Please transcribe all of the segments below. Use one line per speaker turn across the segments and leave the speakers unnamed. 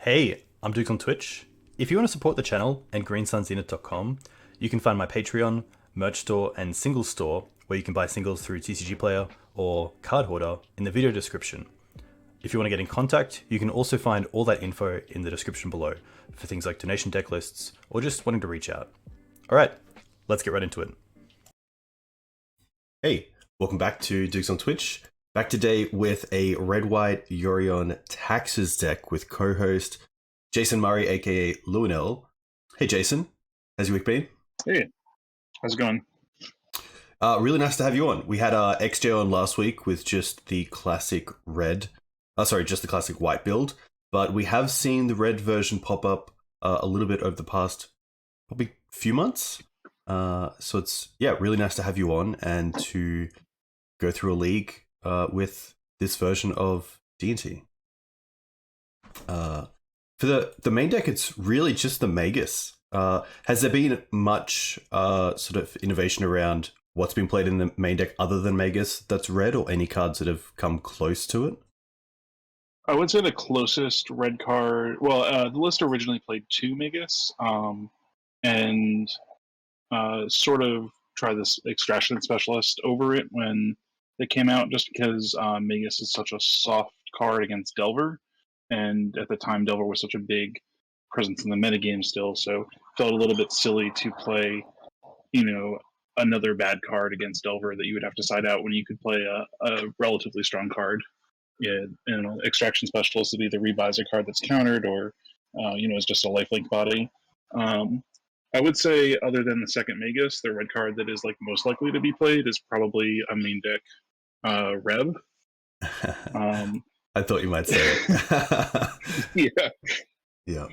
Hey, I'm Duke on Twitch. If you want to support the channel and greensunzenith.com, you can find my Patreon, merch store, and singles store where you can buy singles through TCG Player or Card Hoarder in the video description. If you want to get in contact, you can also find all that info in the description below for things like donation deck lists or just wanting to reach out. Alright, let's get right into it.
Hey, welcome back to Dukes on Twitch. Back today with a Red-White Yorion Taxes deck with co-host Jason Murray, aka Luinil. Hey Jason, how's your week been?
Hey, how's it going?
Really nice to have you on. We had XJ on last week with just the classic just the classic white build, but we have seen the red version pop up a little bit over the past probably few months. So it's really nice to have you on and to go through a league with this version of D&T. For the main deck, it's really just the Magus. Has there been much sort of innovation around what's been played in the main deck other than Magus that's red, or any cards that have come close to it?
I would say the closest red card. Well, the list originally played two Magus, and sort of tried this extraction specialist over it when it came out, just because Magus is such a soft card against Delver, and at the time Delver was such a big presence in the metagame still, so felt a little bit silly to play, another bad card against Delver that you would have to side out when you could play a relatively strong card. Yeah, extraction specialist would either rebuys a card that's countered or, is just a lifelink body. I would say, other than the second Magus, the red card that is like most likely to be played is probably a main deck Reb.
I thought you might say it.
Yeah.
Yeah.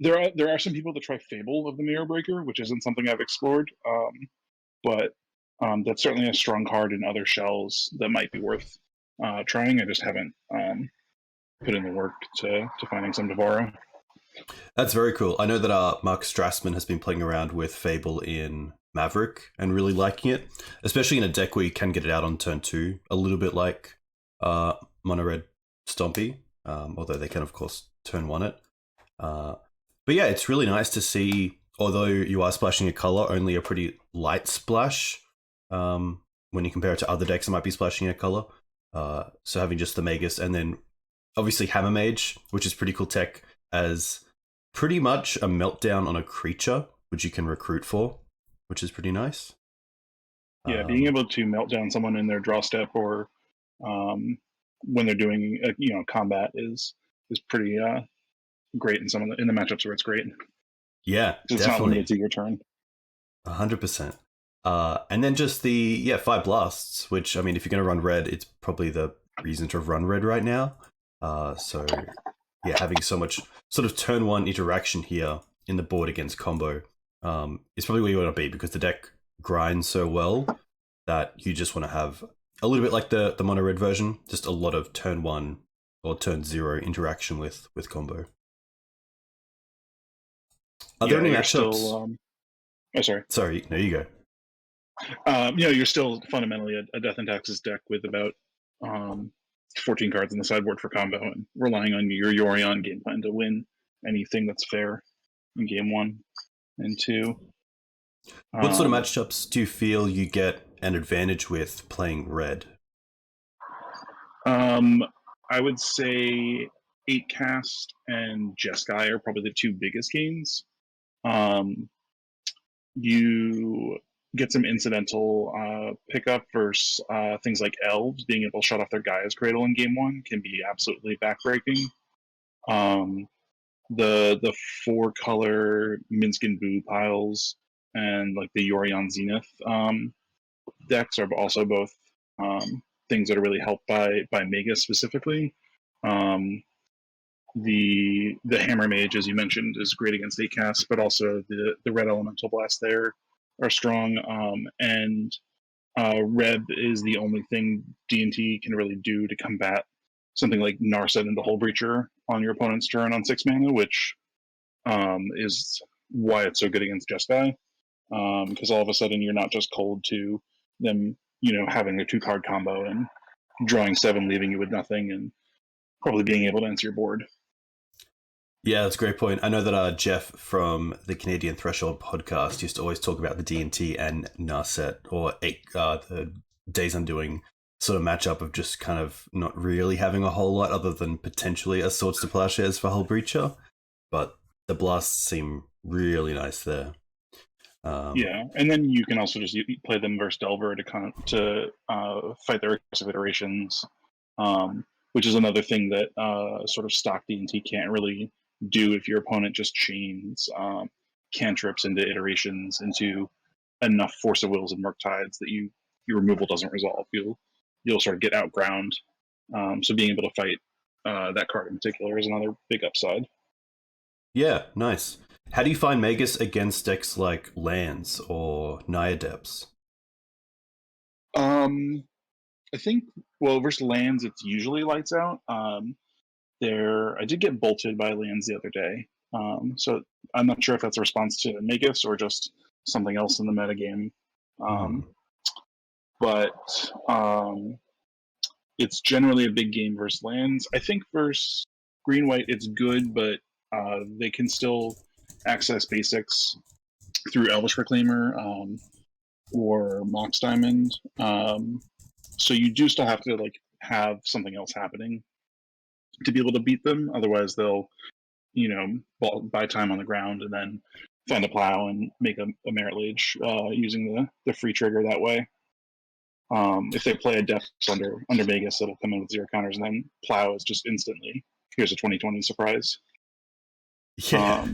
There are some people that try Fable of the Mirror Breaker, which isn't something I've explored, but that's certainly a strong card in other shells that might be worth trying. I just haven't put in the work to finding some to borrow.
That's very cool. I know that Mark Strassman has been playing around with Fable in Maverick and really liking it, especially in a deck where you can get it out on turn 2, a little bit like Mono Red Stompy, although they can, of course, turn 1 it. But yeah, it's really nice to see, although you are splashing a color, only a pretty light splash when you compare it to other decks that might be splashing a color. So having just the Magus, and then obviously Hammer Mage, which is pretty cool tech, as pretty much a meltdown on a creature, which you can recruit for, which is pretty nice.
Yeah, being able to melt down someone in their draw step or when they're doing combat is pretty great in in the matchups where it's great.
Yeah,
it's not limited to your turn.
100%. And then just the 5 blasts, which, I mean, if you're going to run red, it's probably the reason to run red right now. So yeah, having so much sort of turn 1 interaction here in the board against combo is probably where you want to be, because the deck grinds so well that you just want to have a little bit like the mono red version, just a lot of turn 1 or turn 0 interaction with combo. Are there any matchups? Sorry, no, you go.
You're still fundamentally a Death and Taxes deck with about 14 cards on the sideboard for combo, and relying on your Yorion game plan to win anything that's fair in game 1 and 2.
What sort of matchups do you feel you get an advantage with playing red?
I would say 8cast and Jeskai are probably the two biggest gains. You get some incidental pickup versus things like elves. Being able to shut off their Gaia's Cradle in game 1 can be absolutely backbreaking. The 4-color Minsk and Boo piles and like the Yorion Zenith decks are also both things that are really helped by Magus specifically. The Hammer Mage, as you mentioned, is great against 8cast, but also the Red Elemental Blast there are strong. And Reb is the only thing D&T can really do to combat something like Narset and the Hull Breacher on your opponent's turn on 6 mana, which is why it's so good against Jeskai. Because all of a sudden you're not just cold to them, having their 2-card combo and drawing 7, leaving you with nothing, and probably being able to answer your board.
Yeah, that's a great point. I know that Jeff from the Canadian Threshold podcast used to always talk about the D&T and Narset, or the Days Undoing sort of matchup of just kind of not really having a whole lot other than potentially a Swords to Plowshares for Hull Breacher, but the blasts seem really nice there.
Yeah, and then you can also just play them versus Delver to fight their aggressive iterations, which is another thing that sort of stock D&T can't really do if your opponent just chains cantrips into iterations into enough Force of Wills and Murktides that your removal doesn't resolve. You'll sort of get outground. So being able to fight that card in particular is another big upside.
Yeah, nice. How do you find Magus against decks like Lands or Naiadepts?
I think, well, versus lands, it's usually lights out. I did get bolted by lands the other day, so I'm not sure if that's a response to Magus or just something else in the metagame. But it's generally a big game versus lands. I think versus green white, it's good, but they can still access basics through Elvish Reclaimer or Mox Diamond. So you do still have to like have something else happening to be able to beat them. Otherwise, they'll buy time on the ground and then find a plow and make a merit lage using the free trigger that way. If they play a depth under Vegas, it'll come in with 0 counters, and then plow is just instantly here's a 2020 surprise.
Yeah.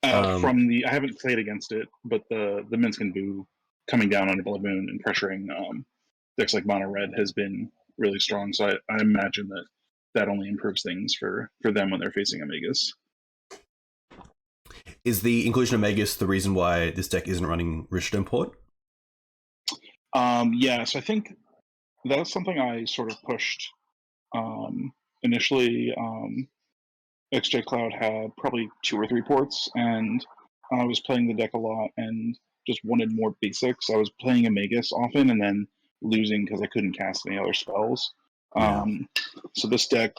I haven't played against it, but the Minsc Boo coming down on Blood Moon and pressuring decks like Mono Red has been really strong. So I imagine that only improves things for them when they're facing a Magus.
Is the inclusion of Magus the reason why this deck isn't running Richard Import?
Yeah, so I think that's something I sort of pushed initially. XJ Cloud had probably 2 or 3 ports, and I was playing the deck a lot and just wanted more basics. I was playing a Magus often and then losing because I couldn't cast any other spells.
Yeah.
So this deck,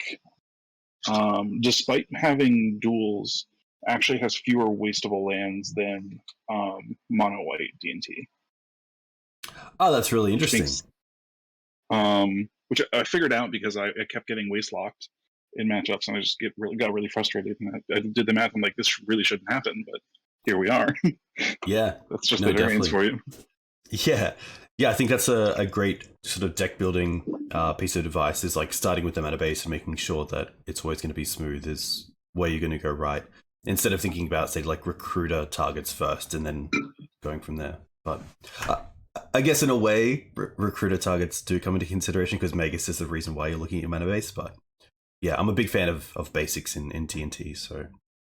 despite having duels, actually has fewer wastable lands than mono white D&T.
Oh, that's really interesting.
Which I figured out because I kept getting waste locked in matchups, and I just got really frustrated. And I did the math. I'm like, this really shouldn't happen, but here we are.
Yeah,
That's just the variance for you.
Yeah, I think that's a great sort of deck building piece of advice. Is like starting with the mana base and making sure that it's always going to be smooth is where you're going to go right. Instead of thinking about, say, like recruiter targets first and then going from there. But I guess in a way, recruiter targets do come into consideration because Magus is the reason why you're looking at your mana base. But yeah, I'm a big fan of basics in TNT, so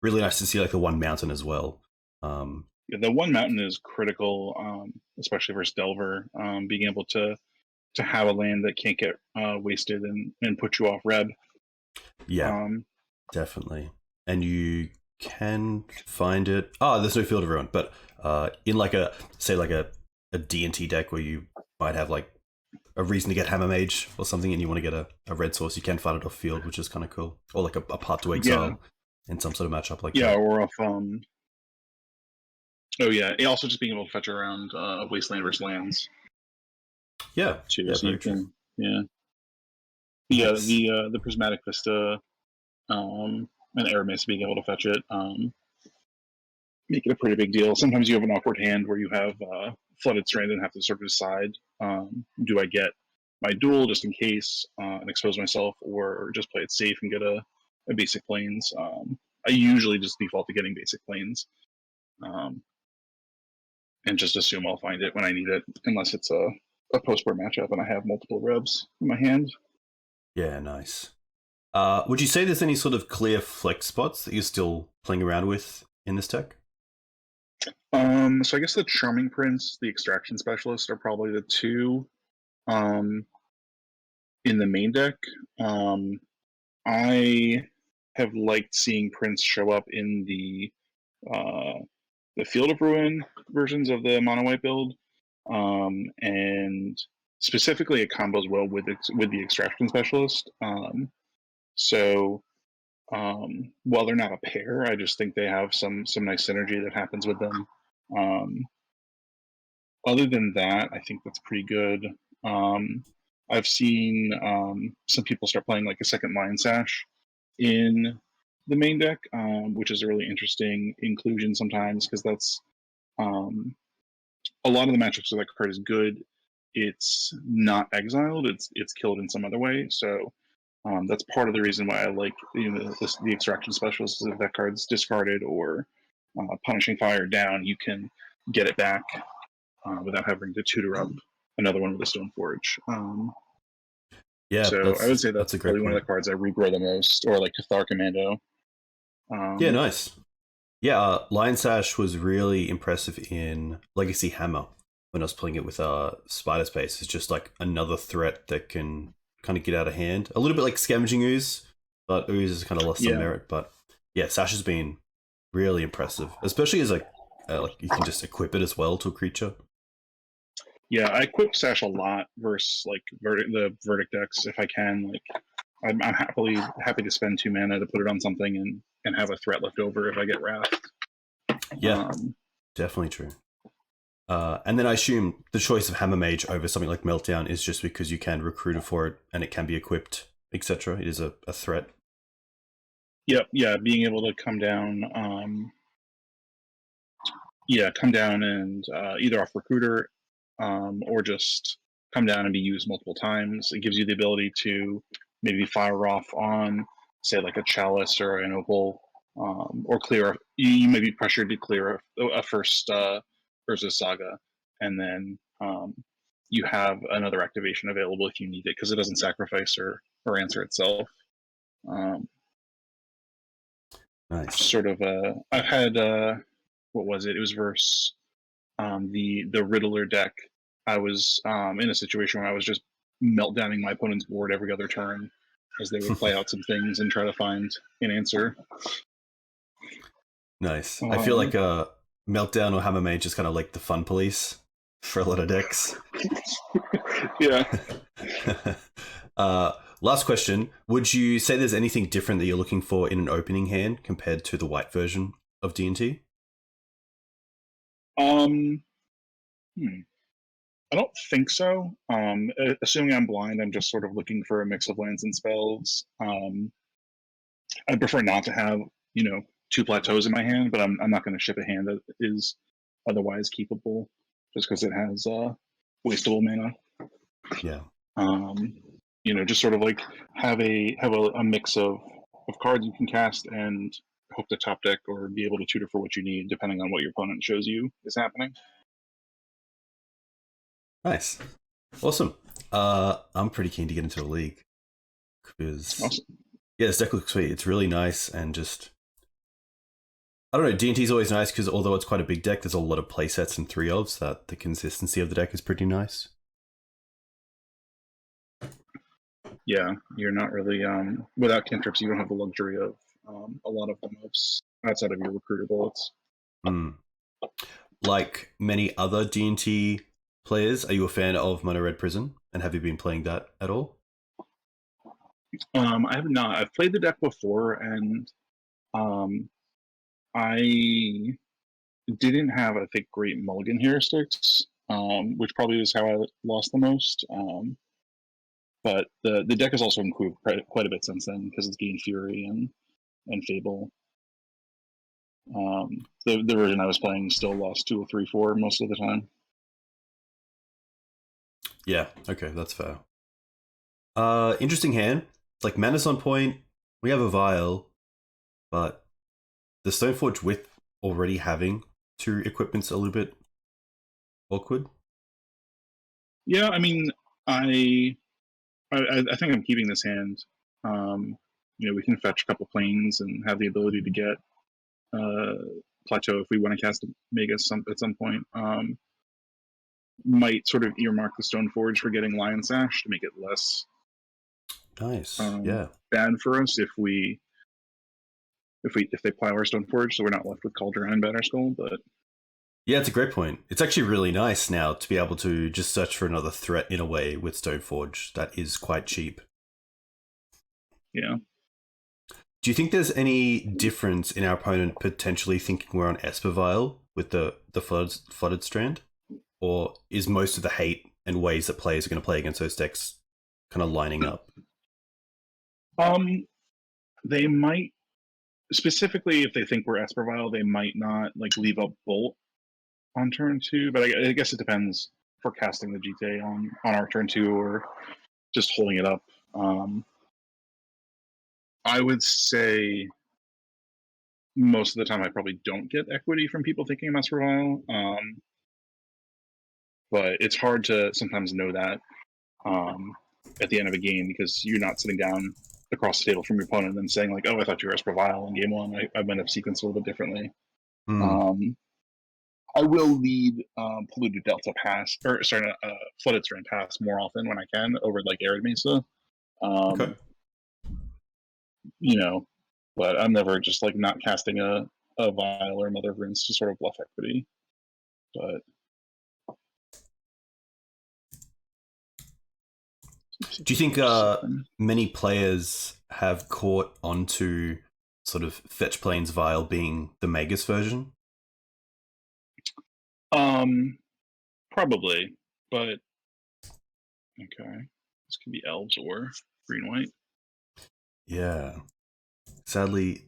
really nice to see like the one mountain as well.
Yeah, the one mountain is critical, especially versus Delver. Being able to have a land that can't get wasted and put you off red.
Yeah, definitely. And you can find it. Oh, there's no Field of Ruin, but in like a D&T deck where you might have like a reason to get Hammer Mage or something and you want to get a red source, you can find it off field, which is kind of cool. Or like a Path to Exile in some sort of matchup like that.
Yeah, or off also just being able to fetch around Wasteland versus lands.
Yeah.
Too,
yeah,
so you can, the Prismatic Vista and Aramis being able to fetch it make it a pretty big deal. Sometimes you have an awkward hand where you have Flooded Strand and have to sort of decide, do I get my duel just in case and expose myself, or just play it safe and get a basic planes. I usually just default to getting basic planes and just assume I'll find it when I need it, unless it's a post-board matchup and I have multiple rebs in my hand.
Yeah, nice. Would you say there's any sort of clear flex spots that you're still playing around with in this deck?
So I guess the Charming Prince, the Extraction Specialist are probably the two in the main deck. I have liked seeing Prince show up in the Field of Ruin versions of the mono white build, and specifically it combos well with the Extraction Specialist. So While they're not a pair, I just think they have some nice synergy that happens with them. Um, Other than that, I think that's pretty good. I've seen some people start playing like a second Lion Sash in the main deck, which is a really interesting inclusion sometimes because that's um, a lot of the matchups where that card is good. It's not exiled; it's killed in some other way. So that's part of the reason why I like the extraction specialist. Is if that card's discarded or punishing fire down, you can get it back without having to tutor up another one with a Stone Forge.
Yeah,
So I would say
that's
that's
a great
probably one of
point.
the cards I regrow the most, or like Cathar Commando.
Yeah,
Um,
nice. Yeah, Lion Sash was really impressive in Legacy Hammer when I was playing it with Spider Space. It's just like another threat that can kind of get out of hand. A little bit like Scavenging Ooze, but Ooze has kind of lost some
yeah,
merit. But yeah, Sash has been really impressive, especially as like you can just equip it as well to a creature.
yeah, I equip Sash a lot versus like the Verdict decks if I can. Like, I'm happy to spend 2 mana to put it on something and have a threat left over if I get Wrath.
Yeah,
Um,
definitely true. And then I assume the choice of Hammer Mage over something like Meltdown is just because you can recruit it for it and it can be equipped, etc. It is a threat.
yep, yeah, being able to come down. Yeah, come down and either off Recruiter or just come down and be used multiple times. It gives you the ability to maybe fire off on, say, like a Chalice or an Opal, or clear. You may be pressured to clear a first versus Saga, and then you have another activation available if you need it because it doesn't sacrifice or answer itself. Um,
Nice.
sort of, I've had what was it? It was versus the Riddler deck. I was in a situation where I was just meltdowning my opponent's board every other turn as they would play out some things and try to find an answer.
Nice. I feel like
Um,
Meltdown or Hammer Mage is kind of like the fun police for a lot of decks.
yeah.
Last question. Would you say there's anything different that you're looking for in an opening hand compared to the white version of D&T?
Um, hmm. I don't think so. Assuming I'm blind, I'm just sort of looking for a mix of lands and spells. I prefer not to have, you know, two plateaus in my hand, but I'm not going to ship a hand that is otherwise keepable just because it has wastable mana.
Yeah.
Um, just sort of like have a mix of cards you can cast and hope to top deck or be able to tutor for what you need depending on what your opponent shows you is happening.
Nice. Awesome. I'm pretty keen to get into a league because
Awesome.
yeah, this deck looks sweet. It's really nice and just I don't know. D&T is always nice because although it's quite a big deck, there's a lot of playsets and 3-ofs that the consistency of the deck is pretty nice.
Yeah, you're not really without cantrips. You don't have the luxury of a lot of the moves outside of your recruiter bullets.
Hmm. Like many other D&T players, are you a fan of Mono Red Prison? And have you been playing that at all?
I have not. I've played the deck before, and um, I didn't have, I think, great mulligan heuristics, which probably is how I lost the most. But the deck has also improved quite a bit since then because it's gained Fury and Fable. The version I was playing still lost 2 or 3 4 most of the time.
Yeah, okay, that's fair. Interesting hand. It's like mana's on point. We have a vial, but the Stoneforge with already having two equipment's a little bit awkward.
Yeah, I mean, I I think I'm keeping this hand. Um, we can fetch a couple planes and have the ability to get uh, plateau if we want to cast a Magus at some point. Might sort of earmark the Stoneforge for getting Lion Sash to make it less
Nice. Yeah.
bad for us if they plow our Stoneforge, so we're not left with Cauldron and Batterskull. But
Yeah, it's a great point. It's actually really nice now to be able to just search for another threat in a way with Stoneforge that is quite cheap.
yeah,
Do you think there's any difference in our opponent potentially thinking we're on Espervile with the flooded strand? Or is most of the hate and ways that players are going to play against those decks kind of lining up?
They might, specifically if they think we're Espervile, they might not like leave up Bolt on turn 2, but I guess it depends for casting the GTA on our turn 2 or just holding it up. I would say most of the time I probably don't get equity from people thinking I'm Espervile, but it's hard to sometimes know that at the end of a game because you're not sitting down across the table from your opponent and saying like, "Oh, I thought you were Espervile in game 1. I might have sequenced a little bit differently." I will lead Polluted Delta Pass, or sorry, Flooded Strand Pass more often when I can over like Arid Mesa.
Okay.
You know, but I'm never just like not casting a Vial or Mother of Runes to sort of bluff equity. But
do you think many players have caught onto sort of Fetch Plains Vial being the Magus version?
Probably, but okay. This could be elves or green-white.
Yeah. Sadly,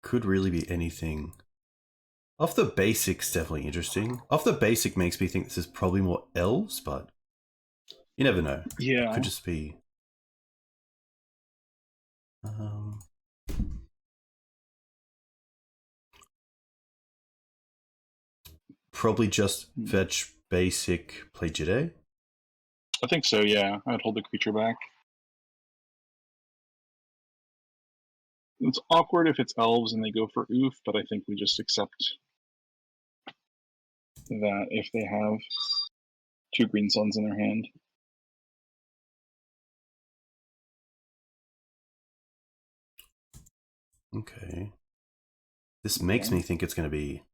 could really be anything. Off the basic's definitely interesting. Off the basic makes me think this is probably more elves, but you never know.
Yeah.
It could just be. Probably just fetch basic, play Jide.
I think so, yeah. I'd hold the creature back. It's awkward if it's elves and they go for oof, but I think we just accept that if they have 2 green suns in their hand.
Okay. This makes me think it's going to be...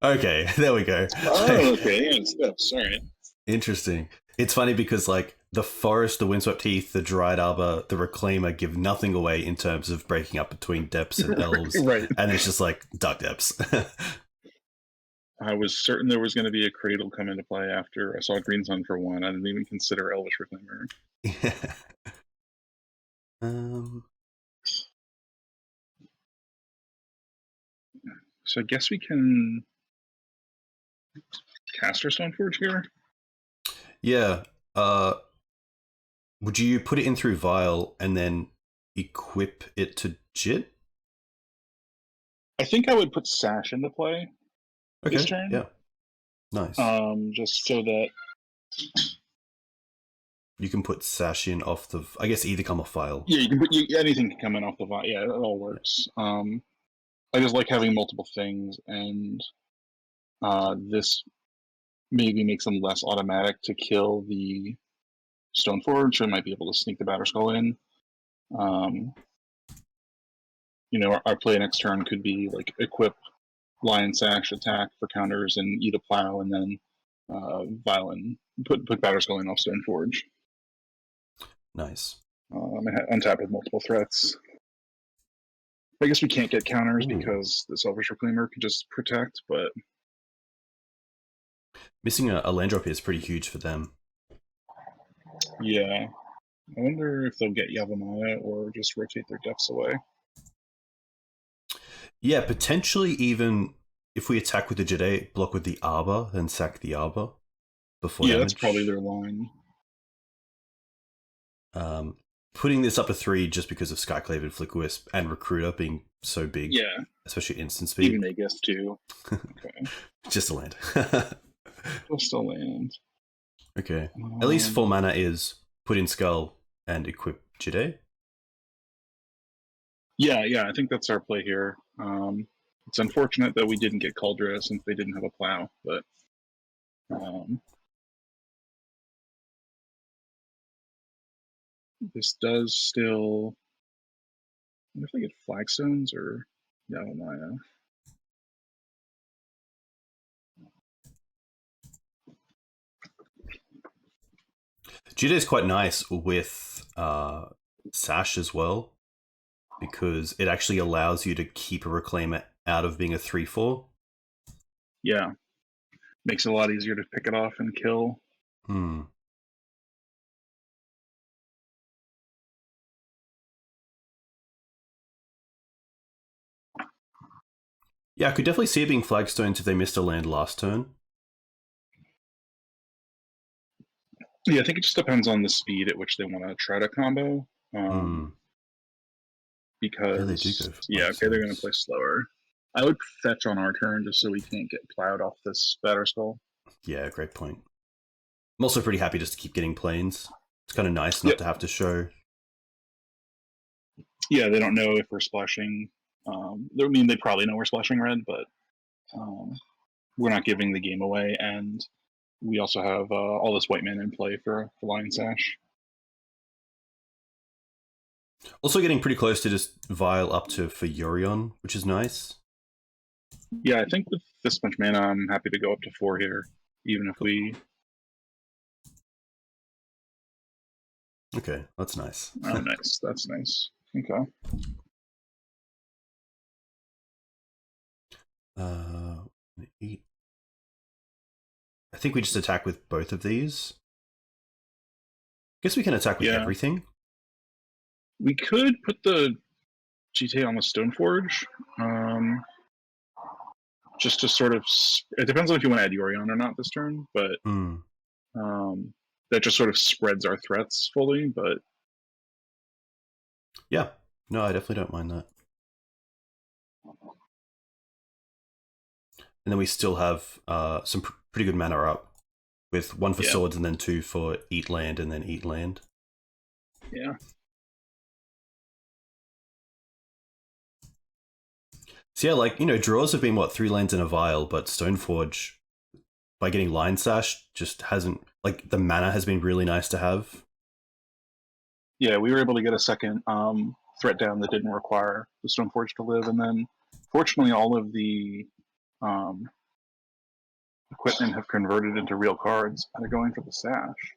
Okay, there we go.
Oh, okay. Yeah, steps. All right.
Interesting. It's funny because, like, the Forest, the Windswept Heath, the Dried Arbor, the Reclaimer give nothing away in terms of breaking up between depths and elves.
Right.
And it's just like dark depths.
I was certain there was going to be a Cradle come into play after I saw Green Sun for 1. I didn't even consider Elvish Reclaimer.
Yeah.
So I guess we can cast our Stoneforge here.
Yeah. Would you put it in through Vial and then equip it to Jit?
I think I would put Sash into play this turn.
Yeah. Nice.
Just so that
you can put Sash in off the... I guess either come off Vial.
Yeah, you can put anything can come in off the Vial. Yeah, it all works. I just like having multiple things, and this maybe makes them less automatic to kill the Stoneforge, so I might be able to sneak the Batterskull in. You know, our play next turn could be like equip Lion Sash, attack for counters, and eat a plow, and then Violin put Batterskull in off Stoneforge.
Nice.
Untap with multiple threats. I guess we can't get counters because the Selfish Reclaimer could just protect, but
missing a land drop here is pretty huge for them.
Yeah. I wonder if they'll get Yavimaya or just rotate their depths away.
Yeah, potentially even if we attack with the Jade, block with the Arbor, then sack the Arbor before damage.
That's probably their line.
Putting this up to 3 just because of Skyclave and Flickerwisp and Recruiter being so big.
Yeah.
Especially instant speed.
Even Magus too. Okay.
Just a land.
Just a land.
Okay. At least 4 mana is put in Skull and equip Jide.
Yeah, I think that's our play here. It's unfortunate that we didn't get Cauldra since they didn't have a plow, but this does still... I wonder if they get Flagstones or Yavimaya.
Jide is quite nice with Sash as well, because it actually allows you to keep a Reclaimer out of being a 3/4.
Yeah, makes it a lot easier to pick it off and kill.
Hmm. Yeah, I could definitely see it being flagstones if they missed a land last turn.
Yeah, I think it just depends on the speed at which they want to try to combo. Because
Yeah, they do go for
okay, they're going to
flagstones.
play slower. I would fetch on our turn just so we can't get plowed off this batter skull.
Yeah, great point. I'm also pretty happy just to keep getting planes. It's kind of nice not
Yep.
to have to show.
Yeah, they don't know if we're splashing. I mean, they probably know we're splashing red, but we're not giving the game away, and we also have all this white man in play for Lion Sash.
Also getting pretty close to just Vile up to for Yorion, which is nice.
Yeah, I think with this much mana, I'm happy to go up to 4 here, even if we...
Okay, that's nice.
Oh, nice. That's nice. Okay.
I think we just attack with both of these. Guess we can attack with everything.
We could put the GTA on the Stoneforge. Just to sort of... It depends on if you want to add Yorion or not this turn, but that just sort of spreads our threats fully, but...
Yeah. No, I definitely don't mind that. And then we still have some pretty good mana up, with 1 for swords and then 2 for eat land and then eat land.
Yeah.
So yeah, like, draws have been, 3 lands in a vial, but Stoneforge, by getting Lion Sash, just hasn't... Like, the mana has been really nice to have.
Yeah, we were able to get a second threat down that didn't require the Stoneforge to live, and then, fortunately, all of the equipment have converted into real cards, and they're going for the Sash.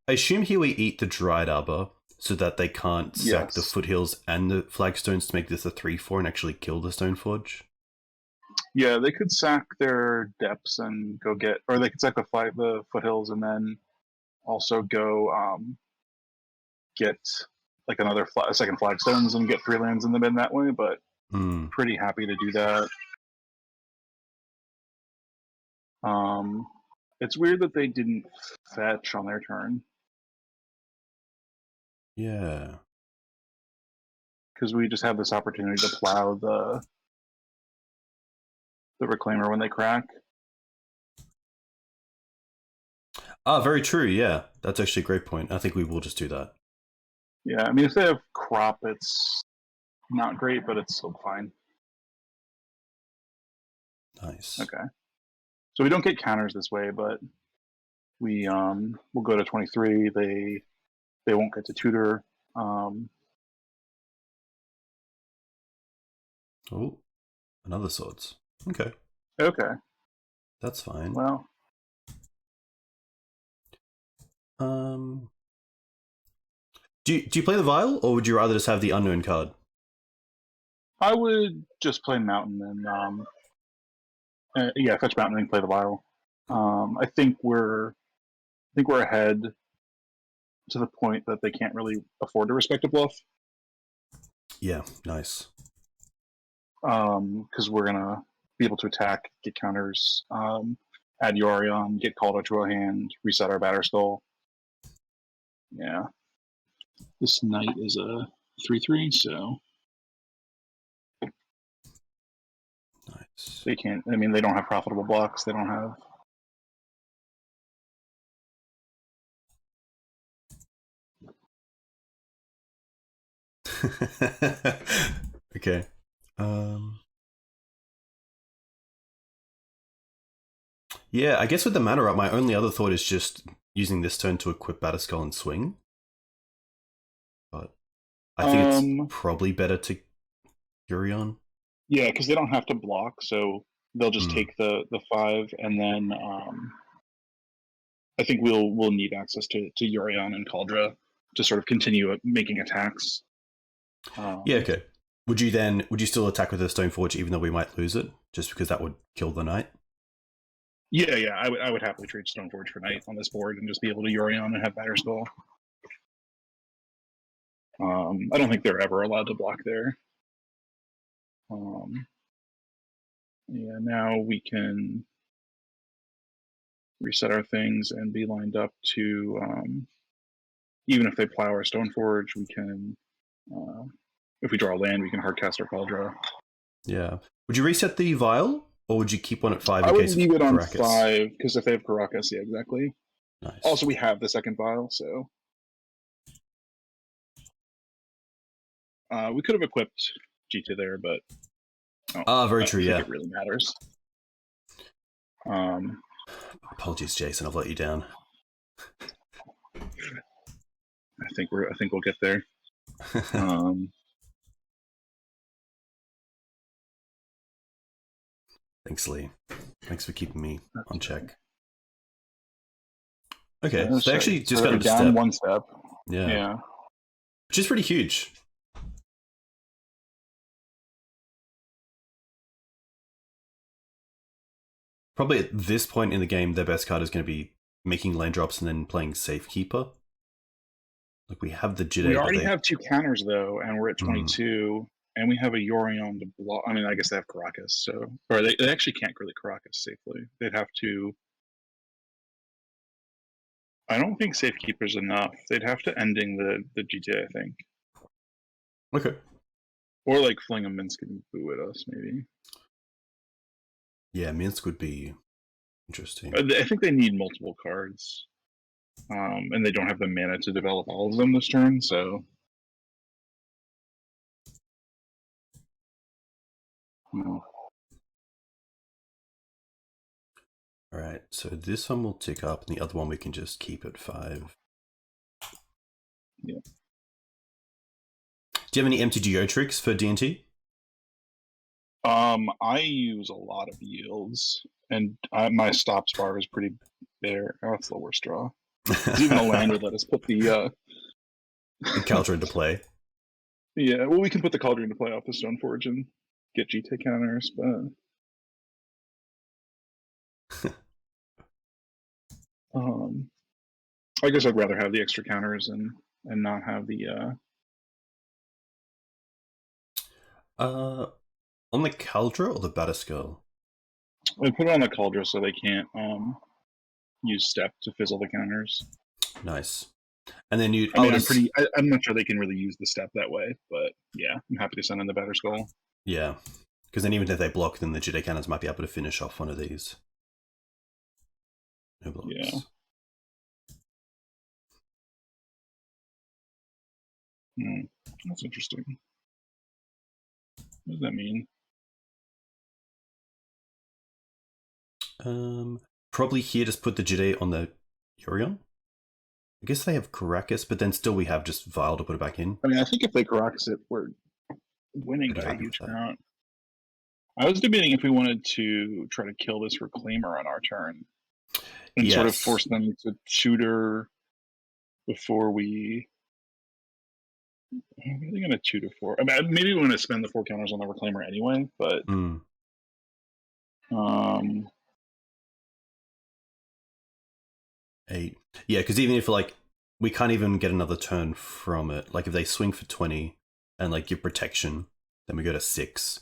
I assume here we eat the Dried Arbor, so that they can't sack the Foothills and the Flagstones to make this a 3/4 and actually kill the Stoneforge.
Yeah, they could sack their depths and go get, or they could sack the Foothills and then also go get like a second Flagstones and get 3 lands in the bin that way, but pretty happy to do that. It's weird that they didn't fetch on their turn.
Yeah.
Because we just have this opportunity to plow the Reclaimer when they crack.
Very true, yeah. That's actually a great point. I think we will just do that.
Yeah, I mean, if they have Crop, it's not great, but it's still fine.
Nice.
Okay. So we don't get counters this way, but we we'll go to 23. They won't get to tutor.
Oh, another swords. Okay.
Okay.
That's fine.
Well.
Do you play the Vial, or would you rather just have the unknown card?
I would just play Mountain and yeah, fetch Mountain and play the Vial. I think we're ahead to the point that they can't really afford to respect a bluff.
Yeah, nice.
Because we're gonna be able to attack, get counters, add Yorion, get called out to a hand, reset our batter skull. Yeah. This knight is a 3/3, so
nice.
They can't. I mean, they don't have profitable blocks. They don't have.
Okay. Yeah, I guess with the mana up, my only other thought is just using this turn to equip Batterskull and swing. But I think it's probably better to Yorion.
Yeah, because they don't have to block, so they'll just take the 5 and then I think we'll need access to Yorion and Kaldra to sort of continue making attacks.
Yeah, okay. Would you still attack with a Stoneforge even though we might lose it, just because that would kill the knight?
Yeah, I would happily trade Stoneforge for Knight on this board and just be able to Yorion and have Batterskull. I don't think they're ever allowed to block there. Yeah, now we can reset our things and be lined up to, even if they plow our Stoneforge, we can, if we draw land, we can hardcast our Kaldra.
Yeah. Would you reset the Vial, or would you keep one at 5
I
in
would
case
leave
of
it on
Caracas?
5, because if they have Caracas, yeah, exactly.
Nice.
Also, we have the second Vial, so... we could have equipped G2 there, but...
very true,
I
yeah.
think it really matters.
Apologies, Jason, I've let you down.
I think we'll get there.
Thanks, Lee. Thanks for keeping me on check. Okay,
Yeah,
so they actually just got
down
into step.
one step.
Yeah. Which is pretty huge. Probably at this point in the game, their best card is going to be making land drops and then playing Safekeeper. Like, we have the Jide.
We already have 2 counters, though, and we're at 22, and we have a Yorion to block. I mean, I guess they have Caracas, so... Or they actually can't really Caracas safely. They'd have to... I don't think Safekeeper's enough. They'd have to ending the GTA, I think.
Okay.
Or, like, fling a Minsk and boo at us, maybe.
Yeah, Minsk would be interesting.
I think they need multiple cards. And they don't have the mana to develop all of them this turn, so...
Alright, so this one will tick up, and the other one we can just keep at 5.
Yeah.
Do you have any MTGO tricks for D&T?
I use a lot of yields, and my stops bar is pretty bare. Oh, that's the worst draw. Even a land would let us put the
Kaldra into play.
Yeah, well, we can put the Cauldron into play off the Stoneforge and get GT counters, but I guess I'd rather have the extra counters and not have the
on the Kaldra or the Batterskull?
I put it on the Cauldron so they can't use step to fizzle the counters.
Nice. And then you...
I'm not sure they can really use the step that way, but yeah, I'm happy to send in the Batterskull.
Yeah, because then even if they block, then the Jide cannons might be able to finish off one of these. No blocks.
Yeah. That's interesting. What does that mean?
Probably here, just put the Jide on the Yorion. I guess they have Caracas, but then still we have just Vial to put it back in.
I mean, I think if they Caracas it, we're winning by a huge amount. I was debating if we wanted to try to kill this Reclaimer on our turn and sort of force them to tutor before we... Are they going to tutor for? I mean, maybe we want to spend the 4 counters on the Reclaimer anyway, but...
8. Yeah, because even if, like, we can't even get another turn from it. Like, if they swing for 20 and, like, give protection, then we go to 6.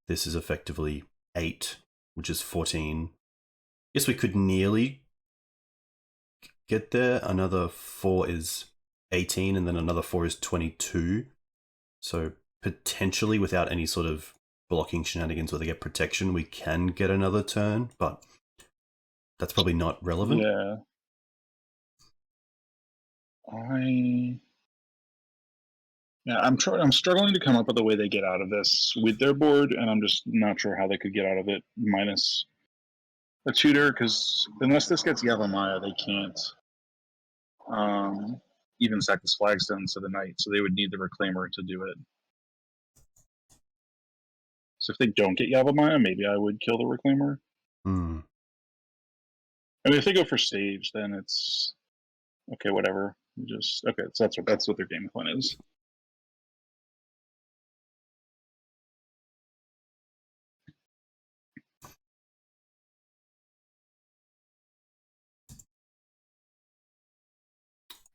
This is effectively 8, which is 14. Yes, we could nearly get there. Another 4 is 18, and then another 4 is 22. So potentially, without any sort of blocking shenanigans where they get protection, we can get another turn, but that's probably not relevant.
Yeah. I'm struggling to come up with a way they get out of this with their board, and I'm just not sure how they could get out of it minus a tutor, because unless this gets Yavimaya, they can't even sack this flagstone to the knight, so they would need the Reclaimer to do it. So if they don't get Yavimaya, maybe I would kill the Reclaimer. I mean, if they go for stage, then it's okay. Whatever. Just okay. So that's what their game plan is.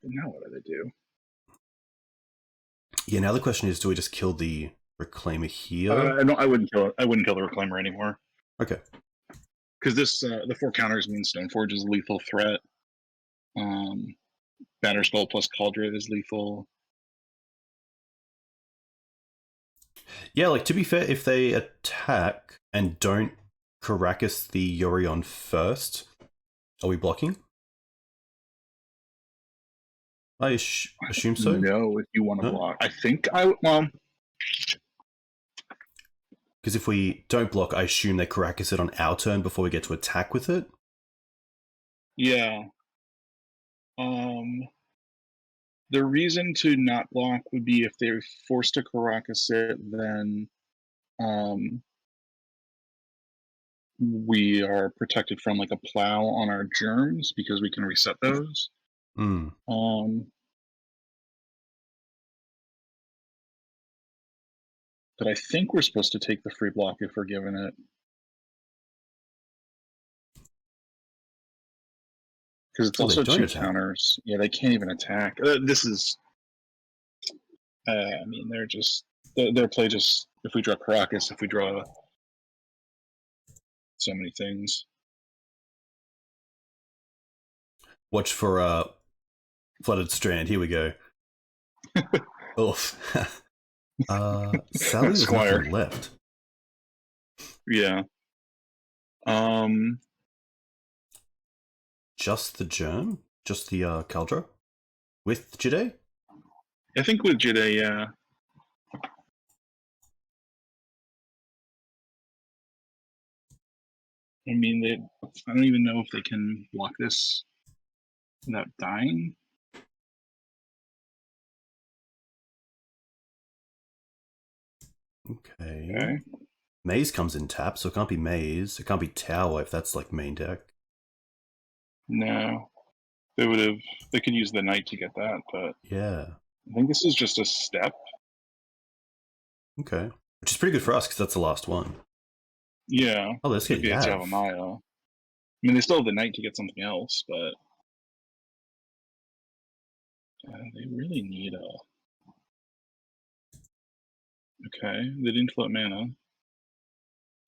But now what do they do?
Yeah, now the question is, do we just kill the Reclaimer here?
No, I wouldn't kill it. I wouldn't kill the Reclaimer anymore.
Okay.
Because this the 4 counters mean Stoneforge is a lethal threat. Batterskull plus Cauldron is lethal.
Yeah, like, to be fair, if they attack and don't Caracas the Yorion first, are we blocking? I assume so.
No, if you want to
No?
block. I think I
Because if we don't block, I assume they Caracas it on our turn before we get to attack with it.
yeah. The reason to not block would be if they're forced to Caracas it, then we are protected from like a plow on our germs because we can reset those.
Mm.
But I think we're supposed to take the free block if we're given it. Because it's also 2 counters. Yeah, they can't even attack. This is... I mean, they're just... Their play just... If we draw Caracas, if we draw... So many things.
Watch for Flooded Strand. Here we go. Oof. Sally has nothing left.
Yeah.
Just the germ? Just the Caldra? With Jide?
I think with Jide, yeah. I mean, I don't even know if they can block this without dying.
Okay. Maze comes in tap, so it can't be Maze. It can't be Tower if that's like main deck.
No. They could use the Knight to get that, but...
Yeah.
I think this is just a step.
Okay. Which is pretty good for us, because that's the last one.
Yeah.
Oh, let's get Yav.
Maya. I mean, they still have the Knight to get something else, but... they really need a... Okay, they didn't float mana.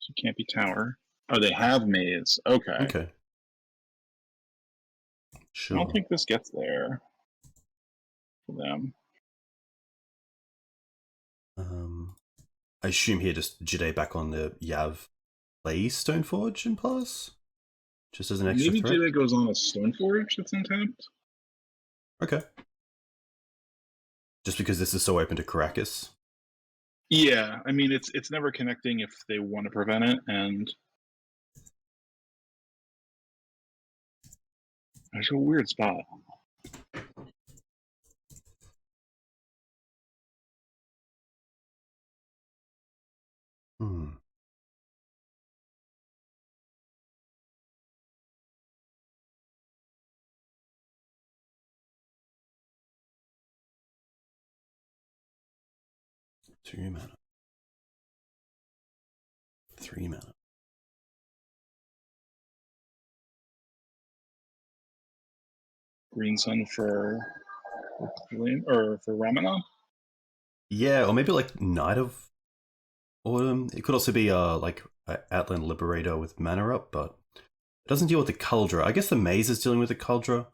So it can't be Tower. Oh, they have Maze. Okay.
Okay. Sure.
I don't think this gets there for them.
I assume here just Jide back on the Yav play Stoneforge and pass? Just as an extra
Maybe
threat?
Jide goes on a Stoneforge that's untapped?
Okay. Just because this is so open to Caracas?
Yeah, I mean, it's never connecting if they want to prevent it, and... It's a weird spot.
Hmm. Two mana. 3 mana.
Green Sun for Ramana?
Yeah, or maybe like Knight of Autumn. It could also be like Outland Liberator with mana up, but it doesn't deal with the Cauldra. I guess the Maze is dealing with the Cauldra.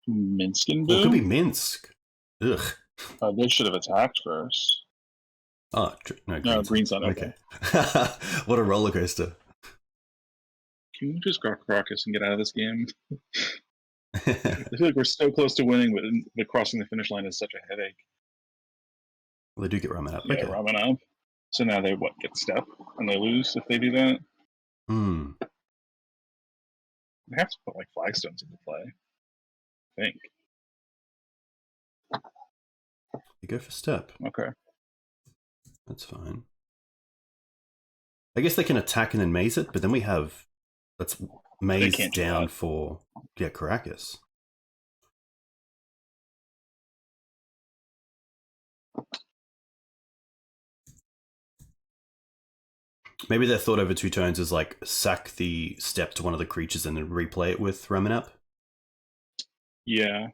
Minsk and
Well, it could be Minsk. Ugh.
They should have attacked first.
Oh, no,
Green Sun. Okay.
What a roller coaster.
Can we just go Caracas and get out of this game? I feel like we're so close to winning, but the crossing the finish line is such a headache.
Well, they do get Ramen up.
Yeah,
Okay.
Ramen up. So now they get step and they lose if they do that.
Hmm.
They have to put like flagstones into play, I think.
They go for step.
Okay.
That's fine. I guess they can attack and then maze it, but then we have That's
They
Maze
can't do
down
that.
for Caracas. Maybe their thought over 2 turns is like sack the step to one of the creatures and then replay it with Ramanap.
Yeah,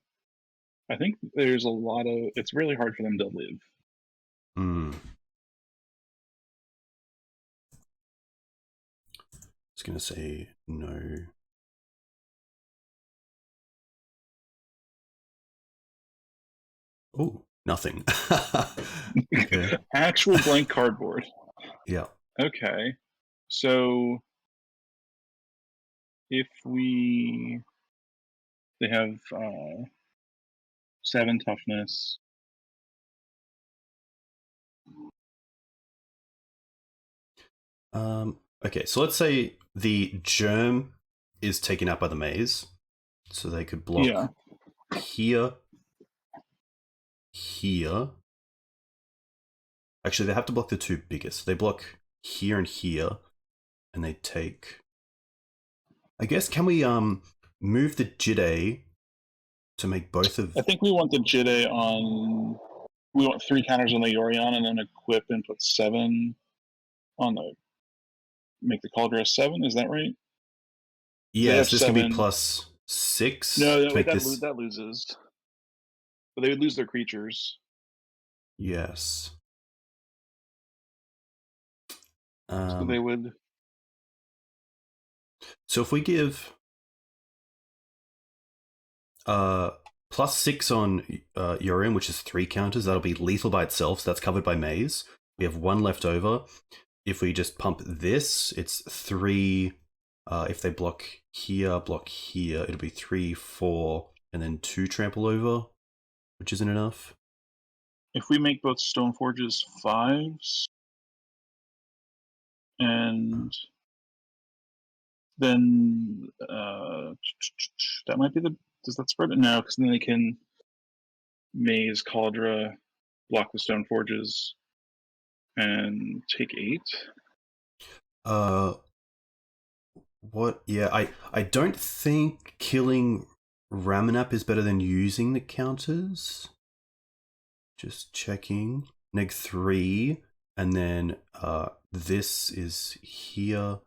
I think there's a lot of. It's really hard for them to live.
Hmm. I was gonna say no. Oh, nothing. Okay.
Actual blank cardboard.
Yeah.
Okay, so if they have 7 toughness.
Okay, so let's say the germ is taken out by the maze. So they could block
Yeah.
here, here. Actually, they have to block the 2 biggest. They block here and here, and they take... I guess, can we move the Jide to make both of...
I think we want the Jide on. We want 3 counters on the Yorion, and then equip and put 7 on the. Make the Cauldron 7. Is that right?
Yes, this can be +6
No,
to
wait,
make this...
that loses. But they would lose their creatures.
Yes.
So they would.
So if we give +6 on Yorion, which is 3 counters, that'll be lethal by itself, so that's covered by Maze. We have 1 left over. If we just pump this, it's 3. If they block here, it'll be 3, 4, and then 2 trample over, which isn't enough.
If we make both Stoneforges 5s, and then that might be the. Does that spread it? No, because then they can Maze, Cauldra, block the Stoneforges, and take 8.
What? Yeah, I don't think killing Ramanap is better than using the counters. Just checking. Neg 3, and then this is here.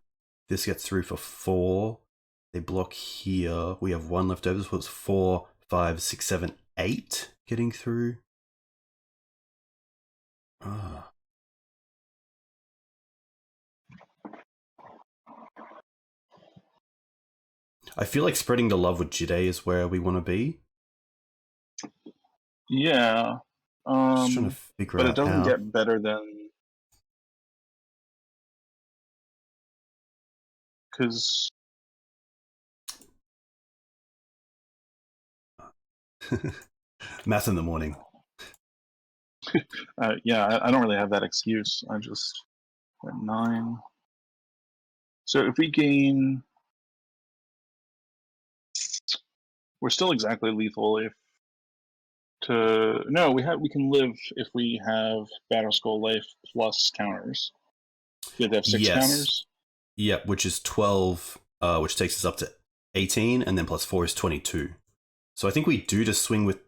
This gets through for 4. They block here. We have 1 left over, so it's 4, 5, 6, 7, 8 getting through. I feel like spreading the love with Jide is where we want to be.
Yeah.
Just trying to figure
but
out
it doesn't
how.
get better than. Because.
Math in the morning.
Yeah, I don't really have that excuse. I just went 9. So if we gain, we're still exactly lethal. If we can live if we have Battle Skull Life plus counters. We have to have 6 counters.
Yep, which is 12, which takes us up to 18, and then plus 4 is 22. So I think we do just swing with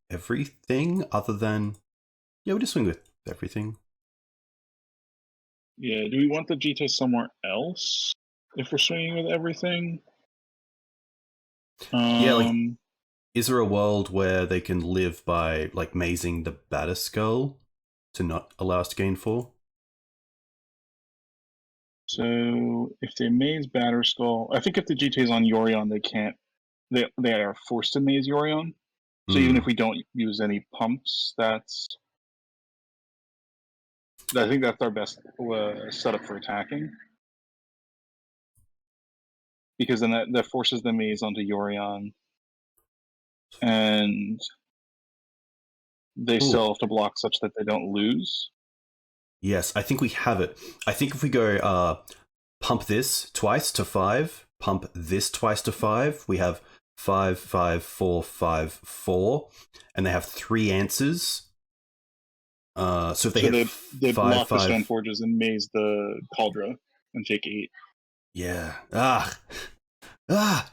everything other than... Yeah, we just swing with everything.
Yeah, do we want the Jita somewhere else if we're swinging with everything?
Yeah, like, is there a world where they can live by, like, mazing the Batter Skull to not allow us to gain 4?
So if they maze Batter Skull, I think if the Jita is on Yorion, they can't. They are forced to maze Yorion. So even if we don't use any pumps, I think that's our best setup for attacking. Because then that forces the maze onto Yorion. And they still have to block such that they don't lose.
Yes, I think we have it. I think if we go pump this twice to 5, pump this twice to 5, we have 5, 5, 4, 5, 4, and they have 3 answers. So if they hit
they
5,
block
5,
the Stoneforges and maze the Cauldra and take 8.
Yeah. Ah.
I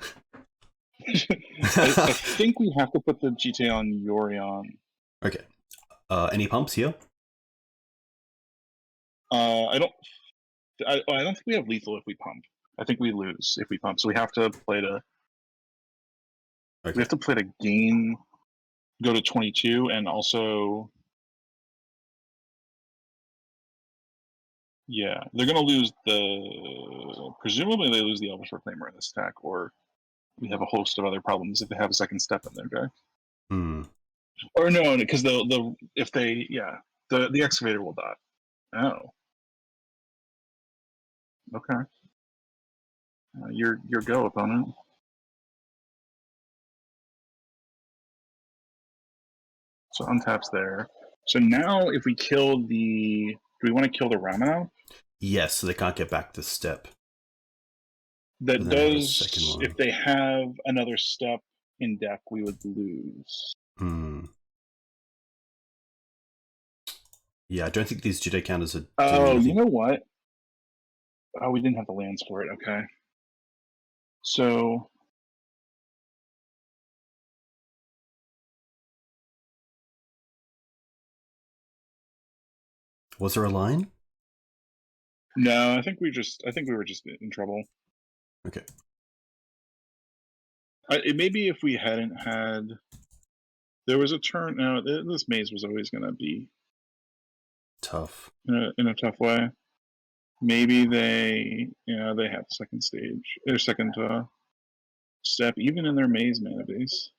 think we have to put the GTA on Yorion.
Okay. Any pumps here?
I don't think we have lethal if we pump. I think we lose if we pump. So we have to play to gain, go to 22, and also yeah, they're gonna lose presumably they lose the Elvish Reclaimer in this attack, or we have a host of other problems if they have a second step in their deck. Or no, because the excavator will die. Oh, okay. Your go, opponent. So untaps there. So now if we kill do we want to kill the Ramanov?
Yes, so they can't get back to step.
That does, if they have another step in deck, we would lose.
Yeah, I don't think these Judo counters are.
Oh, you know what? Oh, we didn't have the lands for it. Okay. So.
Was there a line?
No, I think we were just in trouble.
Okay.
It maybe if we hadn't had. There was a turn. No, this maze was always going to be
tough
in a tough way. Maybe they have the second stage, their second step, even in their maze mana base.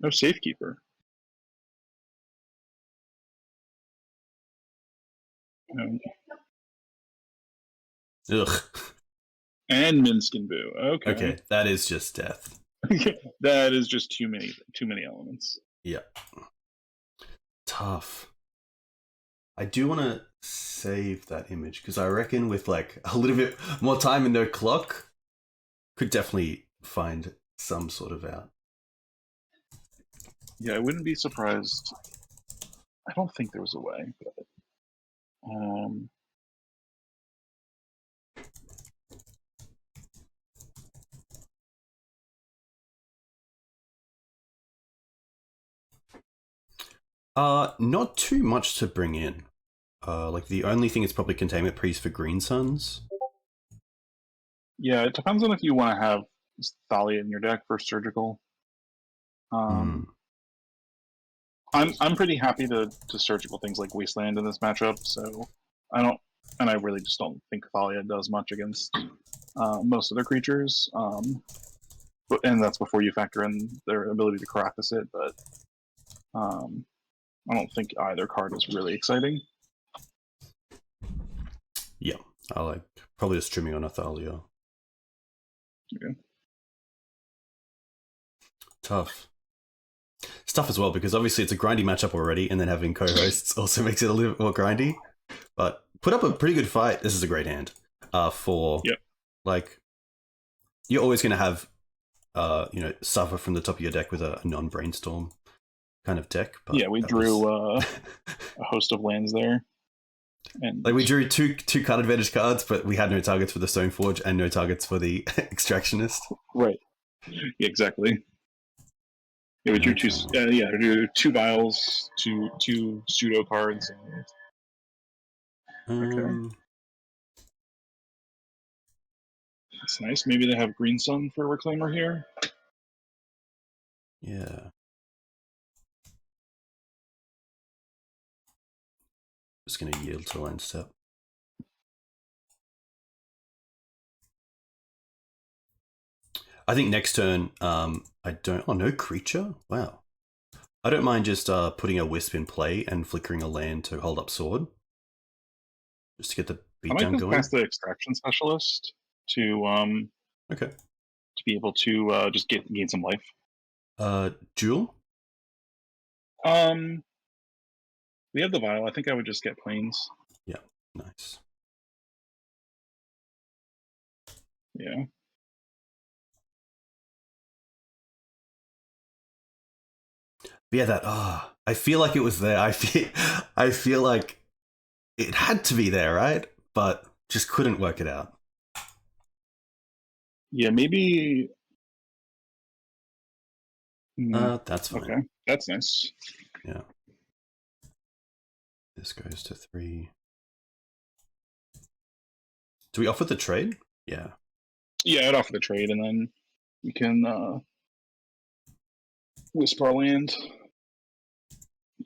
No safekeeper.
Ugh.
And Minskin Boo. Okay.
Okay, that is just death.
That is just too many elements.
Yeah. Tough. I do want to save that image because I reckon with like a little bit more time and no clock, could definitely find some sort of out.
Yeah, I wouldn't be surprised. I don't think there was a way, but
not too much to bring in. Like the only thing is probably Containment Priest for Green Suns.
Yeah, it depends on if you want to have Thalia in your deck for surgical. I'm pretty happy to surgical things like Wasteland in this matchup, so I really just don't think Thalia does much against most of their creatures. And that's before you factor in their ability to Karakas it, but I don't think either card is really exciting.
Yeah, I like probably just trimming on a Thalia.
Okay.
Tough. It's tough as well because obviously it's a grindy matchup already, and then having co-hosts also makes it a little bit more grindy. But put up a pretty good fight. This is a great hand. Like you're always going to have suffer from the top of your deck with a non-brainstorm kind of deck. But
yeah, we drew a host of lands there. And
like we drew two card advantage cards, but we had no targets for the Stoneforge and no targets for the Extractionist.
Right. Yeah, exactly. Yeah, we drew two vials, two pseudo cards. Okay. That's nice. Maybe they have Green Sun for Reclaimer here.
Yeah. Just going to yield to land step. I think next turn, no creature? Wow. I don't mind just putting a Wisp in play and flickering a land to hold up sword. Just to get the beatdown going.
Pass the Extraction Specialist to
okay.
To be able to just gain some life.
Jewel?
We have the vial. I think I would just get planes.
Yeah, nice.
Yeah.
But yeah, I feel like it was there. I feel like it had to be there, right? But just couldn't work it out.
Yeah, maybe.
That's fine.
Okay, that's nice.
Yeah. This goes to 3. Do we offer the trade? Yeah.
Yeah, I'd offer the trade, and then you can whisper our land,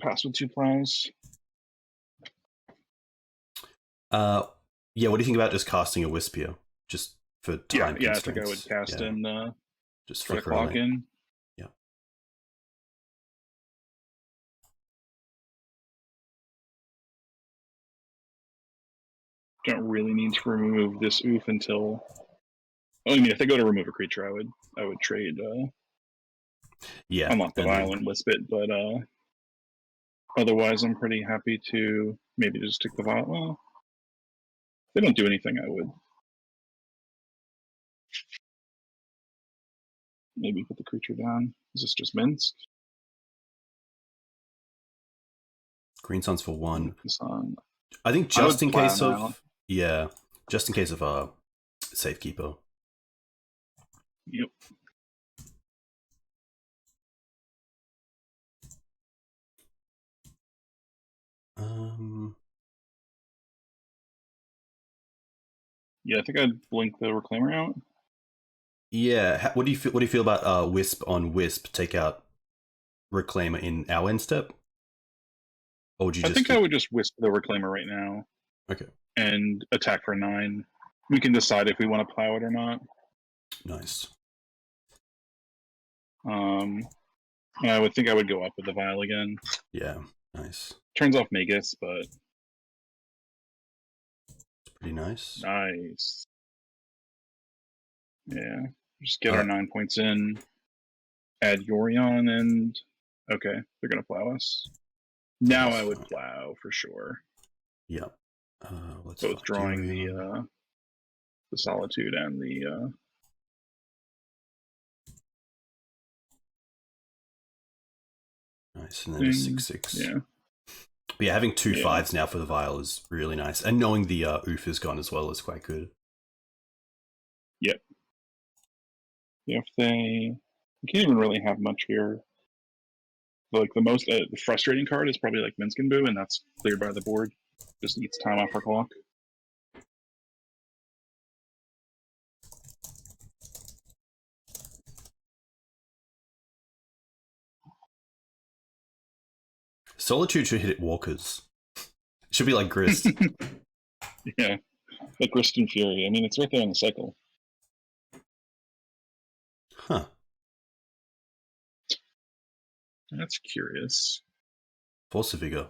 pass with 2 plows.
Yeah, what do you think about just casting a wisp here? Just for time
Yeah, I
constraints.
think I would cast and
just
try to
flicker
clock in.
Yeah.
Don't really need to remove this oof until. I mean, if they go to remove a creature, I would trade.
Yeah.
Unlock the vial and wisp it, but otherwise, I'm pretty happy to maybe just take the vial. Well, if they don't do anything, I would maybe put the creature down. Is this just minced?
Green Sun's for 1.
On.
I think just in case of
now.
just in case of Safekeeper.
Yep. Yeah, I think I'd blink the Reclaimer out.
Yeah, what do you feel? What do you feel about Wisp on Wisp? Take out Reclaimer in our end step, or would you?
I think I would just Wisp the Reclaimer right now.
Okay.
And attack for 9. We can decide if we want to plow it or not.
Nice.
I would think I would go up with the vial again.
Yeah, nice.
Turns off Magus, but
it's pretty nice.
Nice. Yeah, just get our 9 points in. Add Yorion, and okay, they're gonna plow us. Now I would plow for sure.
Yep. Let's
both drawing the Solitude and the.
Nice, and then just 6/6.
Yeah.
But yeah, having 2 5s now for the vial is really nice, and knowing the oof is gone as well is quite good.
Yep. If they can't even really have much here. Like the most frustrating card is probably like Minskin Boo, and that's cleared by the board. Just eats time off our clock.
Solitude should hit walkers. It should be like Grist.
Yeah, like Grist and Fury. I mean, it's right there in the cycle.
Huh.
That's curious.
Force of Vigor.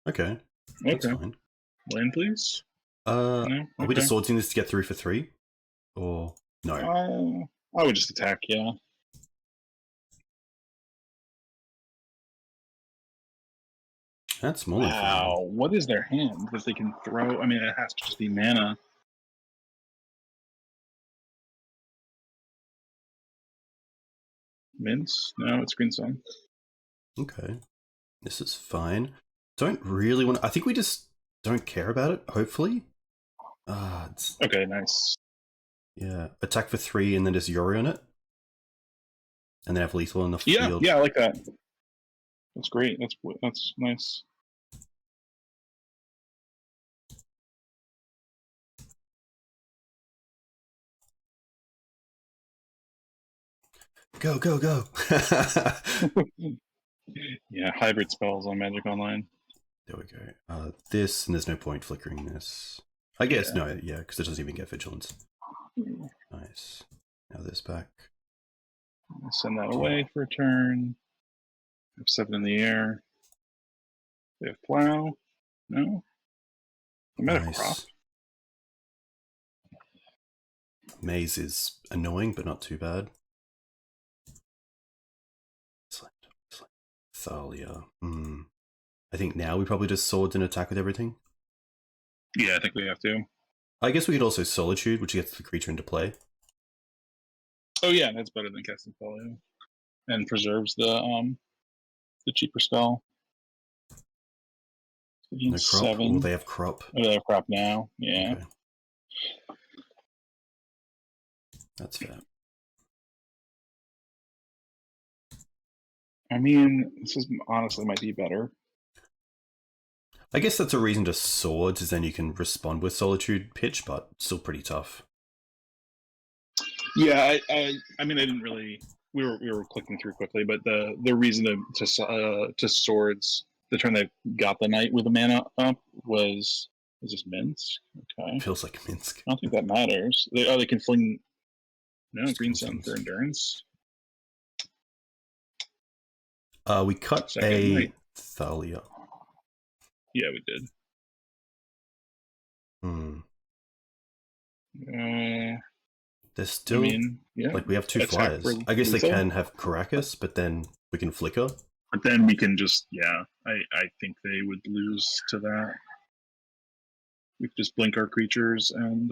Okay. That's fine.
Land, please.
No? Are we just swordsing this to get through for 3? Or no?
I would just attack, yeah.
That's more
wow, what is their hand that they can throw? I mean, it has to just be mana. Mince? No, it's Green Sun.
Okay. This is fine. Don't really want to... I think we just don't care about it, hopefully. It's...
Okay, nice.
Yeah. Attack for 3 and then just Yorion it. And then have lethal on the field.
Yeah, I like that. That's great. That's nice.
Go, go, go.
Yeah, hybrid spells on Magic Online.
There we go. This, and there's no point flickering this. I guess, no, yeah, because it doesn't even get vigilance. Nice. Now this back.
Send that away for a turn. Have 7 in the air. They have plow. No? I'm at a crop.
Maze is annoying, but not too bad. Thalia. I think now we probably just swords and attack with everything.
Yeah, I think we have to.
I guess we could also Solitude, which gets the creature into play.
Oh yeah, that's better than casting Thalia. And preserves the cheaper spell.
No crop?
7.
Or they have crop?
Oh, they have crop now, yeah. Okay.
That's fair.
I mean, this is honestly might be better.
I guess that's a reason to swords, is then you can respond with Solitude Pitch, but still pretty tough.
Yeah, I mean, I didn't really. We were clicking through quickly, but the reason to swords the turn they got the knight with the mana up was this Minsk? Okay,
Feels like Minsk.
I don't think that matters. They can fling green sun
things.
for endurance.
We cut
Second knight.
Thalia.
Yeah, we did.
There's still, like, we have 2 flyers. I guess they can have Caracas, but then we can flicker.
But then we can just, I think they would lose to that. We could just blink our creatures and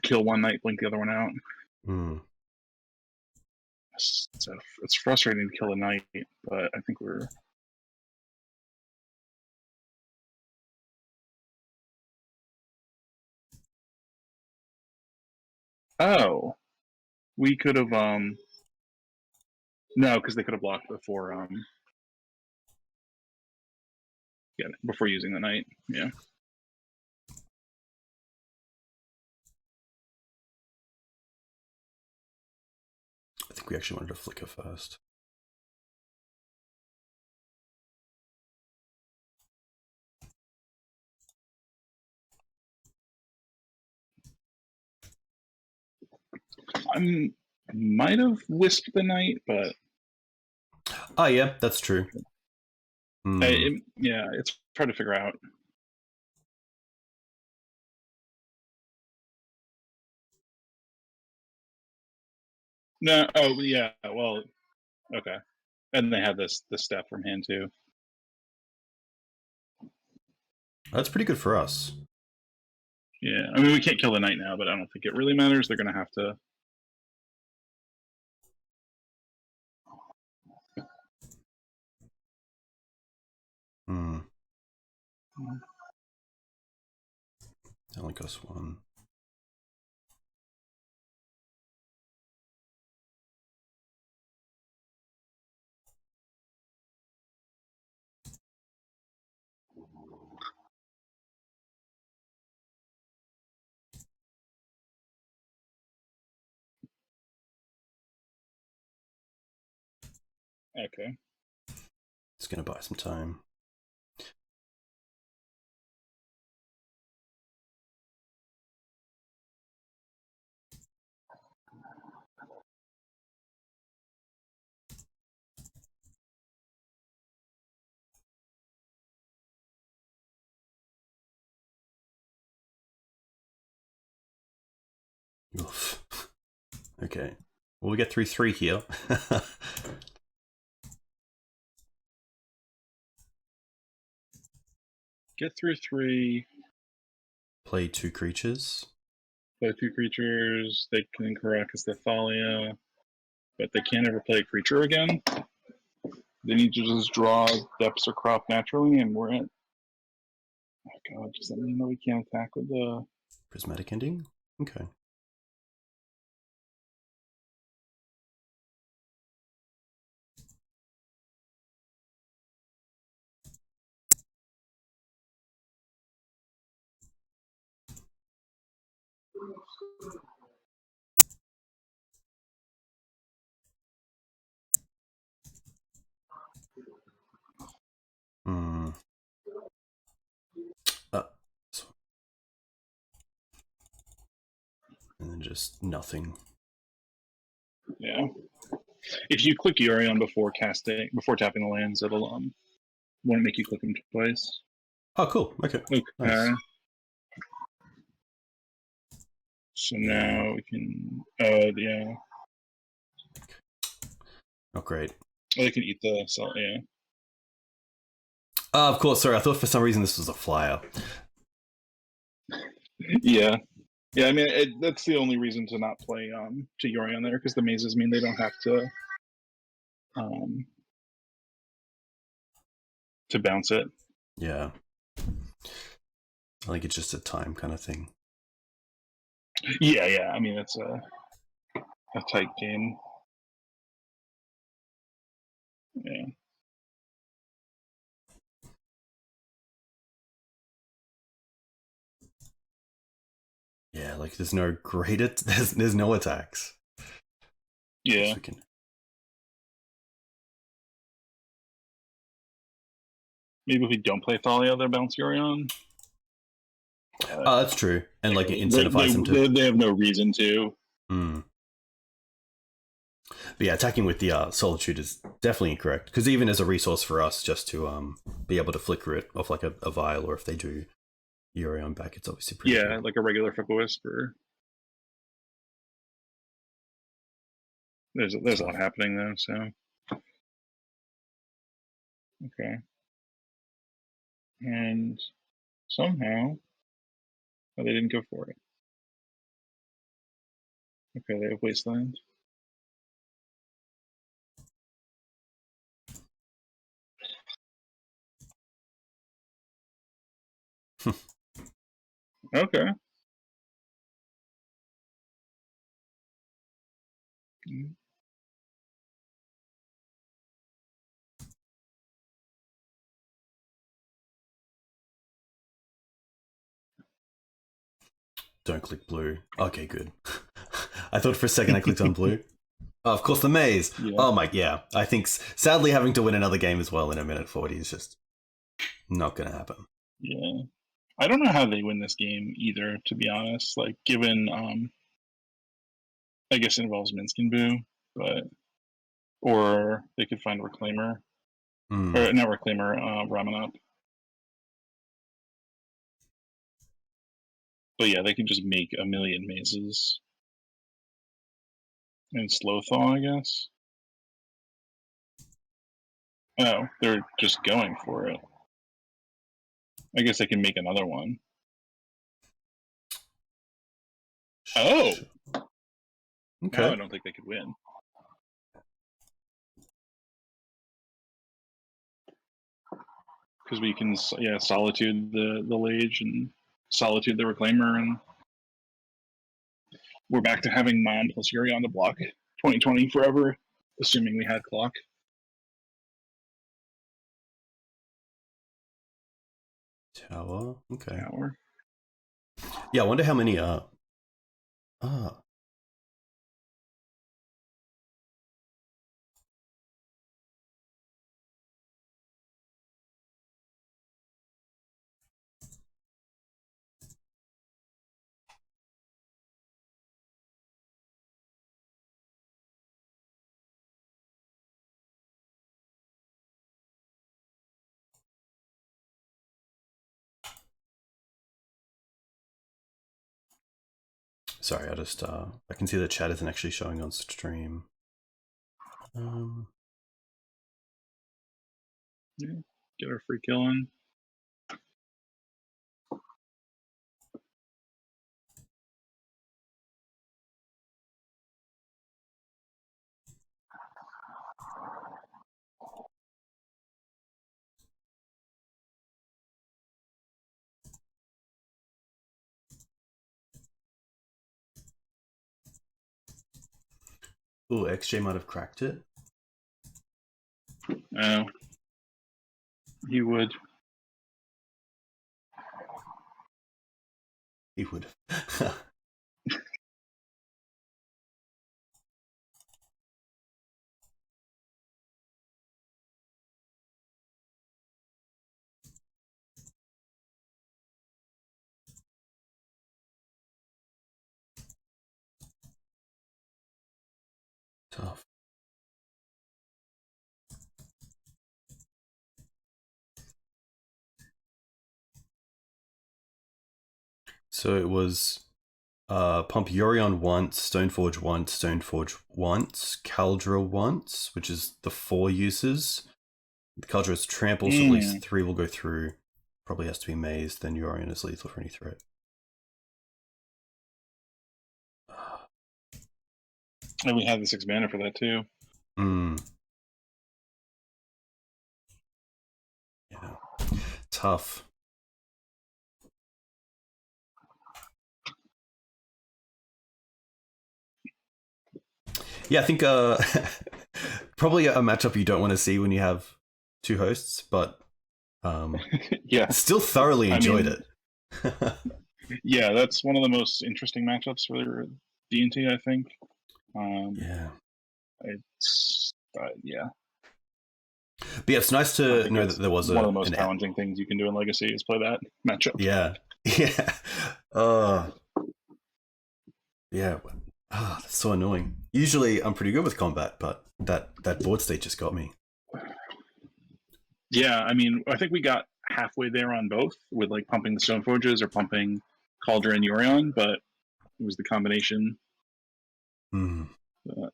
kill one knight, blink the other one out. It's frustrating to kill a knight, but I think we're... Oh, we could have no, because they could have blocked before before using the knight. Yeah.
I think we actually wanted to flicker first.
I might have wisped the knight, but
oh yeah, that's true.
It's hard to figure out. No, oh yeah, well, okay, and they have this step from hand too.
That's pretty good for us.
Yeah, I mean, we can't kill the knight now, but I don't think it really matters. They're going to have to.
That only costs 1.
Okay.
It's going to buy some time. Oof. Okay. Well, we get through 3 here.
Get through 3.
Play 2 creatures.
Play 2 creatures. They can Caracas the Thalia, but they can't ever play a creature again. They need to just draw depths or crop naturally, and we're at. Oh god, does that mean that we can't attack with the
prismatic ending? Okay. And then just nothing.
Yeah. If you click Yorion before tapping the lands, it'll won't make you click them twice.
Oh, cool. Okay. Nice.
So now we can. Yeah.
Oh, great.
Oh, they can eat the cell. Yeah.
Of course. Sorry, I thought for some reason this was a flyer.
Yeah. Yeah, I mean, that's the only reason to not play to Yorion there, because the mazes mean they don't have to bounce it.
Yeah. I think it's just a time kind of thing.
Yeah. I mean, it's a tight game. Yeah.
Yeah, like there's no there's no attacks.
Yeah.
We can...
Maybe if we don't play Thalia, they're bounce Yorion.
That's true, and like incentivize them to.
They have no reason to.
Mm. But yeah, attacking with the Solitude is definitely incorrect, because even as a resource for us, just to be able to flicker it off like a vial, or if they do Yorion back, it's obviously pretty good.
Like a regular Fickle Whisper. There's a lot happening though, so okay. And somehow, they didn't go for it. Okay, they have Wasteland. Okay.
Don't click blue. Okay, good. I thought for a second I clicked on blue. Oh, of course, the maze. Yeah. Oh my, yeah. I think sadly having to win another game as well in a minute 40 is just not going to happen.
Yeah, I don't know how they win this game either, to be honest. Like, given I guess it involves Minskin Boo, but or they could find Reclaimer or not Reclaimer, Ramen Up. But yeah, they can just make a million mazes and slow thaw, I guess. Oh, they're just going for it. I guess they can make another one. Oh! Okay. No, I don't think they could win. Because we can, Solitude the Lage and Solitude the Reclaimer, and we're back to having Mon plus Yuri on the block 2020 forever, assuming we had clock.
Tower, okay.
Tower.
Yeah, I wonder how many Sorry, I just I can see the chat isn't actually showing on stream.
Yeah, get our free kill in.
Oh, XJ might have cracked it.
Oh, he would.
He would. Tough. So it was Pump Yorion once, Stoneforge once, Stoneforge once, Caldra once, which is the 4 uses. The Caldra is trample, so at least 3 will go through. Probably has to be Maze, then Yorion is lethal for any threat.
And we have the 6 mana for that too.
Yeah. Tough. Yeah, I think probably a matchup you don't want to see when you have two hosts, but
Yeah,
still thoroughly enjoyed
mean,
it.
yeah, that's one of the most interesting matchups for D&T, I think.
Yeah.
It's yeah.
But yeah, it's nice to know that there was
one of the most
an
challenging things you can do in Legacy is play that matchup.
Yeah. Yeah. Uh, yeah. Ah, that's so annoying. Usually I'm pretty good with combat, but that board state just got me.
Yeah, I mean, I think we got halfway there on both with like pumping the Stoneforges or pumping Cauldron and Yorion, but it was the combination.
Mm.
I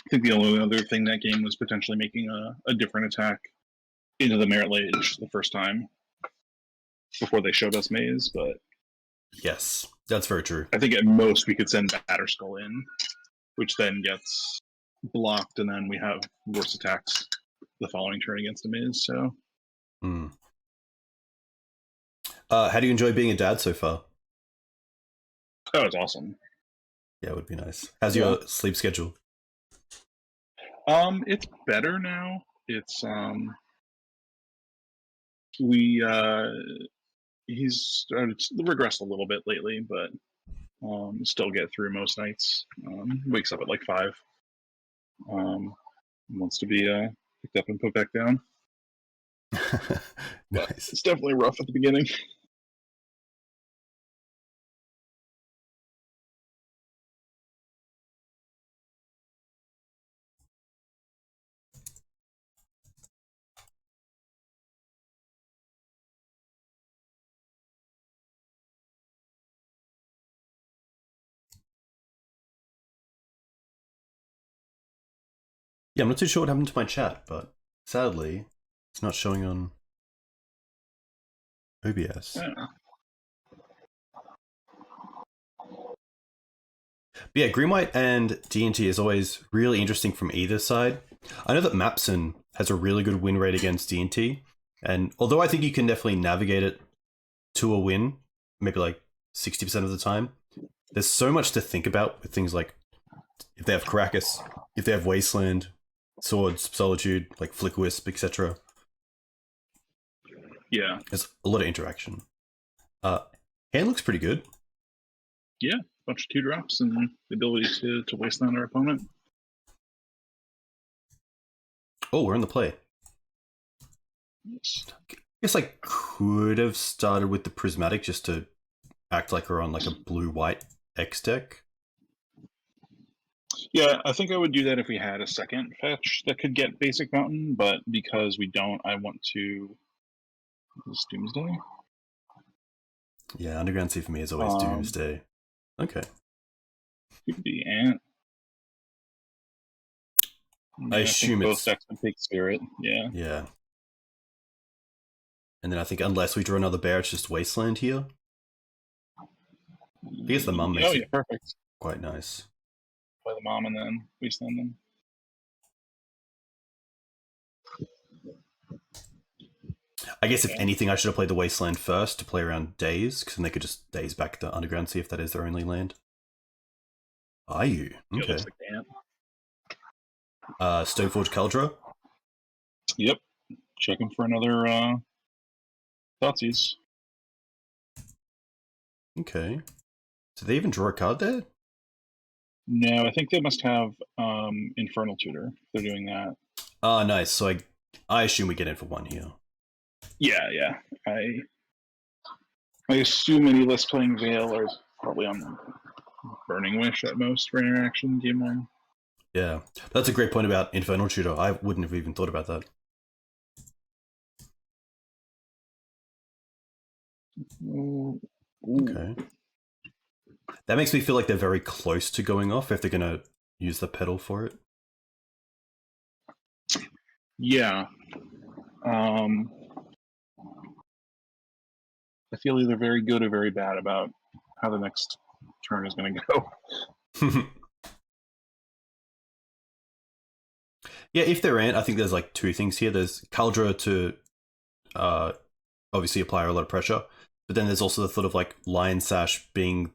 think the only other thing that game was potentially making a different attack into the Merit Lage the first time before they showed us Maze, but
Yes, that's very true.
I think at most we could send Batterskull in, which then gets blocked, and then we have worse attacks the following turn against a Maze. So,
How do you enjoy being a dad so far?
that was awesome.
Yeah, it would be nice. How's your sleep schedule?
It's better now. It's we he's started to regress a little bit lately, but still get through most nights. Wakes up at like 5. Wants to be picked up and put back down. But
Nice.
it's definitely rough at the beginning.
Yeah, I'm not too sure what happened to my chat, but sadly, it's not showing on OBS.
Yeah.
But yeah, Green White and D&T is always really interesting from either side. I know that Mapson has a really good win rate against D&T, and although I think you can definitely navigate it to a win, maybe like 60% of the time, there's so much to think about with things like if they have Caracas, if they have Wasteland, Swords, Solitude, like Flick Wisp, etc.
Yeah.
There's a lot of interaction. Hand looks pretty good.
Yeah. Bunch of 2-drops and the ability to wasteland our opponent.
Oh, we're in the play.
Yes.
I guess I could have started with the Prismatic just to act like we're on like a blue-white X deck.
Yeah, I think I would do that if we had a second fetch that could get basic mountain, but because we don't, I want to use Doomsday.
Yeah, Underground Sea for me is always Doomsday. Okay.
Could be Ant.
I assume
both decks would take Spirit. Yeah.
Yeah. And then I think unless we draw another bear, it's just Wasteland here. I guess the Mum makes it
perfect.
Quite nice.
Play the Mom and then Wasteland them.
I guess if anything, I should have played the Wasteland first to play around Daze, because then they could just Daze back the Underground Sea if that is their only land. Are you? Okay. Stoneforge Caldra?
Yep. Checking for another Thoughtseize.
Okay. Did they even draw a card there?
No, I think they must have Infernal Tutor. They're doing that.
Oh, nice. So I assume we get in for one here.
Yeah. I assume any lists playing Veil are probably on Burning Wish at most for interaction game 1.
Yeah, that's a great point about Infernal Tutor. I wouldn't have even thought about that.
Ooh.
Okay. That makes me feel like they're very close to going off if they're going to use the pedal for it.
Yeah. I feel either very good or very bad about how the next turn is going to go.
Yeah, if there ain't, I think there's like two things here. There's Caldra to obviously apply a lot of pressure, But then there's also the thought of like Lion Sash being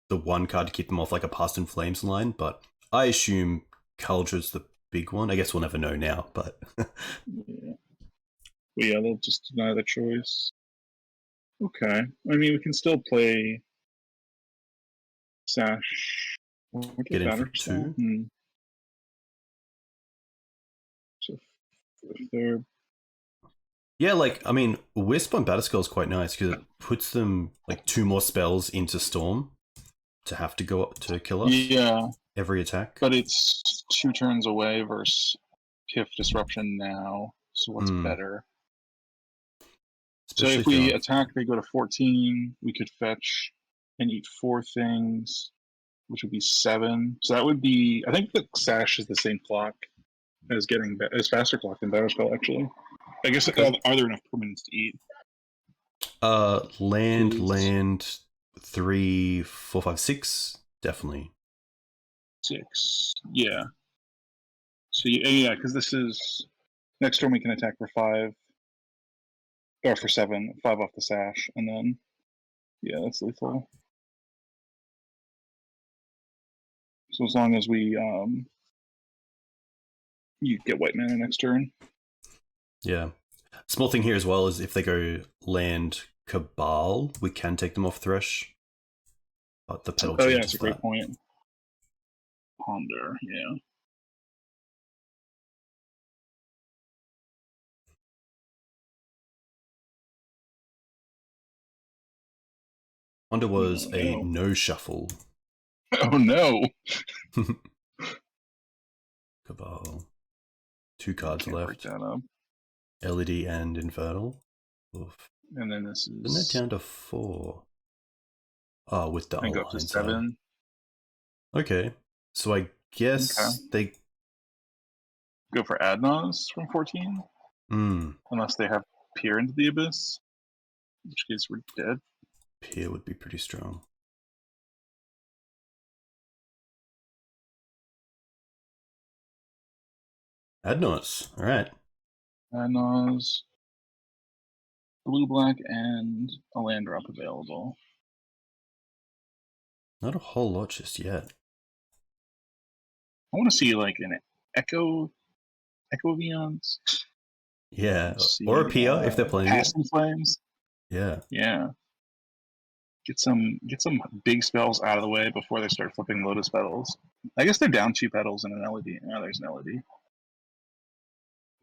the one card to keep them off like a Past in Flames line, but I assume Kaldra's the big one. I guess we'll never know now, but
Yeah. But yeah, they'll just deny the choice. Okay. I mean, we can still play Sash.
get in for 2.
So if they're
Yeah, like, I mean, Wisp on Batterskull is quite nice because it puts them like 2 more spells into Storm to have to go up to kill us.
Yeah.
Every attack.
But it's 2 turns away versus Piff Disruption now. So what's better?
Especially
so if we attack, they go to 14. We could fetch and eat 4 things, which would be 7. So that would be. I think the Sash is the same clock as as faster clock than Batterskull, actually. I guess are there enough permanents to eat?
Land 3, 4, 5, 6, definitely.
6, yeah. So yeah, because this is next turn we can attack for 5 or for 7, 5 off the Sash, and then yeah, that's lethal. So as long as we you get white mana next turn.
Yeah. Small thing here as well is if they go land Cabal, we can take them off Thresh. But the pedal.
Oh yeah, that's a great point. Ponder, yeah.
Ponder was a no shuffle.
Oh no.
Cabal. 2 cards left.
Break that up.
LED and Infernal. Oof.
And then this is.
Isn't it down to 4? Oh, with the
go up to 7.
Okay. So I guess they
go for Adnos from 14. Unless they have Peer into the Abyss. In which case we're dead.
Peer would be pretty strong. Adnos. Alright.
Adnos. Blue, black, and a land drop available.
Not a whole lot just yet.
I want to see like an Echo Vions.
Yeah, or a Pia if they're playing
Past in Flames.
Yeah.
Yeah. Get some big spells out of the way before they start flipping Lotus Petals. I guess they're down 2 petals and an LED. Oh, there's an LED.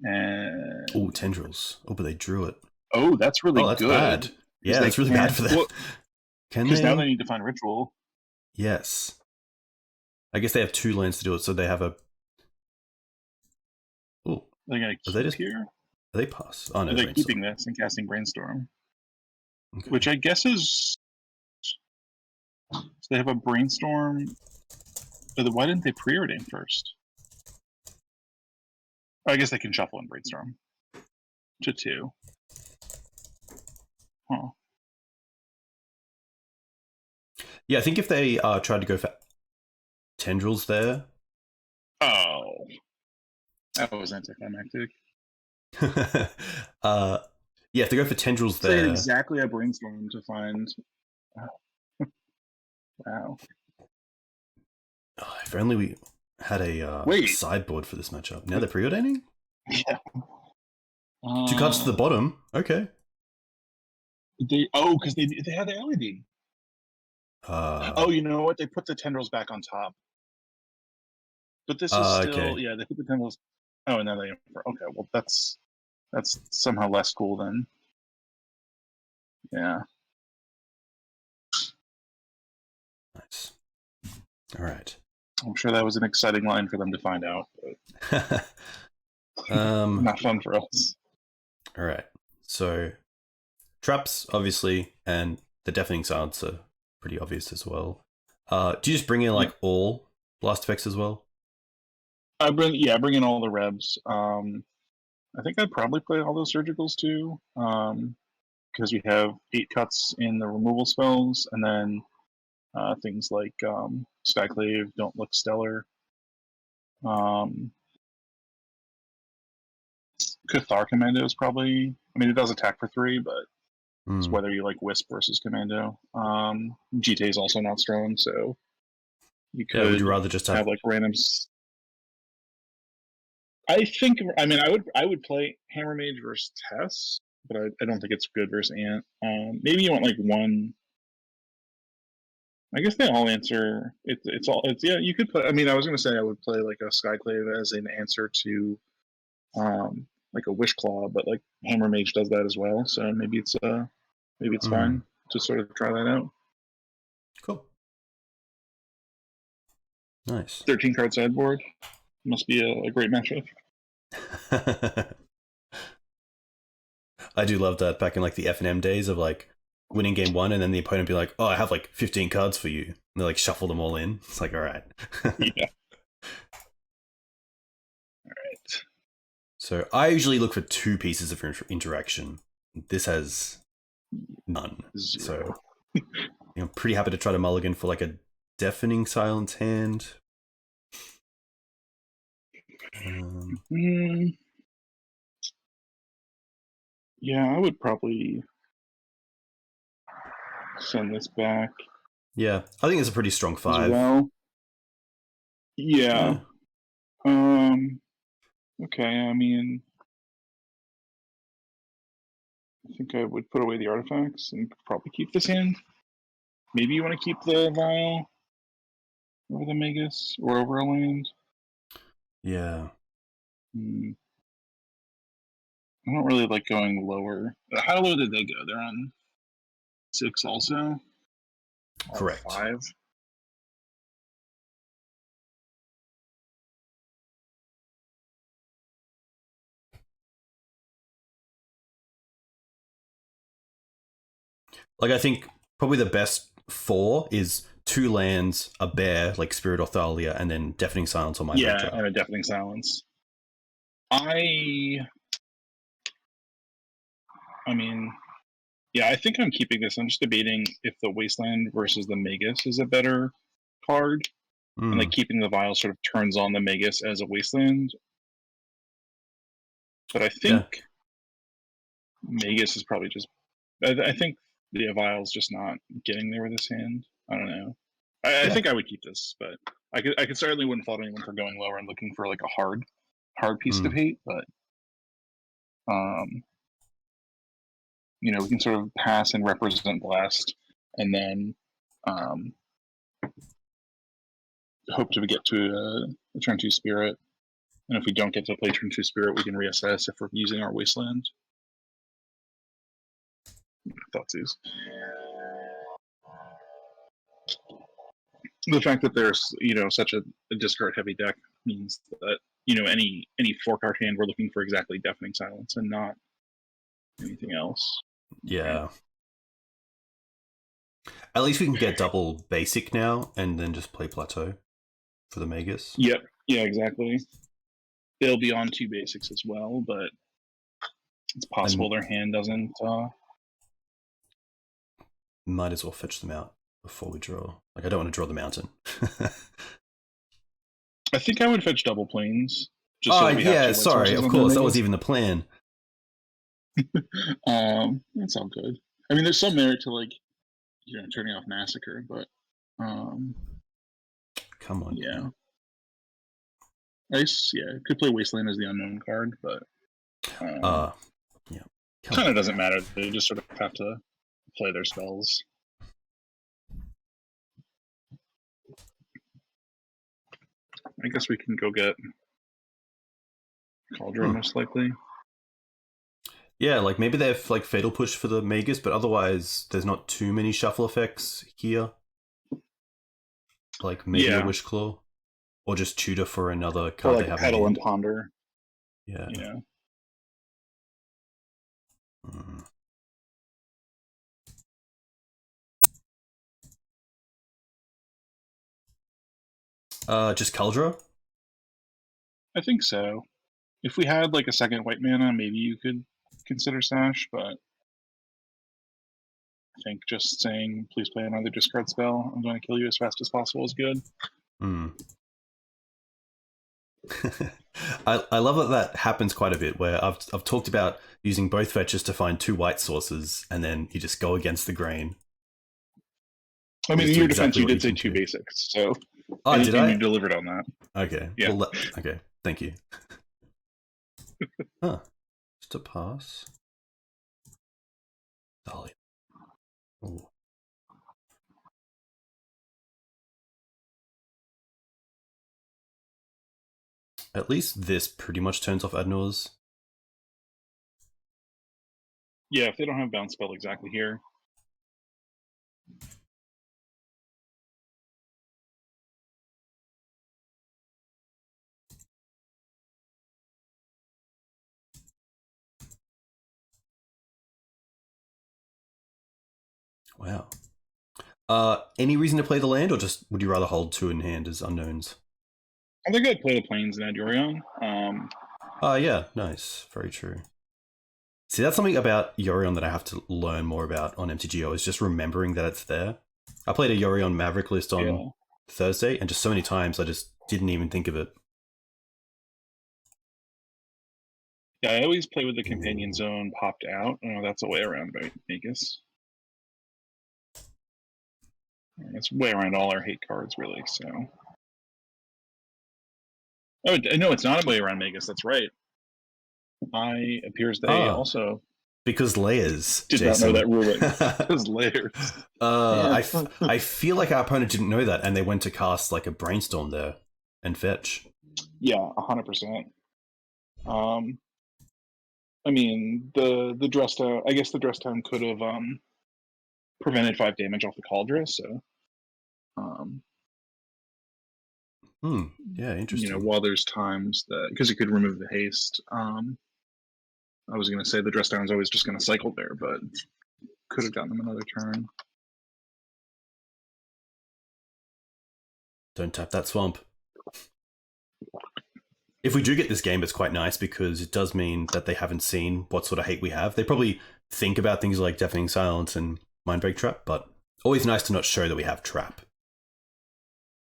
And
oh, Tendrils. Oh, but they drew it.
Oh, that's really
that's
good.
Bad. Yeah, that's really bad for them.
Because now they need to find Ritual.
Yes. I guess they have 2 lands to do it, so they have a. Oh,
they're gonna keep here.
Are they pass? Oh no,
they're keeping this and casting Brainstorm,
okay.
Which I guess is. So they have a Brainstorm. Why didn't they preordain first? I guess they can shuffle and Brainstorm to 2. Huh.
Yeah, I think if they tried to go for Tendrils there.
Oh, that was anticlimactic.
Yeah, if they go for Tendrils there.
They exactly a Brainstorm to find. Wow.
Oh, if only we had a sideboard for this matchup. Now they're preordaining?
Yeah.
2 cards to the bottom. Okay.
Because they had the LED. You know what? They put the tendrils back on top. But this is still
okay.
Yeah. They put the tendrils. Oh, and now they. Okay, well that's somehow less cool then. Yeah.
Nice. All right.
I'm sure that was an exciting line for them to find out. But not fun for us.
All right. So traps, obviously, and the deafening silence are pretty obvious as well. Do you just bring in like all blast effects as well?
I bring in all the rebs. I think I'd probably play all those surgicals too. Because we have 8 cuts in the removal spells, and then things like Skyclave, Don't Look Stellar. Cathar Commando is probably. I mean, it does attack for 3, but It's
Mm.
whether you like Wisp versus Commando. GTA is also not strong, so you
Yeah, would
could
you rather just
have
have...
like random. I would play Hammer Mage versus Tess, but I don't think it's good versus Ant. Maybe you want like one. I guess they all answer. It's yeah. You could play. I mean, I was gonna say I would play like a Skyclave as an answer to like a Wish Claw, but like Hammer Mage does that as well. So maybe it's fine to sort of try that out.
Cool. Nice.
13 card sideboard must be a great matchup.
I do love that back in like the F&M days of like winning game 1 and then the opponent be like, oh, I have like 15 cards for you. And they like shuffle them all in. It's like, all right.
Yeah. All right.
So I usually look for 2 pieces of interaction. This has none.
0.
So I'm pretty happy to try to mulligan for like a Deafening Silence hand.
Yeah, I would probably send this back.
Yeah, I think it's a pretty strong 5.
As well. Yeah. Okay, I mean, I think I would put away the artifacts and probably keep this hand. Maybe you want to keep the Vial over the Magus or over a land.
Yeah.
I don't really like going lower. How low did they go? They're on 6 also?
Correct.
5?
Like, I think probably the best 4 is 2 lands, a bear, like Spirit or Thalia, and then Deafening Silence or Mind
Yeah,
Ranger.
and a Deafening Silence. I mean, yeah, I think I'm keeping this. I'm just debating if the Wasteland versus the Magus is a better card. And like keeping the Vial sort of turns on the Magus as a Wasteland. But I think Magus is probably just. I think the Vial's just not getting there with this hand. I don't know. I think I would keep this, but I could certainly wouldn't fault anyone for going lower and looking for like a hard piece to hate. But you know, we can sort of pass and represent Blast, and then hope to get to a turn 2 Spirit. And if we don't get to play turn 2 Spirit, we can reassess if we're using our Wasteland. Thoughts is the fact that there's such a discard heavy deck means that any 4-card hand we're looking for exactly Deafening Silence and not anything else.
Yeah. At least we can get double basic now and then just play Plateau for the Magus.
Yep. Yeah, exactly. They'll be on 2 basics as well, but it's possible their hand doesn't.
Might as well fetch them out before we draw. Like, I don't want to draw the mountain.
I think I would fetch double planes.
Just so yeah, sorry. Of course, that was even the plan.
That's all good. I mean, there's some merit to like, turning off Massacre, but
come on.
Yeah. Ice, yeah, could play Wasteland as the unknown card, but
yeah,
kind of doesn't matter. They just sort of have to play their spells. I guess we can go get Cauldron most likely.
Yeah, like maybe they have like Fatal Push for the Magus, but otherwise there's not too many shuffle effects here. Like maybe a Wish Claw. Or just tutor for another card
or like
they have.
Peddle and Ponder.
Yeah.
Yeah.
Just Cauldron?
I think so. If we had like a second white mana, maybe you could consider Sash, but I think just saying please play another discard spell, I'm going to kill you as fast as possible is good.
I love that happens quite a bit. Where I've talked about using both fetches to find 2 white sources, and then you just go against the grain.
I mean,
Just
in
do
your defense,
exactly
you
what
did
you
say
think
2
to do.
basics, so
Oh, did
and you
I?
delivered on that.
Okay.
Yeah.
Well, okay. Thank you. Huh. Just a pass. Thalia. Ooh. At least this pretty much turns off Adnor's.
Yeah, if they don't have bounce spell exactly here.
Wow. Any reason to play the land, or just would you rather hold 2 in hand as unknowns?
I think I'd play the plains and add Yorion.
Yeah, nice. Very true. See, that's something about Yorion that I have to learn more about on MTGO, is just remembering that it's there. I played a Yorion Maverick list on
Yeah.
Thursday, and just so many times I just didn't even think of it.
Yeah, I always play with the companion zone popped out. Oh, that's a way around Vegas. It's way around all our hate cards, really. So, oh no, it's not a way around Vegas. That's right. I appears they
Ah,
also
because layers,
did not know
Jason.
that ruling. Those layers.
I feel like our opponent didn't know that, and they went to cast like a brainstorm there and fetch.
Yeah, 100%. I mean, the dress down. I guess the dress down could have prevented 5 damage off the Cauldron. So, um,
Yeah, interesting.
while there's times that because it could remove the haste. I was going to say the dress down is always just going to cycle there, but could have gotten them another turn.
Don't tap that swamp. If we do get this game, it's quite nice because it does mean that they haven't seen what sort of hate we have. They probably think about things like Deafening Silence and Mindbreak Trap, but always nice to not show that we have Trap.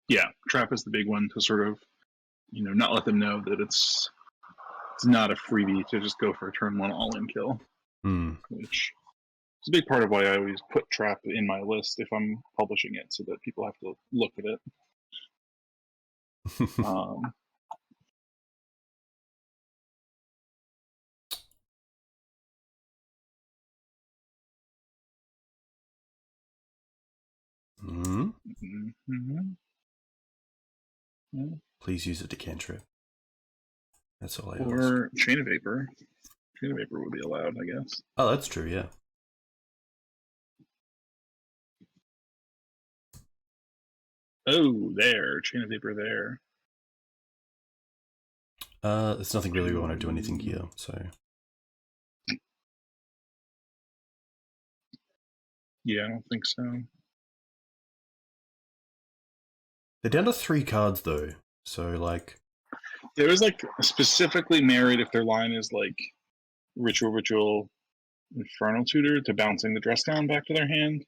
Yeah, trap is the big one to sort of, not let them know that it's not a freebie to just go for a turn 1 all-in kill, which is a big part of why I always put trap in my list if I'm publishing it, so that people have to look at it. Um, mm-hmm. Yeah.
Please use a decantrip. That's all I ask.
Or Chain of Vapor. Chain of Vapor would be allowed, I guess.
Oh, that's true, yeah.
Oh, there. Chain of Vapor there.
There's nothing really we want to do anything here, so...
Yeah, I don't think so.
They're down to 3 cards, though. So, like...
There was, specifically married if their line is, Ritual, Infernal Tutor to bouncing the dress down back to their hand.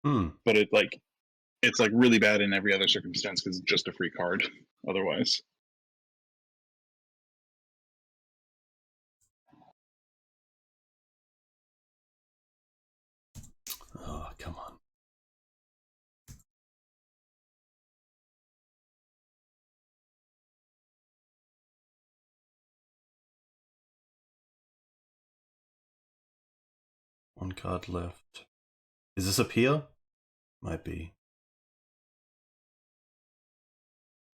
But it's really bad in every other circumstance because it's just a free card otherwise.
Oh, come on. One card left. Is this a peer? Might be.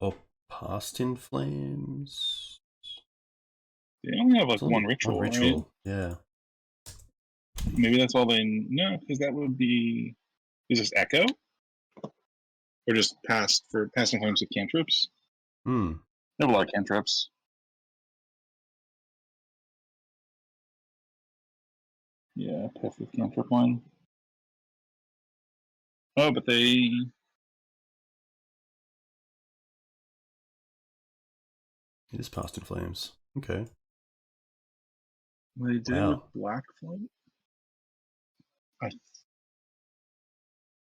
Or Past in Flames?
They only have
It's
one
only
ritual,
one ritual,
right?
yeah.
Maybe that's all they know, because that would be. Is this Echo? Or just Past in Flames with cantrips? They have a lot of cantrips. Yeah, Path with cantrip one. Oh, but they.
It is Past in Flames. Okay.
They did it with Black Flight?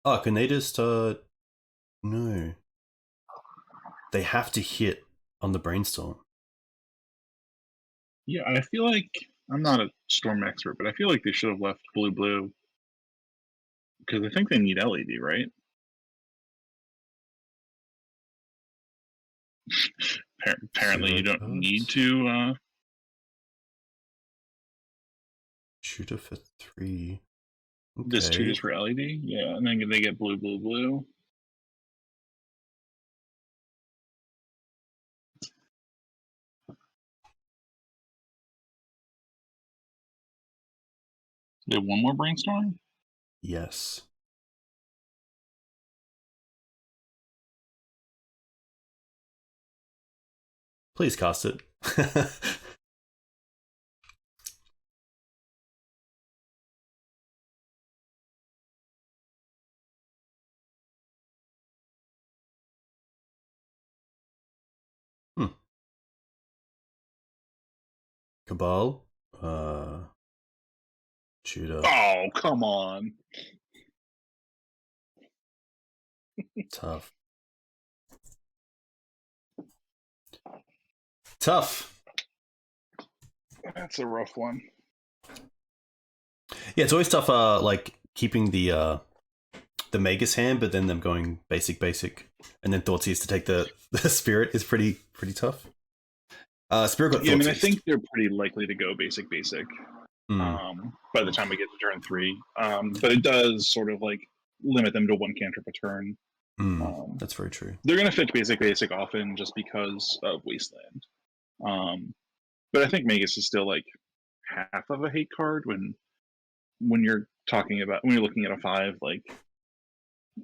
Oh, can they just, no. They have to hit on the brainstorm.
Yeah, I feel like I'm not a Storm expert, but I feel like they should have left blue because I think they need LED, right? Apparently, you don't need to.
Shooter for 3. Okay.
This 2 is for LED, yeah, and then they get blue. They have one more brainstorm?
Yes. Please cast it. Cabal. Shooter.
Oh, come on.
Tough.
That's a rough one.
Yeah, it's always tough. Like keeping the Magus hand, but then them going basic, and then Thoughtseers to take the Spirit is pretty tough. Spirit got.
Yeah, I mean, I think they're pretty likely to go basic.
Mm.
By the time we get to turn 3, but it does sort of like limit them to 1 cantrip a turn.
That's very true.
They're going to fetch basic often just because of Wasteland. But I think Magus is still like half of a hate card when you're looking at a 5, like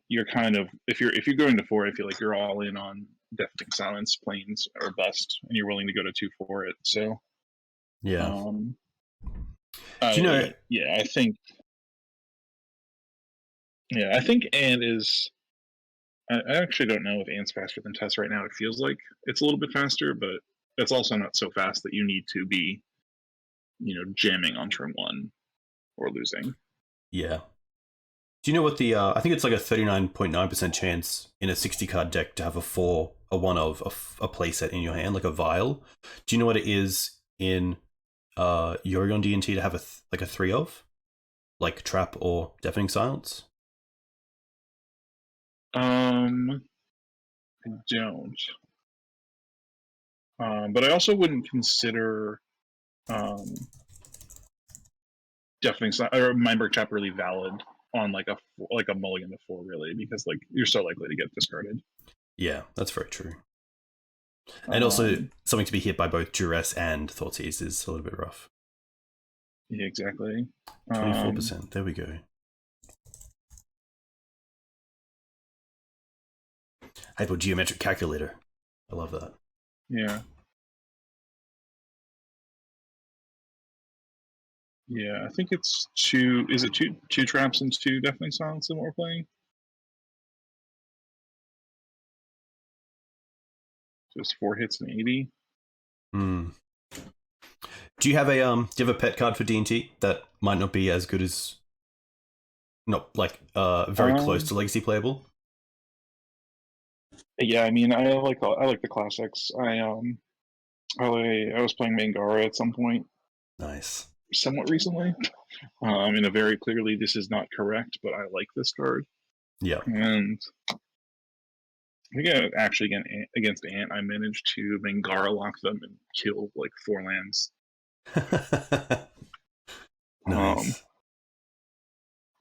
you're kind of if you're going to 4, I feel like you're all in on Deafening Silence, Plains, or Bust, and you're willing to go to 2 for it. So
yeah.
Do you know? Yeah, I think Ant is. I actually don't know if Ant's faster than Tess right now. It feels like it's a little bit faster, but it's also not so fast that you need to be, jamming on turn 1 or losing.
Yeah. Do you know what the? I think it's like a 39.9% chance in a 60-card deck to have a 1 of a playset in your hand, like a vial. Do you know what it is in Yorion D&T to have a 3 of, like Trap or Deafening Silence?
I don't. But I also wouldn't consider Deafening Silence or Maverick Trap really valid on like a mulligan to 4, really, because like you're so likely to get discarded.
Yeah, that's very true. And also, something to be hit by both Duress and Thoughtseize is a little bit rough.
Yeah, exactly.
24%. There we go. Hypo Geometric Calculator. I love that.
Yeah. Yeah, I think it's 2. Is it 2 traps and 2 Deafening Silence that we're playing? Just 4 hits and 80.
Do you have a pet card for D&T that might not be as good as, not like very close to legacy playable?
Yeah, I mean, I like the classics. I was playing Mangara at some point.
Nice.
Somewhat recently. In a very clearly this is not correct, but I like this card.
Yeah.
And I think actually against Ant, I managed to Mangara lock them and kill like 4 lands.
Nice.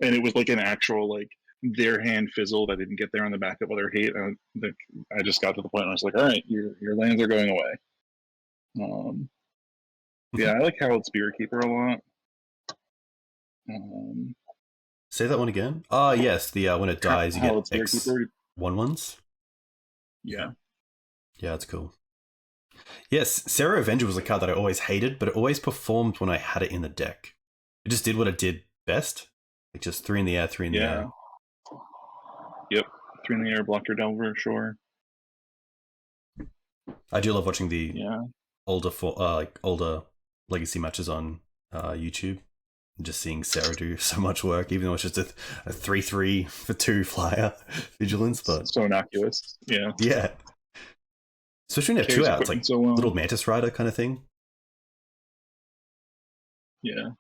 And it was like an actual like their hand fizzled. I didn't get there on the back of other hate. I just got to the point where I was like, all right, your lands are going away. Yeah, I like Howled Spirit Keeper a lot.
Say that one again. Ah, yes. The when it dies, you get X 1/1s.
Yeah.
Yeah, that's cool. Yes, Sarah Avenger was a card that I always hated, but it always performed when I had it in the deck. It just did what it did best. Like just 3 in the air, 3 in the air.
Yep. 3 in the air, block your Delver, sure.
I do love watching the older legacy matches on YouTube. Just seeing Sarah do so much work, even though it's just a 3/3 for 2 flyer vigilance, but
so innocuous. Yeah.
Yeah. Especially when you have
Carries
2 outs,
equipment
like
so well.
little Mantis Rider kind of thing.
Yeah.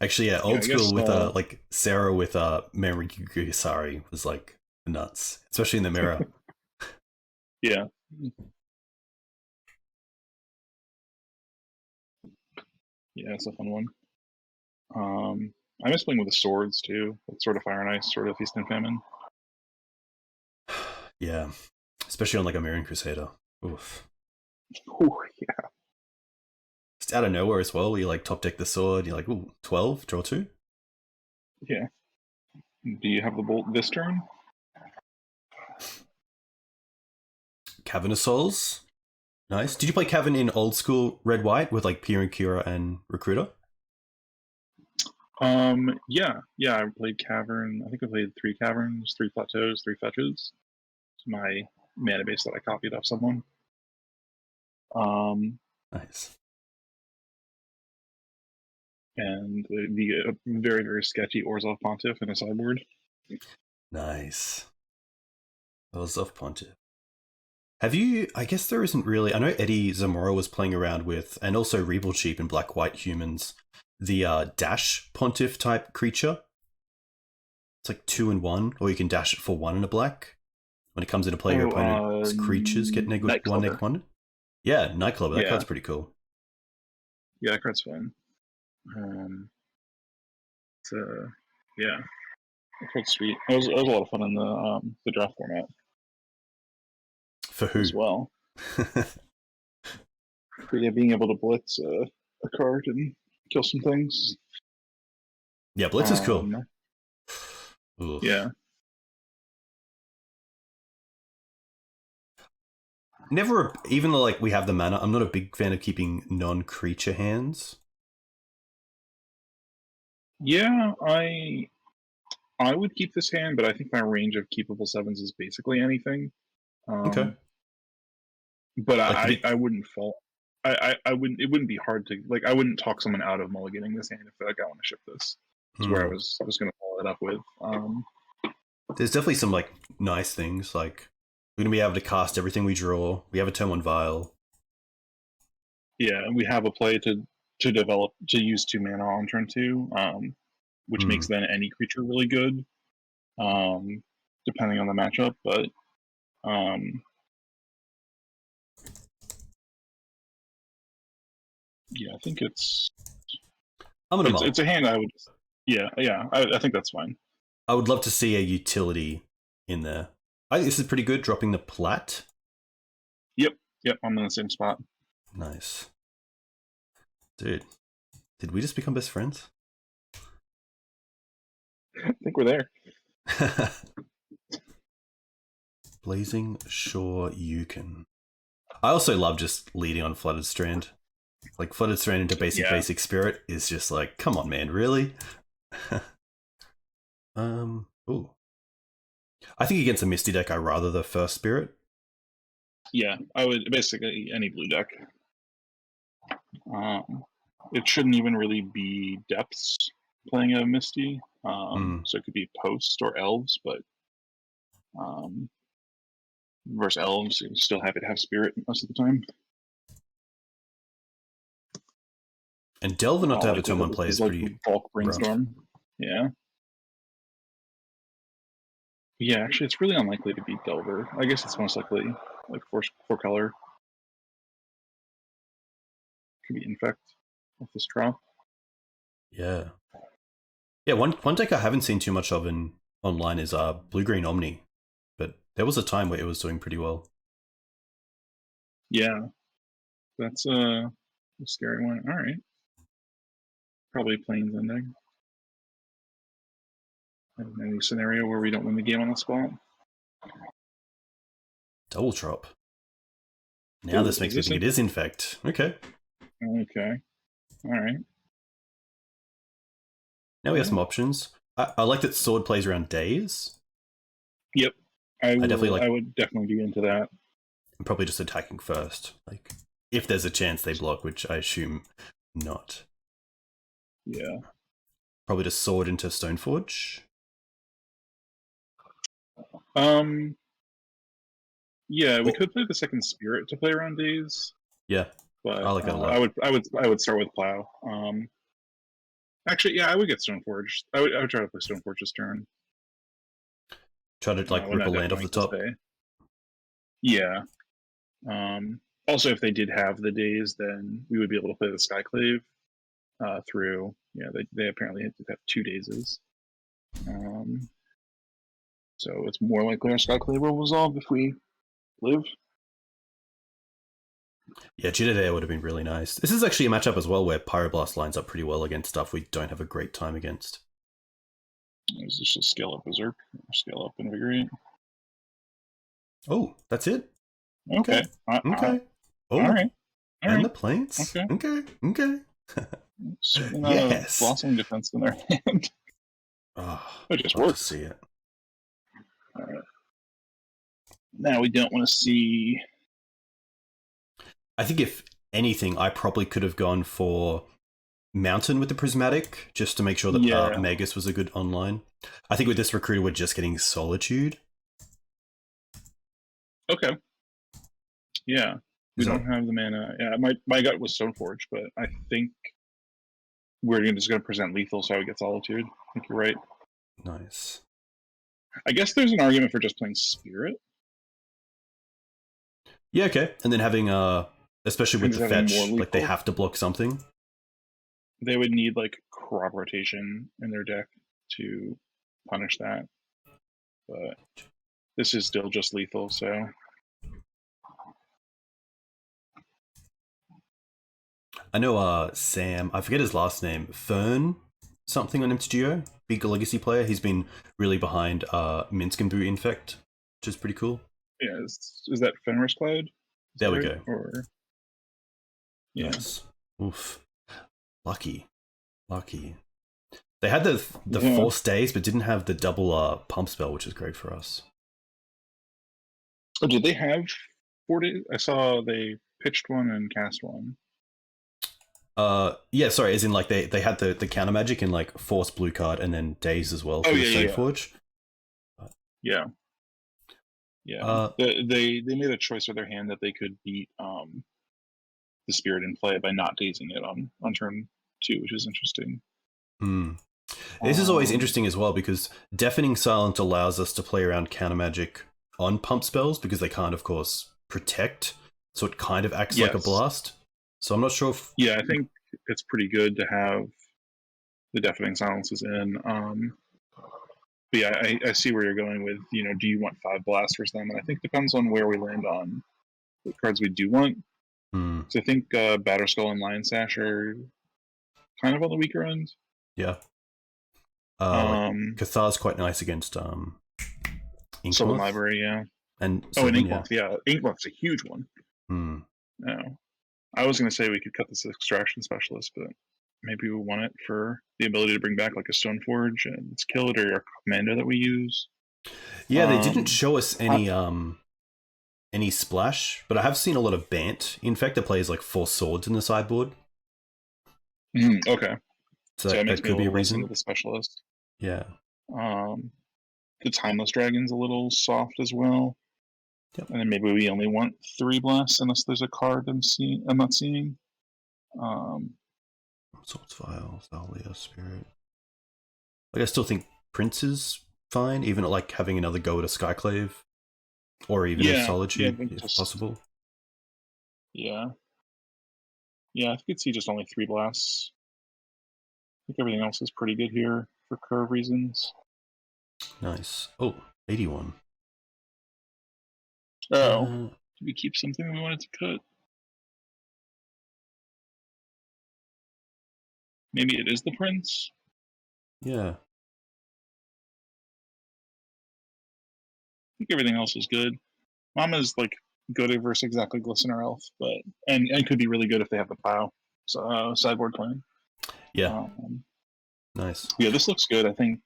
Actually, yeah,
Yeah,
old
I
school
guess,
with like Sarah with Maverick Sorry was like nuts, especially in the mirror.
yeah. Yeah, it's a fun one. I miss playing with the swords too. Like Sword of Fire and Ice, Sword of Feast and Famine.
Yeah, especially on like a Mirran Crusader. Oof.
Ooh, yeah.
Just out of nowhere as well, where you like top deck the sword, you're like, ooh, 12, draw 2.
Yeah. Do you have the bolt this turn?
Cavern of Souls. Nice. Did you play Cavern in old school Red-White with like Pure and Cura and Recruiter?
Yeah. I played Cavern. I think I played 3 Caverns, 3 Plateaus, 3 Fetches. It's my mana base that I copied off someone.
Nice.
And the very, very sketchy Orzhov Pontiff in a sideboard.
Nice. That was off Pontiff. Have you, I guess there isn't really, I know Eddie Zamora was playing around with, and also Rebel Cheap and Black White Humans, the Dash Pontiff type creature. It's like 2 and 1, or you can dash it for 1 and a black. When it comes into play, your opponent's creatures get one -1. Yeah, Nightclubber, that card's pretty cool.
Yeah, that card's fun. Yeah, that card's sweet. It was a lot of fun in the draft format.
For who?
As well. Yeah, being able to blitz a card and kill some things.
Yeah, blitz is cool. Oof.
Yeah.
Never, even though like we have the mana, I'm not a big fan of keeping non-creature hands.
Yeah, I would keep this hand, but I think my range of keepable 7s is basically anything.
Okay.
But
like
I wouldn't fault. I wouldn't. It wouldn't be hard to like. I wouldn't talk someone out of mulliganing this hand if they're like, I want to ship this. That's where I was going to follow it up with.
There's definitely some like nice things. Like we're gonna be able to cast everything we draw. We have a turn 1 Vial.
Yeah, and we have a play to develop to use 2 mana on turn 2, which makes then any creature really good, depending on the matchup. But yeah, I think it's a hand I would. Yeah, I think that's fine.
I would love to see a utility in there. I think this is pretty good, dropping the plat.
Yep, I'm in the same spot.
Nice. Dude, did we just become best friends?
I think we're there.
Blazing Shore Yukon. I also love just leading on Flooded Strand. Like Flooded Strand into basic spirit is just like, come on, man, really? Ooh. I think against a Misty deck, I rather the first spirit.
Yeah, I would basically any blue deck. It shouldn't even really be depths playing a Misty. So it could be Post or Elves, but versus Elves, you're still happy to have Spirit most of the time.
And Delver not to have a turn 1 play is pretty
Bulk Brainstorm.
rough.
Yeah. Yeah, actually, it's really unlikely to beat Delver. I guess it's most likely like 4 color. Could be Infect with this draw.
Yeah. Yeah, one deck I haven't seen too much of online is Blue-Green Omni. But there was a time where it was doing pretty well.
Yeah. That's a scary one. Alright. Probably Plains ending. Any scenario where we don't win the game on the spot.
Double drop. Now this makes me think it is Infect. Okay.
Okay. Alright.
Now we have some options. I like that Sword plays around days.
Yep. I would definitely be into that.
I'm probably just attacking first. Like, if there's a chance they block, which I assume not.
Yeah.
Probably just Sword into Stoneforge.
Yeah, we
Well,
could play the second Spirit to play around days,
yeah,
but
I like that a lot.
I would start with Plow. Actually, yeah, I would get Stoneforge. I would try to play Stoneforge this turn.
Try to like
When
rip a
that deck
land off the
going to
top.
stay. Yeah. Also, if they did have the days, then we would be able to play the Skyclave through. Yeah, they apparently have 2 days. So it's more likely our Skyclave will resolve if we live.
Yeah, Jitterbug would have been really nice. This is actually a matchup as well where Pyroblast lines up pretty well against stuff we don't have a great time against.
Is this just scale up Berserk or scale up Invigorate?
Oh, that's it?
Okay.
Okay. Oh,
all right.
And the planes?
Okay.
Okay.
Certainly not
Yes.
a blossoming defense in their hand.
Oh,
It just
love
works.
to see it.
All right. Now we don't want to see.
I think if anything, I probably could have gone for Mountain with the Prismatic, just to make sure that Magus was a good online. I think with this Recruiter, we're just getting Solitude.
Okay. Yeah. We don't have the mana. Yeah, my gut was Stoneforge, but I think we're just going to present lethal so we get Solitude. I think you're right.
Nice.
I guess there's an argument for just playing Spirit.
Yeah, okay. And then having, especially with the fetch, like they
lethal.
have to block something.
They would need like crop rotation in their deck to punish that. But this is still just lethal, so.
I know Sam, I forget his last name, Fern something on MTGO, big legacy player. He's been really behind Minsk and Boo Infect, which is pretty cool.
Yeah, is that Fenris Cloud?
There we go.
Or yeah.
Nice. Oof. Lucky. They had the Force Days, but didn't have the double pump spell, which is great for us.
Oh, did they have 4 days? I saw they pitched one and cast one.
Yeah, sorry, as in like they had the counter magic in like Force blue card and then Days as well for the Stoneforge.
Yeah. They made a choice with their hand that they could beat the Spirit in play by not dazing it on turn 2, which is interesting.
This is always interesting as well because Deafening Silence allows us to play around counter magic on pump spells because they can't, of course, protect. So it kind of acts like a blast. So I'm not sure if...
Yeah, I think it's pretty good to have the Deafening Silences in. But yeah, I see where you're going with, do you want 5 blasts versus them? And I think it depends on where we land on what cards we do want. So I think Batterskull and Lion Sash are kind of on the weaker end.
Yeah. Cathar's quite nice against Inkmoth.
Sylvan Library, yeah.
And
Inkmoth, yeah. Inkmoth's a huge one.
No.
I was going to say we could cut this Extraction Specialist, but maybe we want it for the ability to bring back like a Stoneforge and its kill it or our commander that we use.
Yeah, they didn't show us any splash, but I have seen a lot of Bant. In fact, that plays like 4 swords in the sideboard.
Okay.
So that could be a reason.
The specialist.
Yeah.
The Timeless Dragon's a little soft as well.
Yep.
And then maybe we only want 3 blasts unless there's a card I'm not seeing.
Swords File, Thalia, Spirit. Like I still think Prince is fine, even like having another go at a Skyclave. Or even a Solitude, if possible.
Yeah. Yeah, I could see just only 3 blasts. I think everything else is pretty good here for curve reasons.
Nice. Oh, 81.
Oh. Did we keep something we wanted to cut? Maybe it is the Prince?
Yeah.
I think everything else is good. Mama's like good versus exactly Glistener Elf, but and could be really good if they have the Plow sideboard plan.
Yeah. Nice.
Yeah, this looks good. I think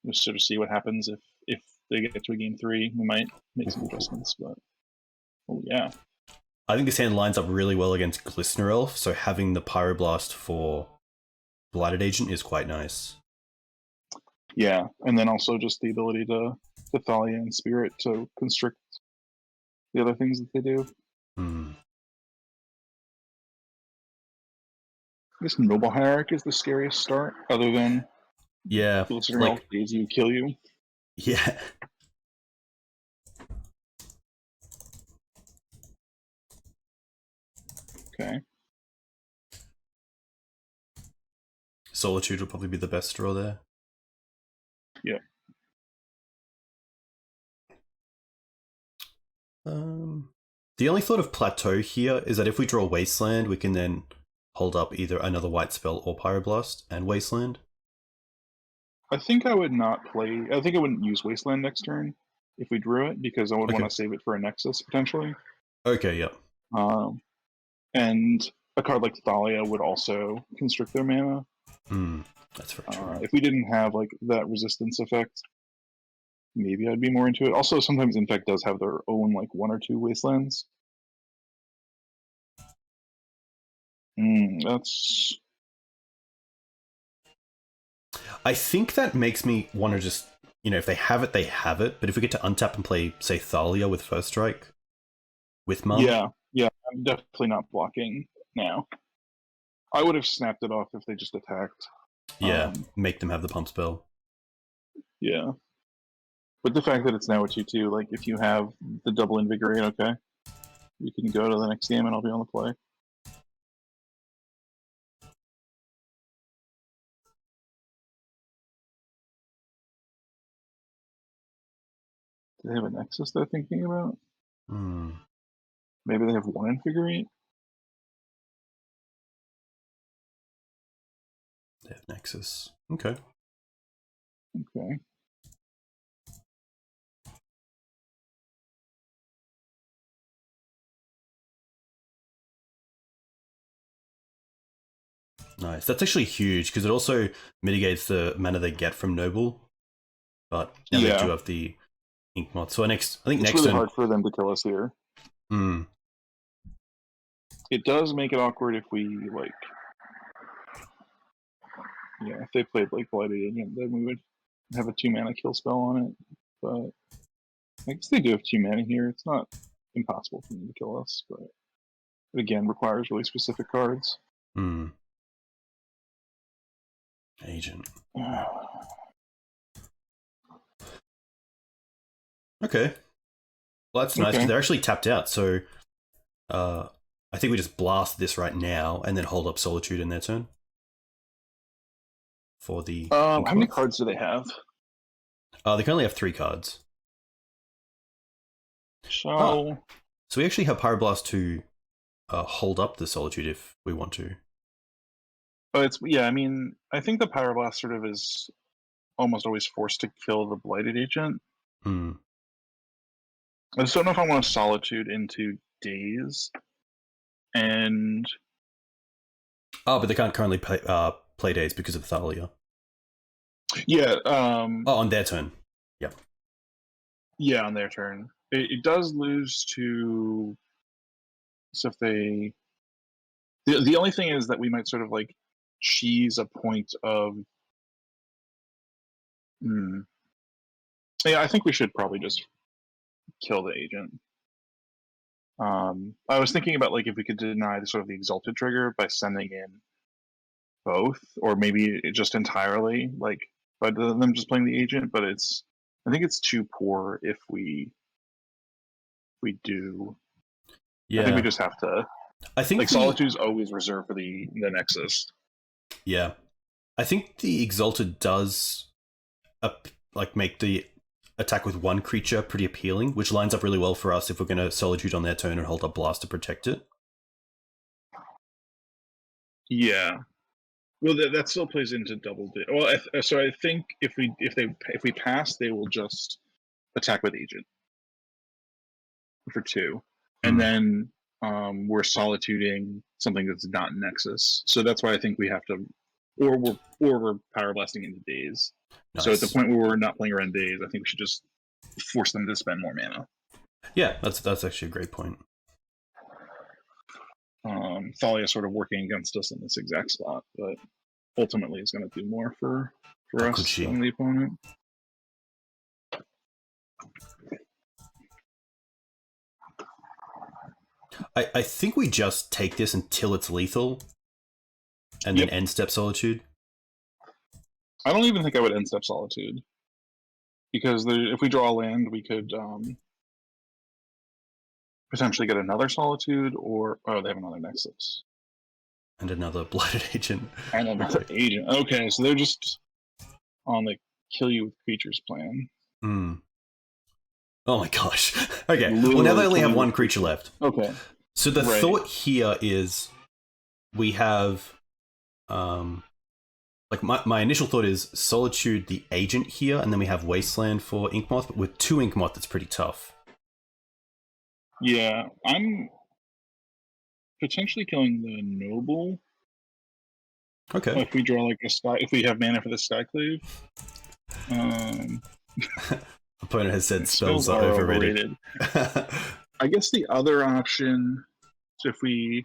we'll sort of see what happens if they get to a game 3. We might make some adjustments, but yeah.
I think this hand lines up really well against Glistener Elf, so having the Pyroblast for Blighted Agent is quite nice.
Yeah, and then also just the ability to Thalia and Spirit to constrict the other things that they do.
Hmm.
I guess Noble Hierarch is the scariest start, other than
Yeah,
considering all days you kill you.
yeah.
Okay.
Solitude will probably be the best draw there.
Yeah.
The only thought of Plateau here is that if we draw Wasteland, we can then hold up either another White Spell or Pyroblast and Wasteland.
I think I would not play. I think I wouldn't use Wasteland next turn if we drew it, because I would
Okay.
want to save it for a Nexus potentially.
Okay, yeah.
And a card like Thalia would also constrict their mana.
That's very true.
If we didn't have like that resistance effect, maybe I'd be more into it. Also, sometimes Infect does have their own like 1 or 2 Wastelands. That's.
I think that makes me want to just, if they have it, they have it. But if we get to untap and play, say, Thalia with First Strike with Mum.
Yeah, I'm definitely not blocking now. I would have snapped it off if they just attacked.
Yeah, make them have the pump spell.
Yeah. But the fact that it's now a 2-2, like, if you have the double Invigorate, okay, you can go to the next game and I'll be on the play. Do they have a Nexus they're thinking about? Maybe they have 1 Invigorate?
They have Nexus. Okay.
Okay.
Nice. That's actually huge because it also mitigates the mana they get from Noble. But now they do have the Ink Moth. So I think
it's
next
really
turn.
hard for them to kill us here. It does make it awkward if we, like... Yeah, if they played, like, Blighted Agent, then we would have a 2-mana kill spell on it. But I guess they do have 2 mana here. It's not impossible for them to kill us, but it again requires really specific cards.
Agent. Okay. Well, that's nice because they're actually tapped out. So I think we just blast this right now and then hold up Solitude in their turn. For the.
How many cards do they have?
They can only have 3 cards.
So
we actually have Pyroblast to hold up the Solitude if we want to.
But I mean, I think the Pyroblast sort of is almost always forced to kill the Blighted Agent. I just don't know if I want to Solitude into Daze. And...
Oh, but they can't currently play Daze because of Thalia.
Yeah.
on their turn. Yeah.
Yeah, on their turn. It does lose to... So if they... The only thing is that we might sort of, like, cheese a point of... Yeah, I think we should probably just kill the agent. I was thinking about, like, if we could deny the sort of the Exalted trigger by sending in both, or maybe just entirely, like, by them just playing the agent, but I think it's too poor if we do.
Yeah.
I think we just have to.
I think
like Solitude's always reserved for the Nexus.
Yeah. I think the Exalted does make the attack with one creature pretty appealing, which lines up really well for us if we're going to Solitude on their turn and hold up Blast to protect it.
Yeah. Well, that still plays into double. Well, so I think if we pass, they will just attack with agent for 2, and then we're solituding something that's not Nexus. So that's why I think we have to, or we're power blasting into Daze. Nice. So at the point where we're not playing around Daze, I think we should just force them to spend more mana.
Yeah, that's actually a great point.
Thalia sort of working against us in this exact spot, but ultimately is going to do more for us than the opponent.
I think we just take this until it's lethal, and then end step Solitude.
I don't even think I would end step Solitude, because if we draw a land, we could potentially get another Solitude, or they have another Nexus
And another Blighted Agent.
and another Agent. Okay, so they're just on the kill you with creatures plan.
Oh my gosh. Okay, well now they only have one creature left.
Okay.
So the thought here is we have, like my initial thought is Solitude the Agent here, and then we have Wasteland for Inkmoth, but with 2 Inkmoth, it's pretty tough.
Yeah, I'm potentially killing the Noble.
Okay.
If we draw like a Sky, if we have mana for the Skyclave.
Opponent has said spells are overrated.
I guess the other option, if we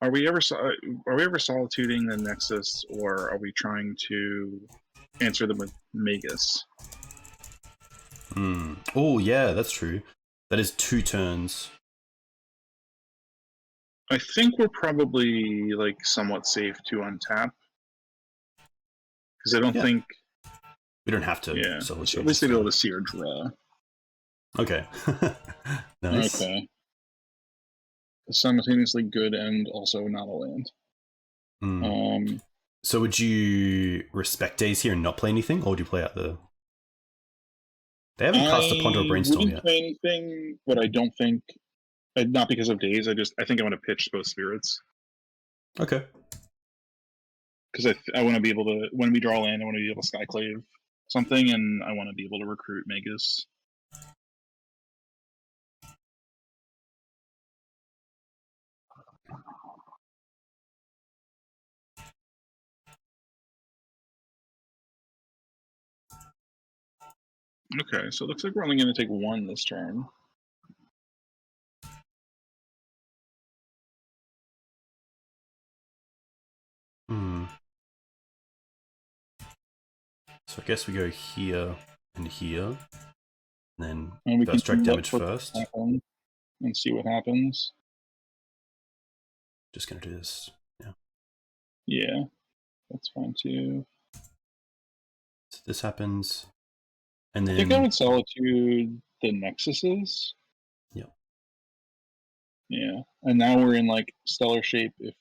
are we ever solituding the Nexus, or are we trying to answer them with Magus?
Oh yeah, that's true. That is 2 turns.
I think we're probably like somewhat safe to untap, because I don't think
we don't have to.
Yeah,
Solitude,
so at least they'd be able to see our draw.
Okay. Nice.
Okay. Simultaneously good and also not a land.
So would you respect days here and not play anything, or would you play out the? They haven't cast a Ponder or Brainstorm
yet. I
yet.
wouldn't play anything, but I don't think, not because of days. I think I want to pitch both spirits.
Okay.
Because I want to be able to, when we draw land, I want to be able to Skyclave something, and I want to be able to recruit Magus. Okay, so it looks like we're only going to take 1 this turn.
So I guess we go here and here, and then
and we
first
can
strike damage first.
And see what happens.
Just gonna do this. Yeah.
Yeah, that's fine too.
So this happens, and then
I think I would Solitude the Nexuses.
Yep.
Yeah, and now we're in like stellar shape. If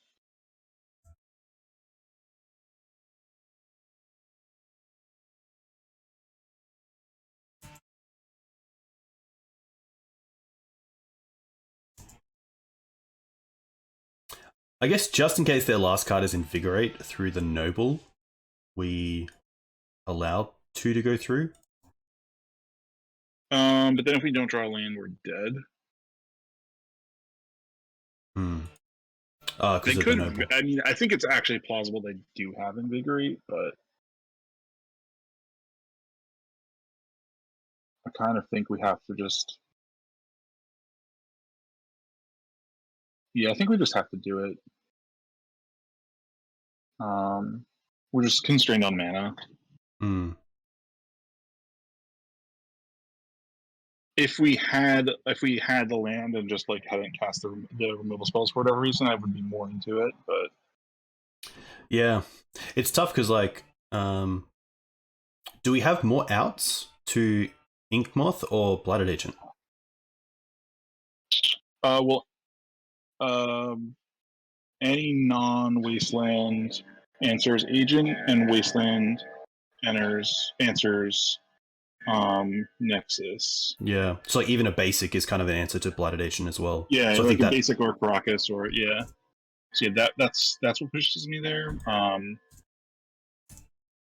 I guess just in case their last card is Invigorate through the Noble, we allow 2 to go through.
but then if we don't draw land, we're dead.
Because of the Noble.
I mean, I think it's actually plausible they do have Invigorate, but I kind of think we have to just. Yeah, I think we just have to do it. We're just constrained on mana. If we had the land and just like hadn't cast the removal spells for whatever reason, I would be more into it. But
yeah, it's tough because like, do we have more outs to Inkmoth or Blighted Agent?
Any non-wasteland answers Agent, and wasteland answers Nexus.
Yeah, so like even a basic is kind of an answer to Blighted Agent as well.
Yeah,
so
like I think a basic or Caracas or So yeah, that's what pushes me there. And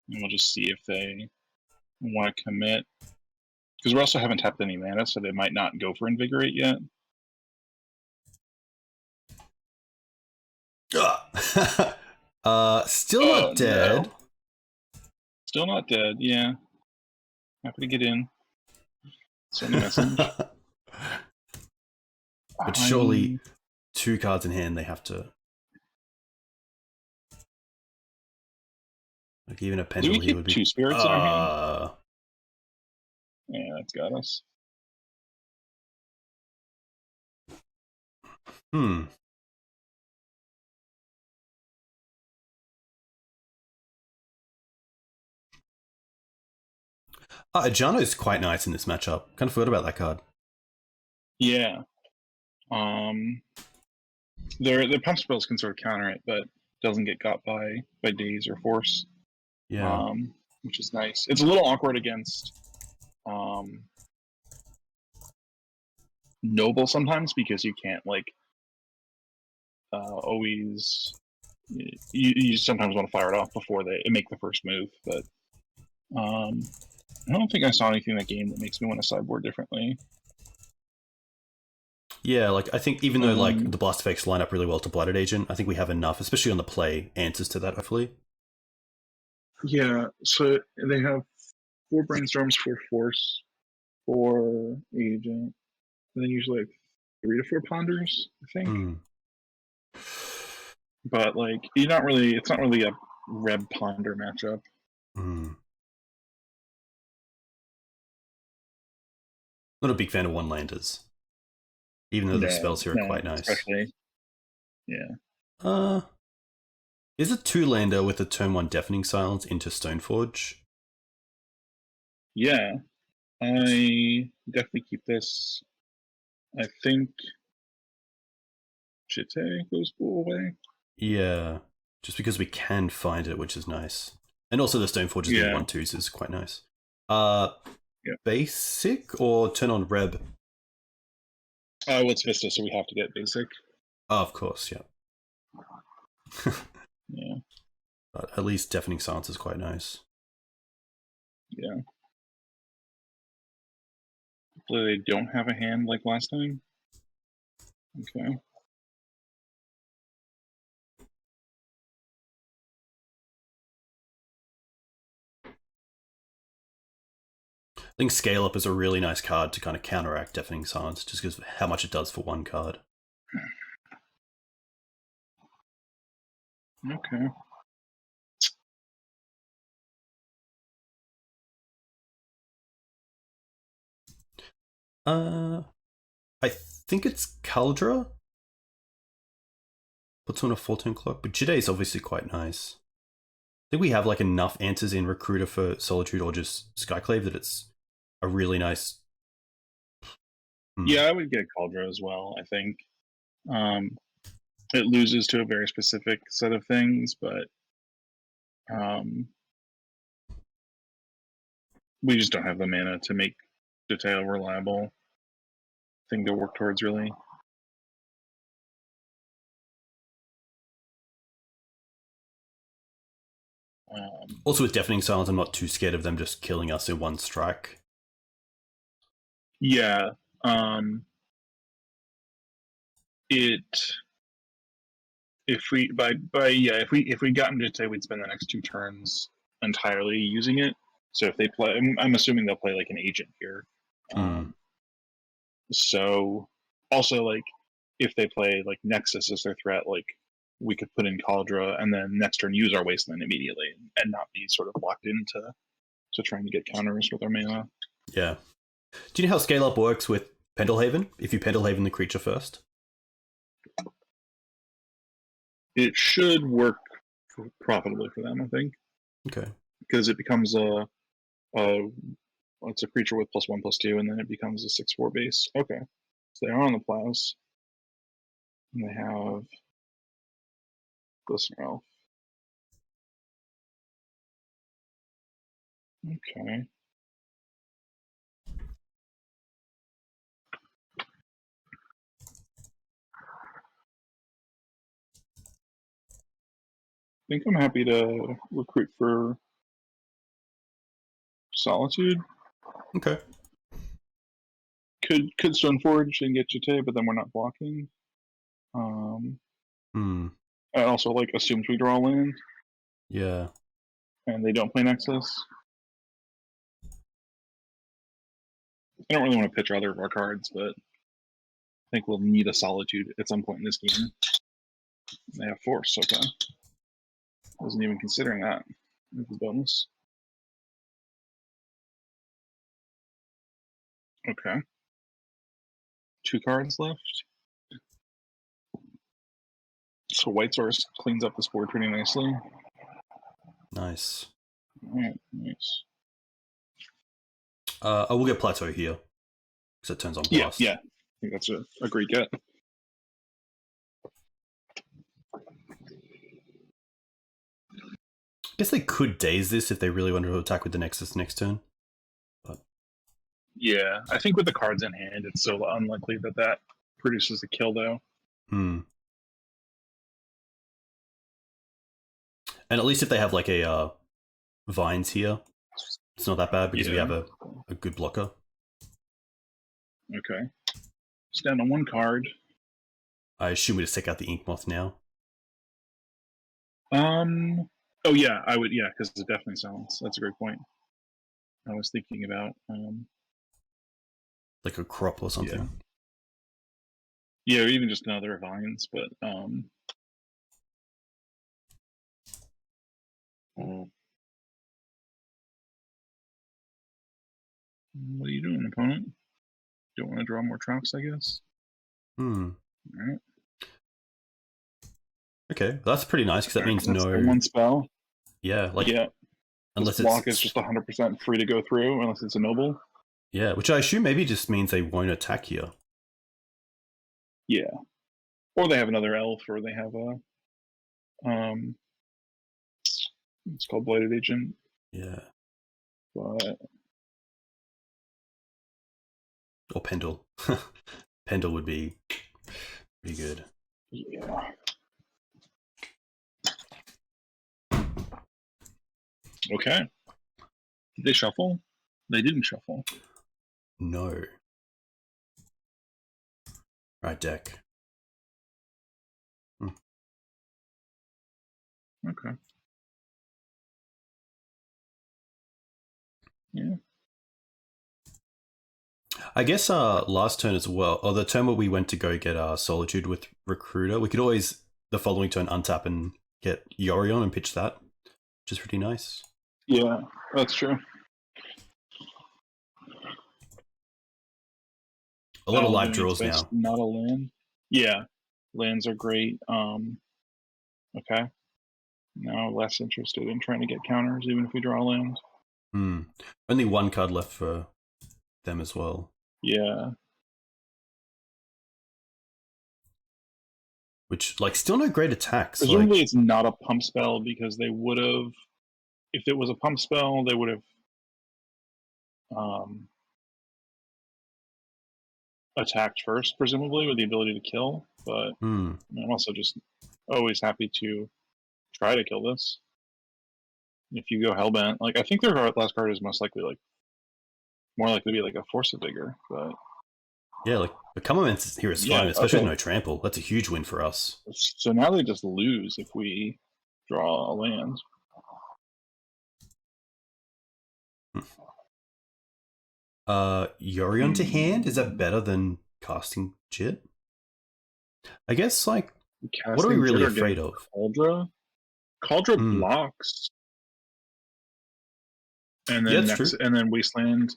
we'll just see if they want to commit, because we also haven't tapped any mana, so they might not go for Invigorate yet.
Still not dead.
No. Still not dead, yeah. Happy to get in. Send a message.
But surely 2 cards in hand, they have to. Like even a Pendle here would be
2 spirits in our hand? Yeah, that's got us.
Hmm. Ajano is quite nice in this matchup. Kind of forgot about that card.
Yeah. Their pump spells can sort of counter it, but doesn't get got by daze or force.
Yeah.
Which is nice. It's a little awkward against Noble sometimes because you can't like always. You sometimes want to fire it off before they make the first move, but I don't think I saw anything in that game that makes me want to sideboard differently.
Yeah, like I think even though like the blast effects line up really well to Blighted Agent, I think we have enough, especially on the play, answers to that. Hopefully.
Yeah, so they have 4 brainstorms for force, 4 agent, and then usually like 3 to 4 ponders, I think.
Hmm.
But like, you're not really. It's not really a Reb ponder matchup.
Hmm. Not a big fan of one-landers, even though the spells here are quite nice.
Especially, yeah.
Is a 2-lander with a turn 1 Deafening Silence into Stoneforge?
Yeah, I definitely keep this. I think Chite goes away.
Yeah, just because we can find it, which is nice. And also the Stoneforges being 1/2s is quite nice.
Yeah.
Basic or turn on Reb?
Well, it's Vista, so we have to get basic.
Oh, of course, yeah.
Yeah.
But at least Deafening Silence is quite nice.
Yeah. Hopefully they don't have a hand like last time. Okay.
I think Scale Up is a really nice card to kind of counteract Deafening Silence, just because of how much it does for one card.
Okay.
I think it's Caldra. Puts on a 4-turn clock, but Jide is obviously quite nice. I think we have like enough answers in Recruiter for Solitude or just Skyclave that it's a really nice.
Yeah, I would get Cauldra as well, I think. It loses to a very specific set of things, but we just don't have the mana to make Detail a reliable thing to work towards, really.
Also, with Deafening Silence, I'm not too scared of them just killing us in one strike.
Yeah. If we if we got into Detail, we'd spend the next 2 turns entirely using it. So if they play, I'm assuming they'll play like an agent here. So also like if they play like Nexus as their threat, like we could put in Cauldra and then next turn use our Wasteland immediately and not be sort of locked into trying to get counters with our mana.
Yeah. Do you know how Scale Up works with Pendelhaven? If you Pendelhaven the creature first?
It should work profitably for them, I think.
Okay.
Because it becomes it's a creature with +1/+2, and then it becomes a 6/4 base. Okay. So they are on the plows. And they have Glistener Elf. Okay. I think I'm happy to recruit for Solitude.
Okay.
Could Stoneforge and get Jite, but then we're not blocking. I also like assumes we draw land.
Yeah.
And they don't play Nexus. I don't really want to pitch other of our cards, but I think we'll need a Solitude at some point in this game. They have Force, okay. Wasn't even considering that as a bonus. Okay. 2 cards left. So white source cleans up this board pretty nicely.
Nice.
Alright, nice.
I will get Plateau here because it turns on
Yeah,
blast.
yeah. I think that's a great get.
I guess they could daze this if they really wanted to attack with the Nexus next turn. But
Yeah, I think with the cards in hand, it's so unlikely that that produces a kill, though.
And at least if they have like a Vines here, it's not that bad because we have a good blocker.
Okay. Stand on one card.
I assume we just take out the Ink Moth now.
Oh yeah, I would. Yeah, because it's definitely silence. That's a great point. I was thinking about.
Like a crop or something.
Yeah, or even just another Vines, but what are you doing, opponent? Don't want to draw more traps, I guess.
All
right.
Okay, that's pretty nice because that means no
one spell.
Yeah, like
unless this block is just 100% free to go through, unless it's a noble.
Yeah, which I assume maybe just means they won't attack here.
Yeah, or they have another elf, or they have a it's called Blighted Agent.
Yeah,
but
or Pendle. Pendle would be pretty good.
Yeah. Okay. Did they shuffle? They didn't shuffle.
No. Right deck.
Okay. Yeah.
I guess last turn as well, or the turn where we went to go get Solitude with Recruiter, we could always, the following turn, untap and get Yorion and pitch that, which is pretty nice.
Yeah, that's true.
A lot of live draws now.
Not a land. Yeah, lands are great. Okay. Now less interested in trying to get counters, even if we draw land.
Only one card left for them as well.
Yeah.
Which, like, still no great attacks.
Presumably it's not a pump spell because they would have, if it was a pump spell, they would have attacked first, presumably, with the ability to kill. But I'm also just always happy to try to kill this. If you go Hellbent, like, I think their last card is most likely, like, more likely to be like a Force of Vigor, but
yeah, like the Commandment's here is fine, especially with no trample. That's a huge win for us.
So now they just lose if we draw a land.
Yorion to hand, is that better than casting Jit? I guess, like, what are we really afraid of?
Cauldra blocks. And then and then Wasteland.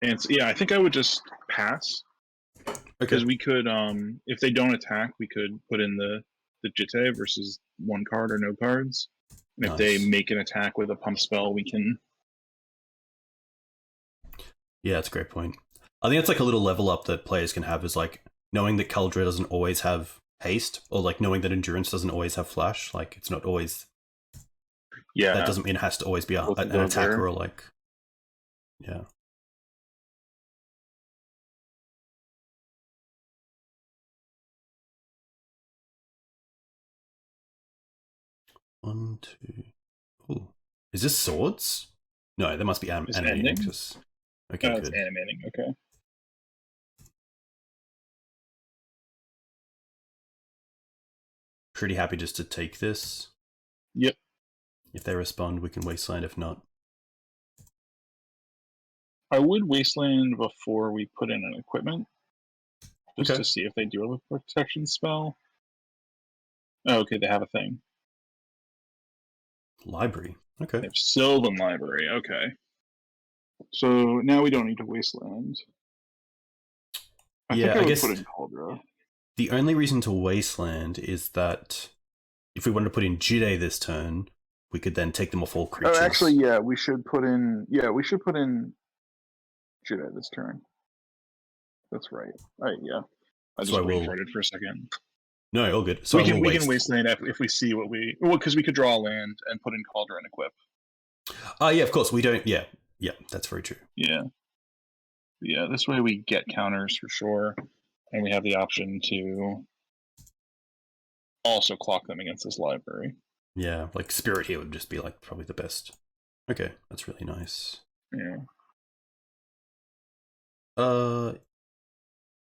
And yeah, I think I would just pass. Because we could, if they don't attack, we could put in the Jitte versus one card or no cards. And if they make an attack with a pump spell, we can.
Yeah, that's a great point. I think it's like a little level up that players can have, is like knowing that Cauldra doesn't always have haste, or like knowing that Endurance doesn't always have flash. Like, it's not always. Yeah. That doesn't mean it has to always be an attacker or like. Yeah. One, two. Ooh. Is this swords? No, that must be animating. Okay, good.
It's animating. Okay.
Pretty happy just to take this.
Yep.
If they respond, we can Wasteland. If not,
I would Wasteland before we put in an equipment, just to see if they do have a protection spell. Oh, okay, they have a thing.
Library. Okay.
They have Sylvan Library. Okay. So now we don't need to Wasteland. I think I would put in Cauldra.
The only reason to Wasteland is that if we wanted to put in Jide this turn, we could then take them off all creatures.
Oh, actually, yeah, we should put in. Yeah, we should put in Jide this turn. That's right. Right. Yeah. I just brain-farted for a second.
No, all good. So
we can waste land if we see what we because we could draw a land and put in Cauldron and equip.
Yeah, of course we don't. Yeah, that's very true.
Yeah. This way we get counters for sure, and we have the option to also clock them against this library.
Yeah, like Spirit here would just be like probably the best. Okay, that's really nice.
Yeah.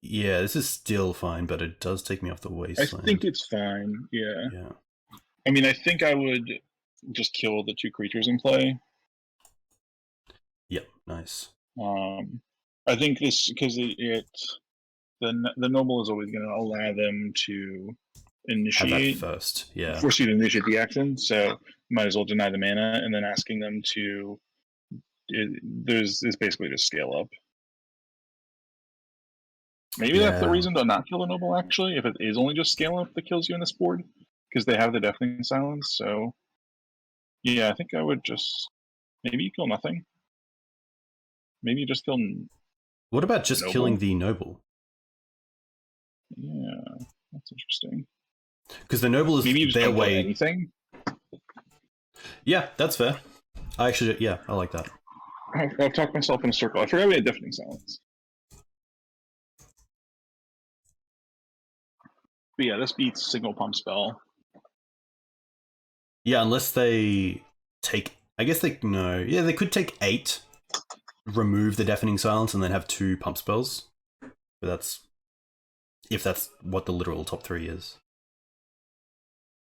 Yeah, this is still fine, but it does take me off the wasteland.
I think it's fine. Yeah. I mean, I think I would just kill the 2 creatures in play.
Yep, nice.
I think this because the noble is always going to allow them to initiate
first. Yeah,
force you to initiate the action. So you might as well deny the mana, and then asking them to is basically just scale up. Maybe that's the reason to not kill the noble, actually, if it is only just scale up that kills you in this board, because they have the Deafening Silence, so... Yeah, I think I would just... Maybe you kill nothing. Maybe you just kill...
What about just killing the noble?
Yeah, that's interesting.
Because the noble is
maybe you just
their
don't
way...
anything?
Yeah, that's fair. I like that.
I've talked myself in a circle. I forgot we had Deafening Silence. But yeah, this beats Signal Pump Spell.
Yeah, unless they take... I guess they... No. Yeah, they could take 8, remove the Deafening Silence, and then have 2 pump spells. But that's... If that's what the literal top 3 is.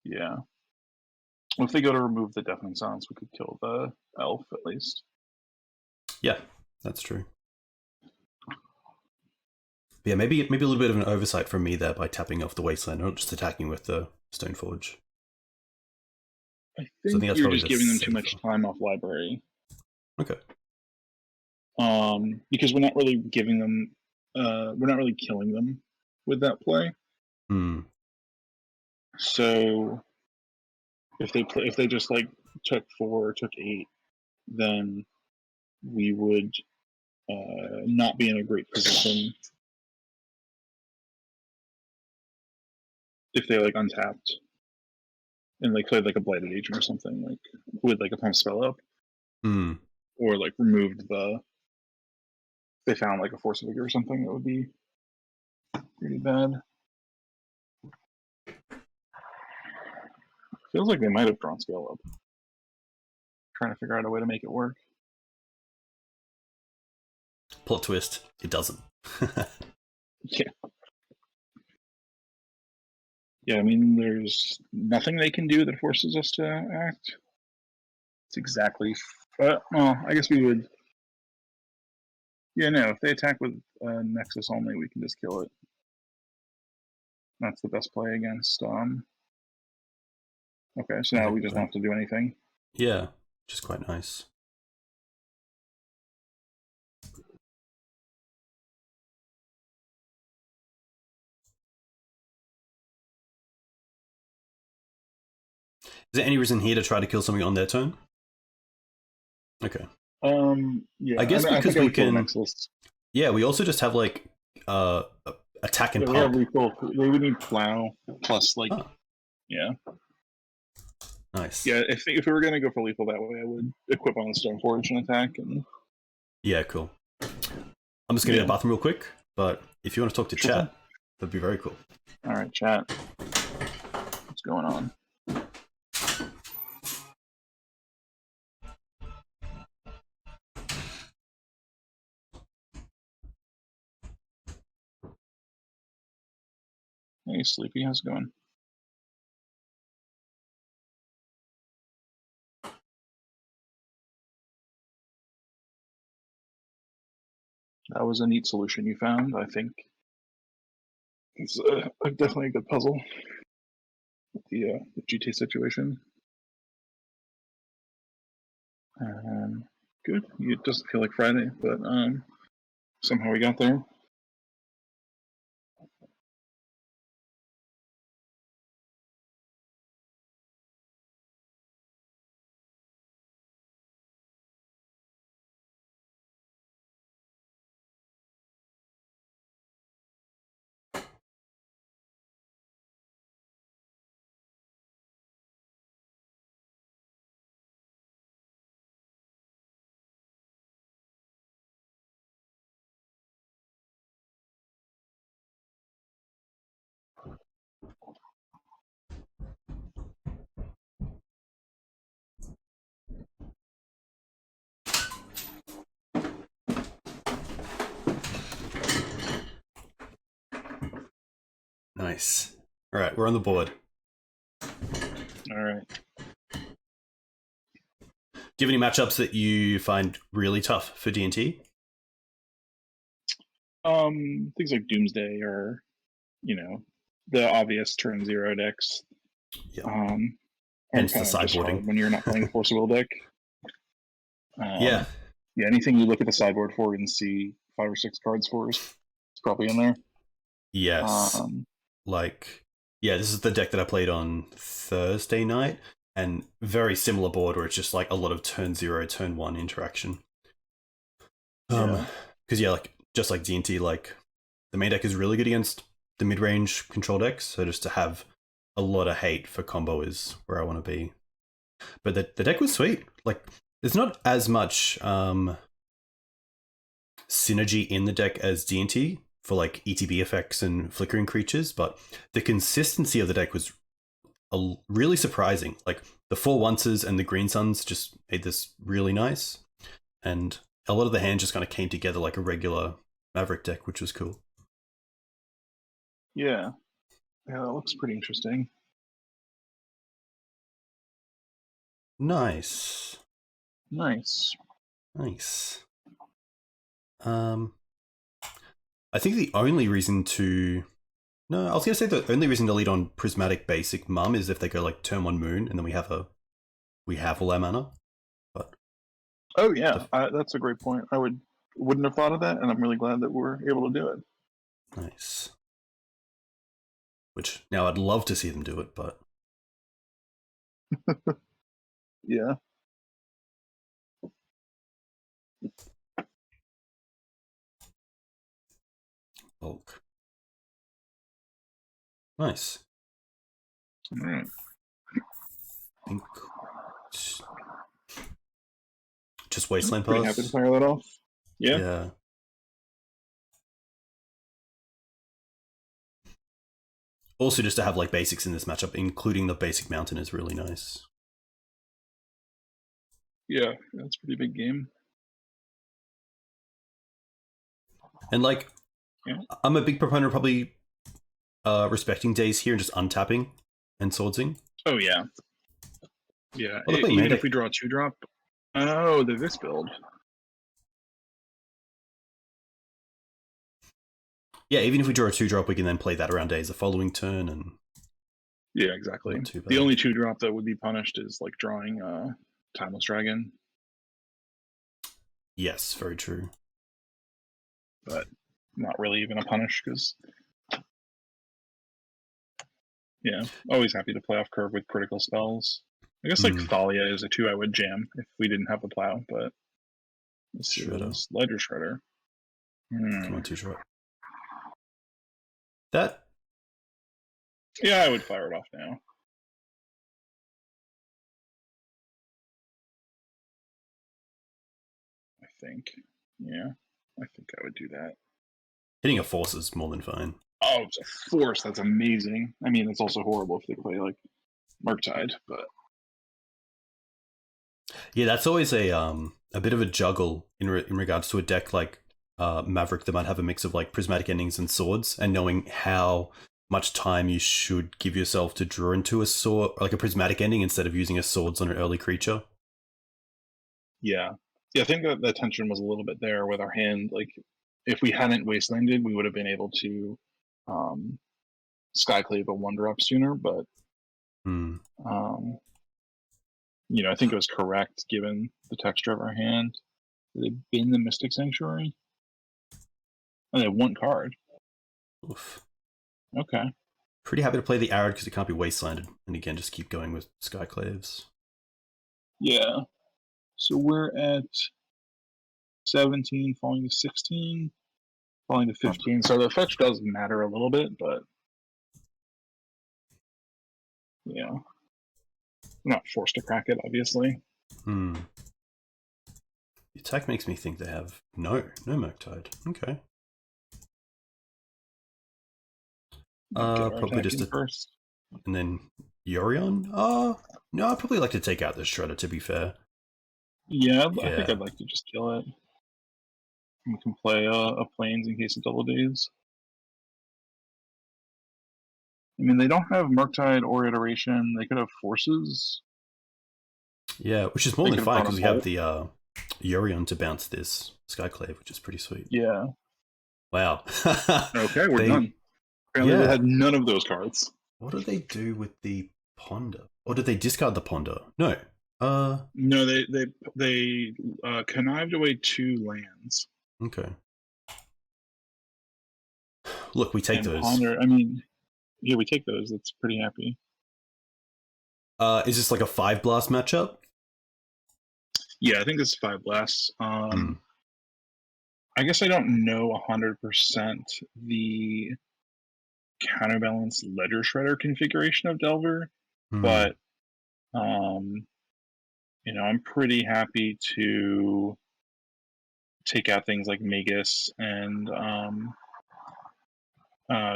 Yeah. If they go to remove the Deafening Silence, we could kill the elf, at least.
Yeah, that's true. Yeah, maybe a little bit of an oversight from me there by tapping off the wasteland, not just attacking with the Stoneforge.
I think you're just giving them too much time off library.
Okay.
Because we're not really giving them, we're not really killing them with that play. So if they just like took 4 or took 8, then we would not be in a great position if they like untapped and like played like a Blighted Agent or something, like with like a pump spell up, or like removed they found like a Force of Vigor or something. That would be pretty bad. Feels like they might have drawn Scale Up. Trying to figure out a way to make it work.
Plot twist, it doesn't.
Yeah. Yeah, I mean, there's nothing they can do that forces us to act. It's exactly... well, I guess we would... Yeah, no, if they attack with Nexus only, we can just kill it. That's the best play against... Okay, so now we just don't have to do anything.
Yeah, which is quite nice. Is there any reason here to try to kill something on their turn? Okay.
Yeah.
I guess because we can. Yeah, we also just have like attack and pump.
They would need plow plus like. Yeah.
Nice.
Yeah, if we were gonna go for lethal that way, I would equip on the Stoneforge and attack. And...
Yeah, cool. I'm just gonna go to the bathroom real quick, but if you want to talk to chat, that'd be very cool.
All right, chat. What's going on? Hey, Sleepy, how's it going? That was a neat solution you found, I think. It's definitely a good puzzle. The GT situation. Good. It doesn't feel like Friday, but somehow we got there.
Nice. All right, we're on the board.
All right.
Do you have any matchups that you find really tough for D&T?
Things like Doomsday or, the obvious turn 0 decks.
Yeah.
Are
Hence the
kind of just
sideboarding.
hard when you're not playing a Force of Will deck.
Yeah.
Yeah, anything you look at the sideboard for and see 5 or 6 cards for is probably in there.
Yes. This is the deck that I played on Thursday night, and very similar board where it's just like a lot of turn 0, turn 1 interaction. Because just like D&T, like the main deck is really good against the mid-range control decks, so just to have a lot of hate for combo is where I want to be. But the deck was sweet. Like, there's not as much synergy in the deck as D&T for like ETB effects and flickering creatures, but the consistency of the deck was really surprising. Like the 4 onces and the green suns just made this really nice, and a lot of the hand just kind of came together like a regular Maverick deck, which was cool.
Yeah, that looks pretty interesting.
Nice. I think the only reason to... No, I was going to say the only reason to lead on Prismatic Basic Mum is if they go like turn 1 Moon, and then we have all our mana. But
oh yeah, that's a great point. I wouldn't have thought of that, and I'm really glad that we're able to do it.
Nice. Which now I'd love to see them do it, but
yeah.
bulk. Nice.
All right.
I think just Wasteland
Pretty
Pass.
happy to fire that off. Yeah.
Also, just to have like basics in this matchup, including the basic mountain, is really nice.
Yeah, that's a pretty big game.
And like,
yeah.
I'm a big proponent of probably respecting days here and just untapping and swordsing.
Oh yeah. Yeah, even if we draw a 2-drop. Oh, this build.
Yeah, even if we draw a 2-drop, we can then play that around days the following turn, and
yeah, exactly. The only 2-drop that would be punished is like drawing Timeless Dragon.
Yes, very true.
But not really even a punish because always happy to play off curve with critical spells. I guess like Thalia is a 2 I would jam if we didn't have the plow, but let's see this Ledger Shredder.
Come on, 2-drop. That.
Yeah, I would fire it off now. I think. Yeah, I think I would do that.
Hitting a force is more than fine.
Oh, it's a force. That's amazing. I mean, it's also horrible if they play like Murktide, but
yeah, that's always a bit of a juggle in regards to a deck like Maverick that might have a mix of like prismatic endings and swords, and knowing how much time you should give yourself to draw into a sword, like a prismatic ending, instead of using a swords on an early creature.
Yeah, I think that the tension was a little bit there with our hand. Like, if we hadn't wastelanded, we would have been able to Skyclave a 1-drop sooner. But I think it was correct given the texture of our hand. Did it bin the Mystic Sanctuary? Oh, they have 1 card.
Oof.
Okay.
Pretty happy to play the Arid because it can't be wastelanded, and again, just keep going with Skyclaves.
Yeah. So we're at 17, falling to 16, falling to 15. So the fetch does matter a little bit, but yeah, not forced to crack it, obviously.
The attack makes me think they have no Murktide. Okay. Probably just
first.
And then Yorion? No, I'd probably like to take out the Shredder, to be fair.
Yeah, I think I'd like to just kill it. We can play a Plains in case of double days. I mean, they don't have Murktide or Iteration. They could have Forces.
Yeah, which is more
They
than
could've
fine
brought
because
a
we have
Bolt.
the Yorion to bounce this Skyclave, which is pretty sweet.
Yeah.
Wow.
Okay, we're
They-
done. Apparently,
Yeah.
they had none of those cards.
What do they do with the Ponder? Or did they discard the Ponder? No.
No, they connived away 2 lands.
Okay. Look, we take
and
those.
Ponder. I mean, yeah, we take those. That's pretty happy.
Is this like a 5 blast matchup?
Yeah, I think this is 5 blasts. I guess I don't know 100% the counterbalance ledger shredder configuration of Delver, but you know, I'm pretty happy to take out things like Magus, and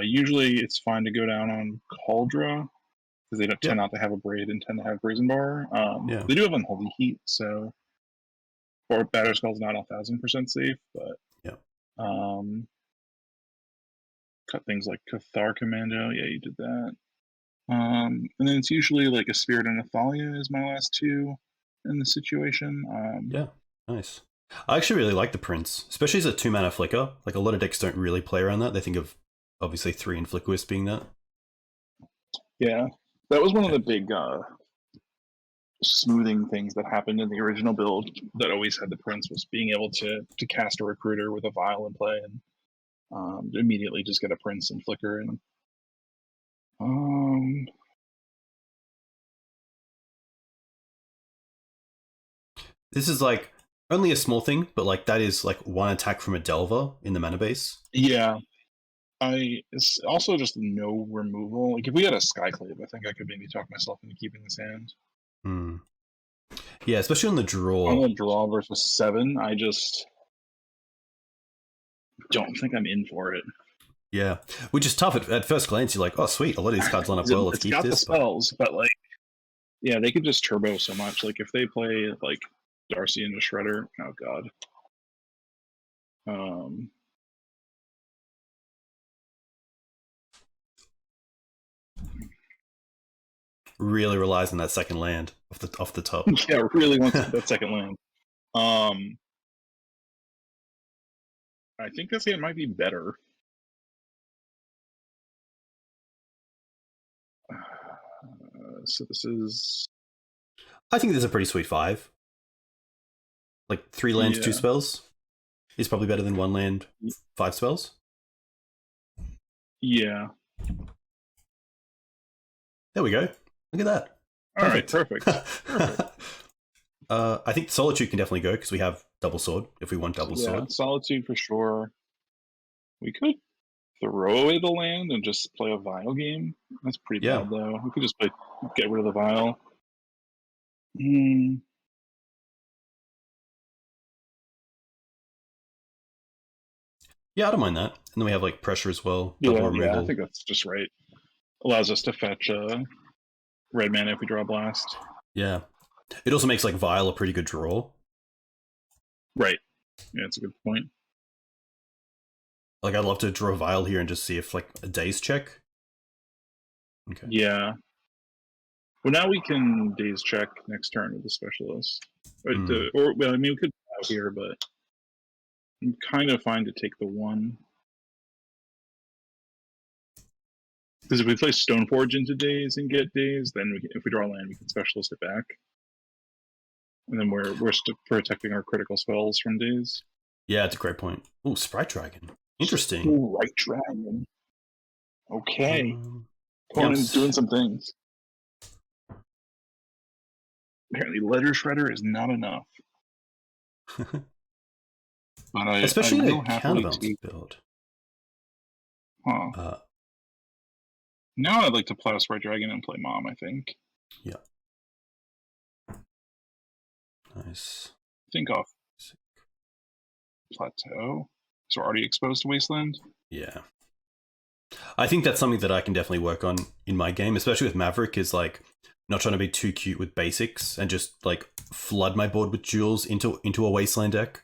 usually it's fine to go down on Cauldra because they don't tend not to have a Braid and tend to have Brazen Bar.
Yeah.
They do have Unholy Heat, so or Batterskull's not 1,000% safe, but
Yeah.
cut things like Cathar Commando. Yeah, you did that. And then it's usually like a Spirit and a Thalia is my last 2 in the situation.
Yeah, nice. I actually really like the Prince, especially as a 2-mana flicker. Like a lot of decks don't really play around that. They think of obviously 3 and Flick Wisp being that.
Yeah, that was one of the big smoothing things that happened in the original build that always had the Prince, was being able to cast a Recruiter with a Vial in play and immediately just get a Prince and flicker. And
this is like only a small thing, but like that is like 1 attack from a Delver in the mana base.
Yeah, it's also just no removal. Like if we had a Skyclave, I think I could maybe talk myself into keeping this hand.
Yeah, especially on the draw.
On the draw versus 7, I just don't think I'm in for it.
Yeah, which is tough at first glance. You're like, oh sweet, a lot of these cards line up well. Let's keep
got
this.
the spells, but like, yeah, they could just turbo so much. Like if they play like Darcy into Shredder, oh god.
Really relies on that second land off the top.
Yeah, really wants that second land. I think this hand might be better. So this is.
I think this is a pretty sweet 5. Like 3 lands, 2 spells is probably better than 1 land, 5 spells.
Yeah.
There we go. Look at that.
All right, perfect.
I think Solitude can definitely go because we have double sword if we want double sword.
Solitude for sure. We could throw away the land and just play a Vial game. That's pretty bad though. We could just get rid of the Vial.
Yeah, I don't mind that. And then we have like pressure as well.
Yeah, I think that's just right. Allows us to fetch red mana if we draw a blast.
Yeah. It also makes like Vial a pretty good draw.
Right. Yeah, that's a good point.
Like I'd love to draw a Vial here and just see if like a Daze check. Okay.
Yeah. Well, now we can Daze check next turn with the Specialist. Or well, I mean, we could out here, but I'm kind of fine to take the 1. Because if we play Stoneforge into Daze and get Daze, then if we draw land, we can Specialist it back. And then we're protecting our critical spells from Daze.
Yeah, it's a great point. Ooh, Sprite Dragon. Interesting.
Sprite Dragon. Okay. Conan's doing some things. Apparently, Ledger Shredder is not enough. But
especially in a counterbalance build.
Huh. Now I'd like to play Sprite Dragon and play Mom, I think.
Yeah. Nice.
Think off Plateau. So we're already exposed to Wasteland?
Yeah. I think that's something that I can definitely work on in my game, especially with Maverick, is like not trying to be too cute with basics and just like flood my board with jewels into a Wasteland deck.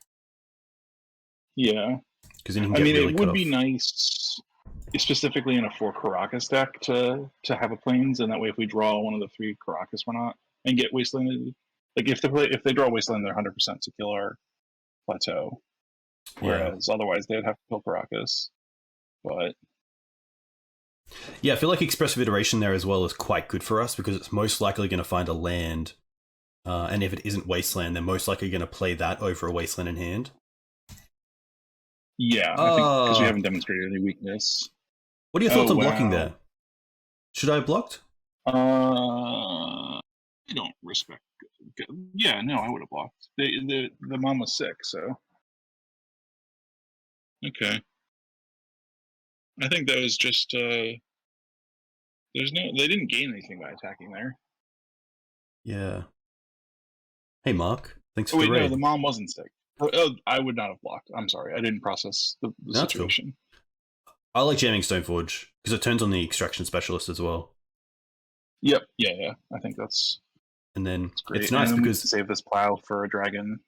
Yeah.
Because then you can
I
get
mean,
really
it would be nice specifically in a 4 Caracas deck to have a plains, and that way if we draw one of the 3 Caracas, we're not and get wastelanded. Like if they draw wasteland, they're 100% to kill our plateau.
Yeah.
Whereas otherwise they'd have to kill Caracas. But
Yeah, I feel like expressive iteration there as well is quite good for us because it's most likely going to find a land, and if it isn't wasteland, they're most likely going to play that over a wasteland in hand.
yeah, I think because we haven't demonstrated any weakness.
What are your thoughts on blocking there? Should I have blocked?
I don't respect. Yeah, no, I would have blocked. The mom was sick, so okay. I think that was just they didn't gain anything by attacking there.
Yeah. Hey, Mark. Thanks
Oh
for
wait,
the raid.
no, the mom wasn't sick. Oh, I would not have blocked. I'm sorry, I didn't process the situation.
Cool. I like jamming Stoneforge because it turns on the extraction specialist as well.
Yep. Yeah. I think that's.
And then
great.
it's nice
and
because
we save this plow for a dragon.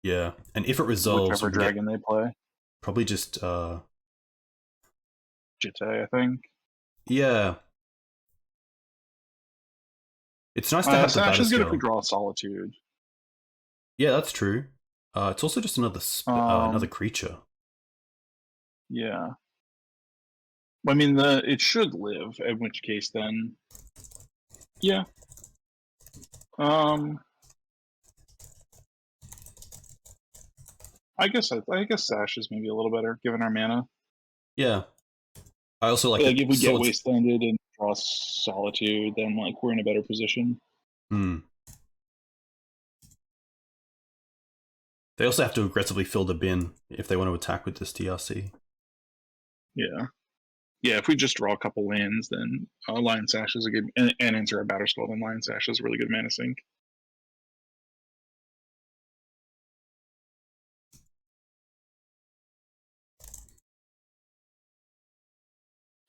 Yeah, and if it resolves,
whichever dragon they play.
Probably just
Jitte, I think.
Yeah. It's nice to have the
Sash
batter
is good if we
skill.
draw Solitude.
Yeah, that's true. It's also just another creature.
Yeah. I mean, it should live. In which case, then, yeah. I guess Sash is maybe a little better given our mana.
Yeah. I also like
if we get wastelanded and draw Solitude, then like we're in a better position.
Hmm. They also have to aggressively fill the bin if they want to attack with this TRC.
Yeah. Yeah, if we just draw a couple lands, then Lion Sash is a good, and enter a Batterskull, then Lion Sash is a really good mana sink.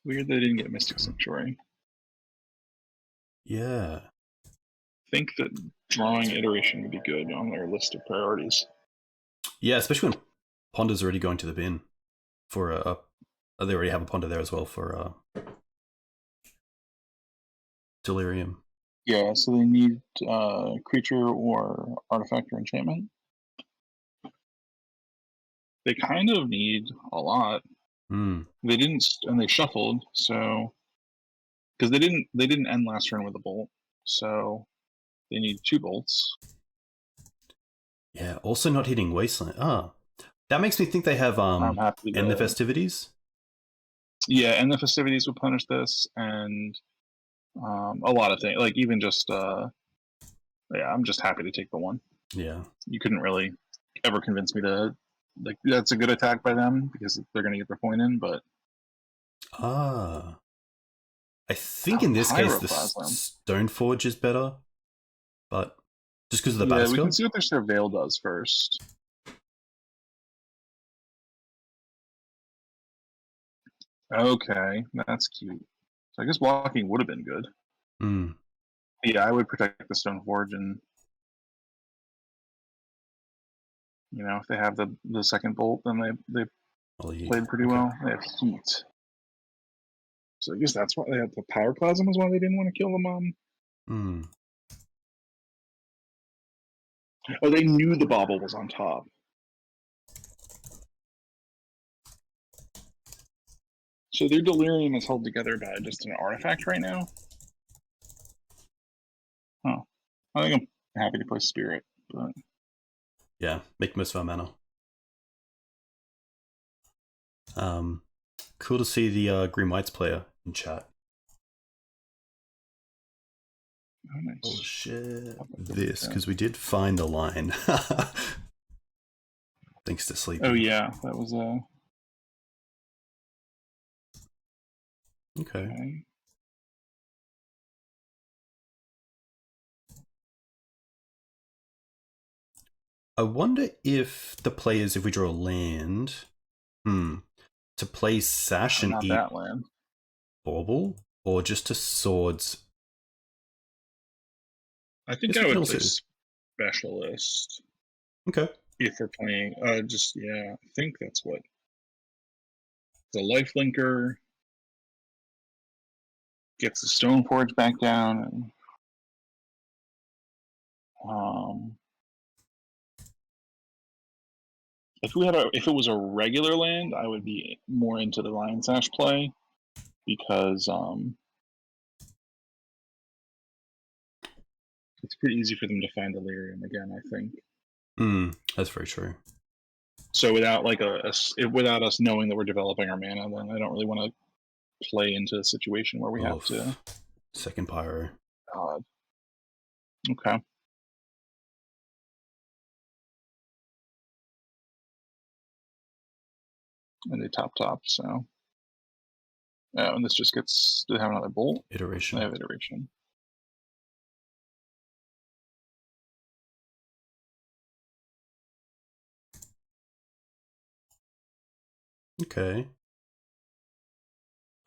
Weird they didn't get Mystic Sanctuary.
Yeah.
I think that drawing iteration would be good on their list of priorities.
Yeah, especially when Ponder's already going to the bin for they already have a Ponder there as well for Delirium.
Yeah, so they need creature or artifact or enchantment. They kind of need a lot. They didn't, and they shuffled, so because they didn't end last turn with a bolt, so they need 2 bolts.
Yeah, also not hitting Wasteland. That makes me think they have End the Festivities.
Yeah, End the Festivities would punish this, and a lot of things. Like even just yeah, I'm just happy to take the 1.
Yeah,
you couldn't really ever convince me to like that's a good attack by them because they're going to get their point in. But
I think in this case the Stoneforge is better, but just because of the battle
we can see what their Surveil does first. Okay, that's cute. So I guess blocking would have been good. Yeah, I would protect the Stoneforge, and if they have the second bolt, then they played pretty well. They have heat, so I guess that's why they had the Power Plasm. Was why they didn't want to kill the mom. Oh, they knew the bauble was on top. So their Delirium is held together by just an artifact right now? Oh. I think I'm happy to play Spirit, but...
Yeah, make most of our mana. Cool to see the Green Whites player in chat.
Oh, nice.
Oh shit. This, because we did find a line. Thanks to Sleepy.
Oh yeah, that was
Okay. I wonder if the players, if we draw a land, to play Sash and eat
that land.
Bauble, or just to Swords.
I think I would play Specialist.
Okay.
If we're playing, I think that's what the Lifelinker. gets the Stoneforge back down, and if it was a regular land, I would be more into the Lion Sash play because it's pretty easy for them to find Delirium again, I think.
That's very true.
So without like without us knowing that we're developing our mana, then I don't really want to play into a situation where we have to.
Second Pyro.
Okay. And they top, so. Oh, and this just gets. Do they have another bolt?
Iteration.
They have iteration.
Okay.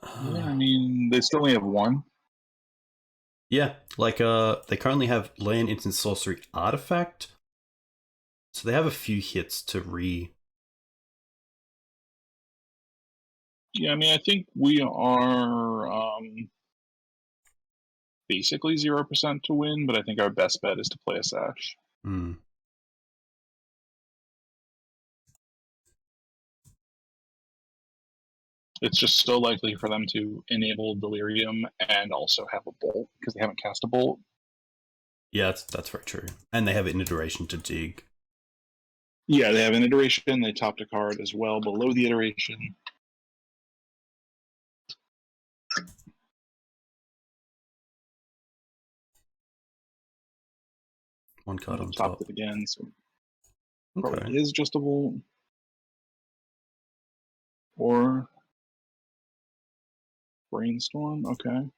Yeah, I mean, they still only have one.
Yeah, like they currently have Land Instant Sorcery Artifact. So they have a few hits to
Yeah, I mean, I think we are basically 0% to win, but I think our best bet is to play a Sash. It's just so likely for them to enable Delirium and also have a Bolt, because they haven't cast a Bolt.
Yeah, that's very true. And they have an iteration to dig.
Yeah, they have an iteration. They topped a card as well below the iteration.
One card on
Topped
top.
it again, so
Okay.
probably is just a Bolt. Or Brainstorm, okay.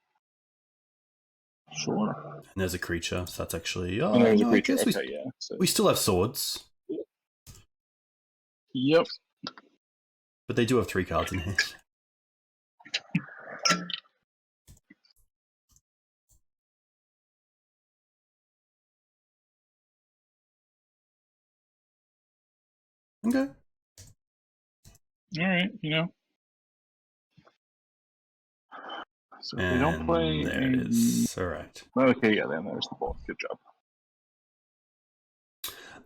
Sure.
And there's a creature, so that's actually...
and there's a creature,
I guess
okay, yeah. So.
We still have swords.
Yep.
But they do have 3 cards in hand. Okay.
Alright, you know. So if
And
we don't play...
there it is. Alright.
Okay, yeah, then there's the Bolt. Good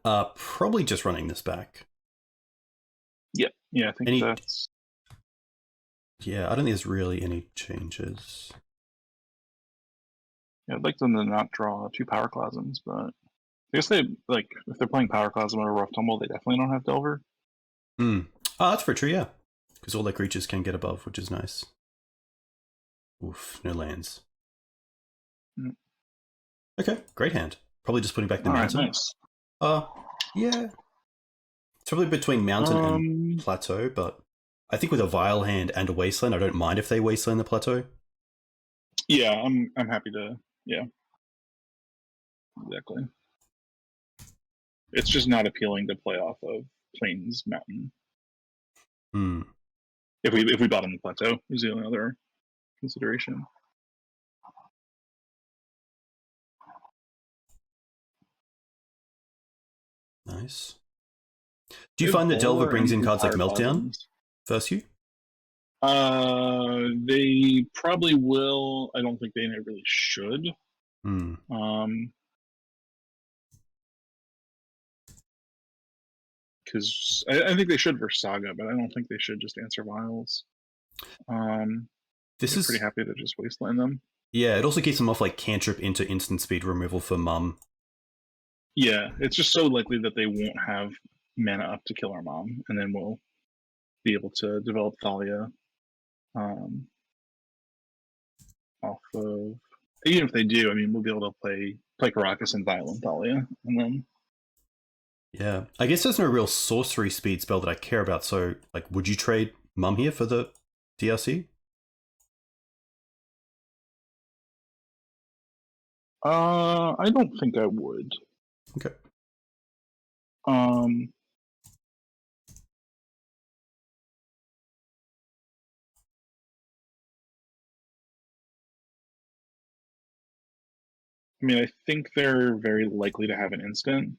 job.
Probably just running this back.
Yeah, I think that's...
Yeah, I don't think there's really any changes.
Yeah, I'd like them to not draw 2 Power Plasms, but... I guess they, like, if they're playing Power Plasma or Rough Tumble, they definitely don't have Delver.
Oh, that's very true, yeah. Because all their creatures can get above, which is nice. Oof, no lands. Okay, great hand. Probably just putting back the mountain.
Nice.
Yeah. It's probably between mountain and plateau, but I think with a Vile hand and a Wasteland, I don't mind if they Wasteland the plateau.
Yeah, I'm happy to, yeah. Exactly. It's just not appealing to play off of Plains Mountain. If we bottom the plateau, is the only other consideration.
Nice. Do you find that Delver brings in cards like Meltdown versus you?
They probably will. I don't think they really should. Because I think they should versus Saga, but I don't think they should just answer Vials.
This is
pretty happy to just wasteland them.
Yeah, it also keeps them off like cantrip into instant speed removal for Mum.
Yeah, it's just so likely that they won't have mana up to kill our Mom, and then we'll be able to develop Thalia off of. Even if they do, I mean, we'll be able to play Caracas and Violent Thalia, and then.
Yeah, I guess there's no real sorcery speed spell that I care about. So, like, would you trade Mum here for the DRC?
I don't think I would.
Okay.
I mean, I think they're very likely to have an instant.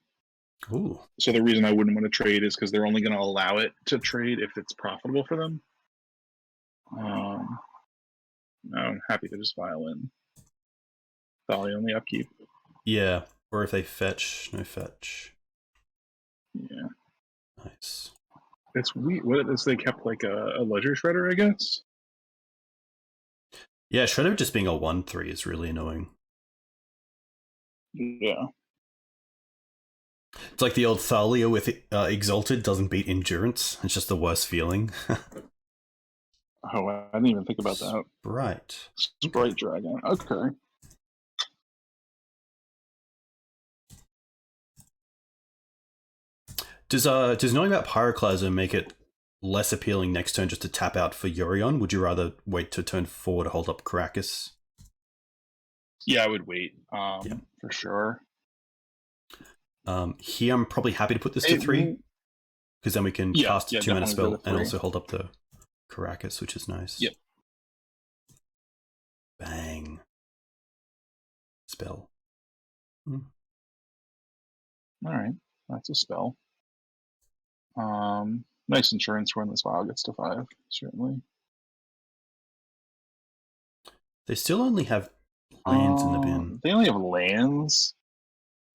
Ooh.
So the reason I wouldn't want to trade is because they're only going to allow it to trade if it's profitable for them. I'm happy to just file in Thalia on the upkeep.
Yeah, or if they fetch, no fetch.
Yeah.
Nice.
It's weird. What is they kept like a ledger shredder, I guess?
Yeah, Shredder just being a 1/3 is really annoying.
Yeah.
It's like the old Thalia with Exalted doesn't beat Endurance. It's just the worst feeling.
Oh, I didn't even think about that.
Right.
Sprite Dragon. Okay.
Does knowing about Pyroclasm make it less appealing next turn just to tap out for Yorion? Would you rather wait to turn 4 to hold up Caracas?
Yeah, I would wait. For sure.
Here I'm probably happy to put this to 3. Because then we can cast a 2-mana spell and also hold up the Caracas, which is nice.
Yep.
Bang. Spell.
Alright. That's a spell. Nice insurance when this file gets to 5, certainly.
They still only have lands in the bin.
They only have lands.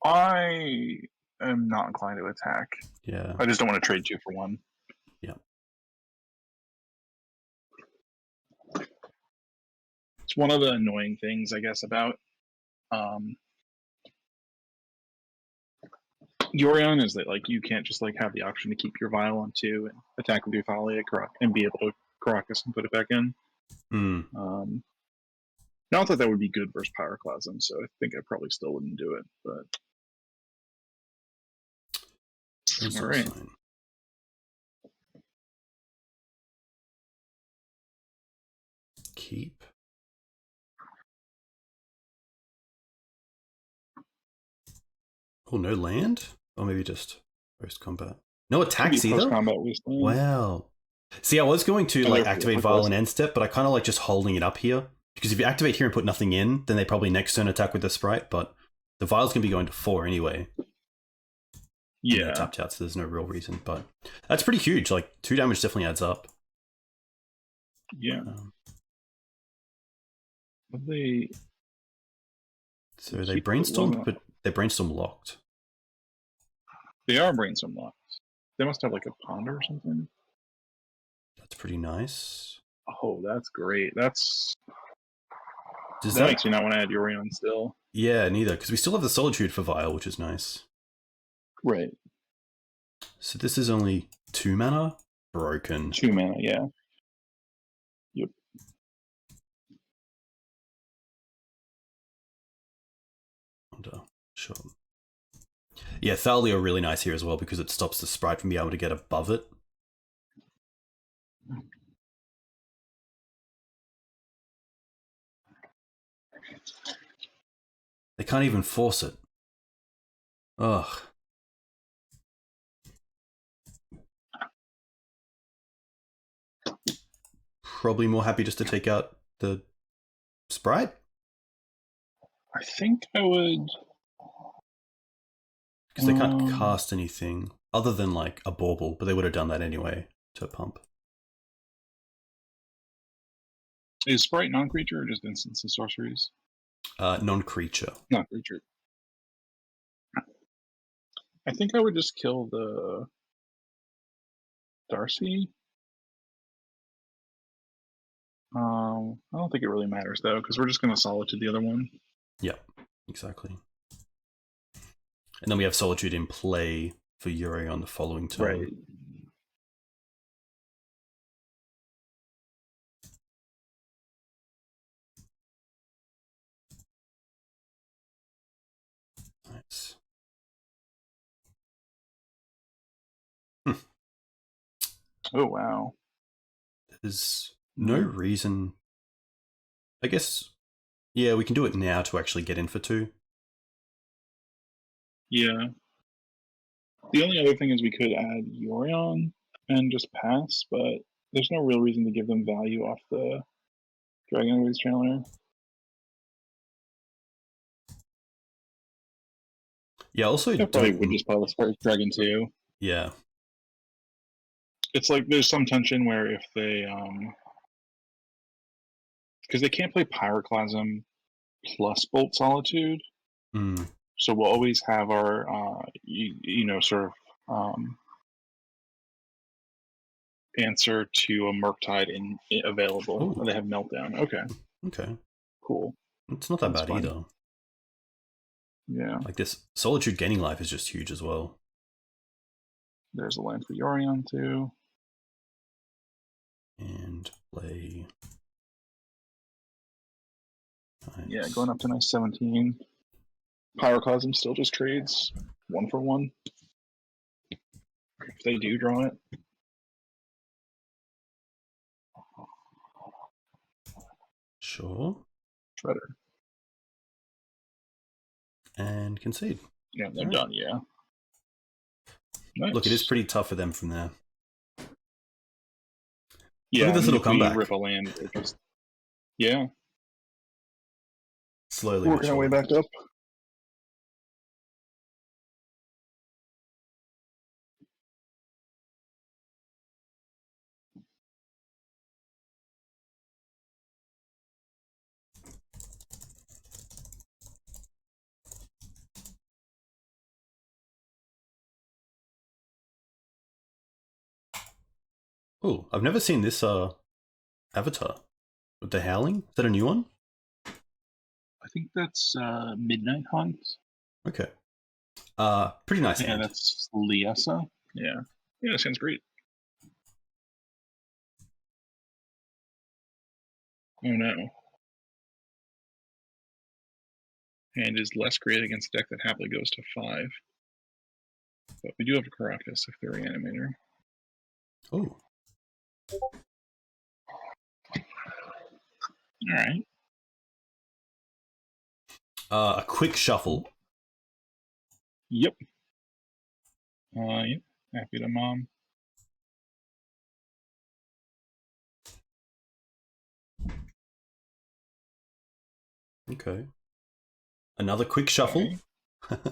I am not inclined to attack.
Yeah.
I just don't want to trade 2 for 1.
Yeah.
It's one of the annoying things, I guess, about Yorion is that like you can't just like have the option to keep your vial on 2 and attack with your Thalia and be able to Caracas and put it back in. Not that that would be good versus Pyroclasm, so I think I probably still wouldn't do it. But all right.
Keep. Oh, no land? Or maybe just post combat. No attacks either? Wow. See, I was going to like activate Vial and end step, but I kind of like just holding it up here. Because if you activate here and put nothing in, then they probably next turn attack with the Sprite, but the Vial's going to be going to 4 anyway.
Yeah.
Tapped out, so there's no real reason, but that's pretty huge. Like, 2 damage definitely adds up.
Yeah.
So they brainstormed, but they're brainstorm locked.
They are brainstorm locked. They must have like a ponder or something.
That's pretty nice.
Oh, that's great. That makes me not want to add Yorion still.
Yeah, neither, because we still have the Solitude for Vial, which is nice.
Right.
So this is only 2 mana? Broken.
2 mana, yeah. Yep.
Sure. Yeah, Thalia are really nice here as well because it stops the Sprite from being able to get above it. They can't even force it. Ugh. Probably more happy just to take out the Sprite.
I think I would...
Because they can't cast anything other than like a bauble, but they would have done that anyway to pump.
Is Sprite non-creature or just instants and sorceries?
Non-creature.
Non-creature. I think I would just kill the Darcy. I don't think it really matters though, because we're just going to Solitude the other one.
Yeah, exactly. And then we have Solitude in play for Yuri on the following turn.
Right.
Nice.
Oh, wow.
There's no reason... I guess, yeah, we can do it now to actually get in for 2.
Yeah. The only other thing is we could add Yorion and just pass, but there's no real reason to give them value off the Dragon Waves Channeler.
Yeah, also...
I probably would just play the Dragon too.
Yeah.
It's like there's some tension where if they because they can't play Pyroclasm plus Bolt Solitude.
Mm.
So we'll always have our, sort of answer to a Murktide available.
Ooh.
They have Meltdown. Okay.
Okay.
Cool.
It's not that
That's
bad
fine.
either.
Yeah.
Like this Solitude gaining life is just huge as well.
There's a land for Yorion too.
And play. Nice.
Yeah, going up to nice 17. Pyroclasm still just trades 1 for 1. If they do draw it.
Sure.
Shredder.
And concede.
Yeah, they're done, yeah. Nice.
Look, it is pretty tough for them from there.
Yeah,
look at this little
if we
comeback.
rip a land, it just... Yeah.
Slowly
working our way back up.
Oh, I've never seen this avatar. With the Howling? Is that a new one?
I think that's Midnight Hunt.
Okay. Pretty nice hand.
That's Liesa. Yeah. Yeah, that sounds great. Oh no. Hand is less great against a deck that happily goes to 5. But we do have a Caracas if they're Reanimator.
Oh.
Alright.
A quick shuffle.
Yep. Yep. Happy to mom.
Okay. Another quick shuffle.
Okay.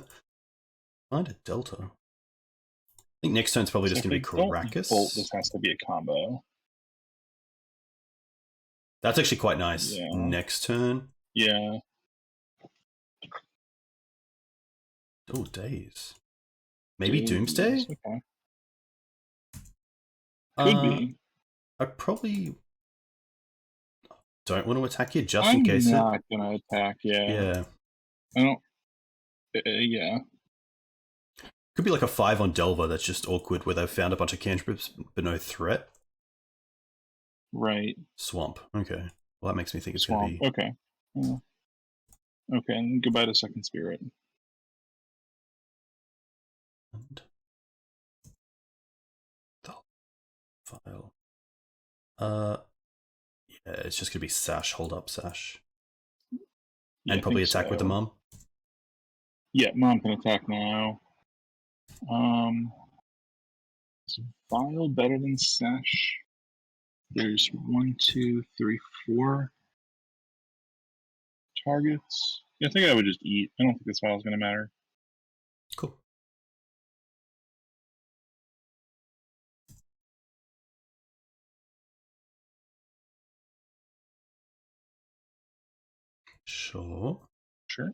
Find a Delta. I think next turn's probably just going to be Caracas.
Bolt, this has to be a combo.
That's actually quite nice.
Yeah.
Next turn.
Yeah.
Oh, days. Maybe Doomsday?
Okay. Could be.
I probably don't want to attack you just in case.
I'm not gonna attack. Yeah. I don't. Yeah.
Could be like a 5 on Delver that's just awkward, where they've found a bunch of cantrips but no threat.
Right.
Swamp. Okay. Well, that makes me think it's
Swamp.
going to be.
Okay. Yeah. Okay. And goodbye to Second Spirit.
And... file. Yeah, it's just gonna be Sash, hold up Sash.
Yeah,
and probably attack with the mom.
Yeah, mom can attack now. Is Vile better than Sash? There's 1, 2, 3, 4 targets. Yeah, I think I would just eat. I don't think this Vile's gonna matter.
Cool. Sure.
Sure.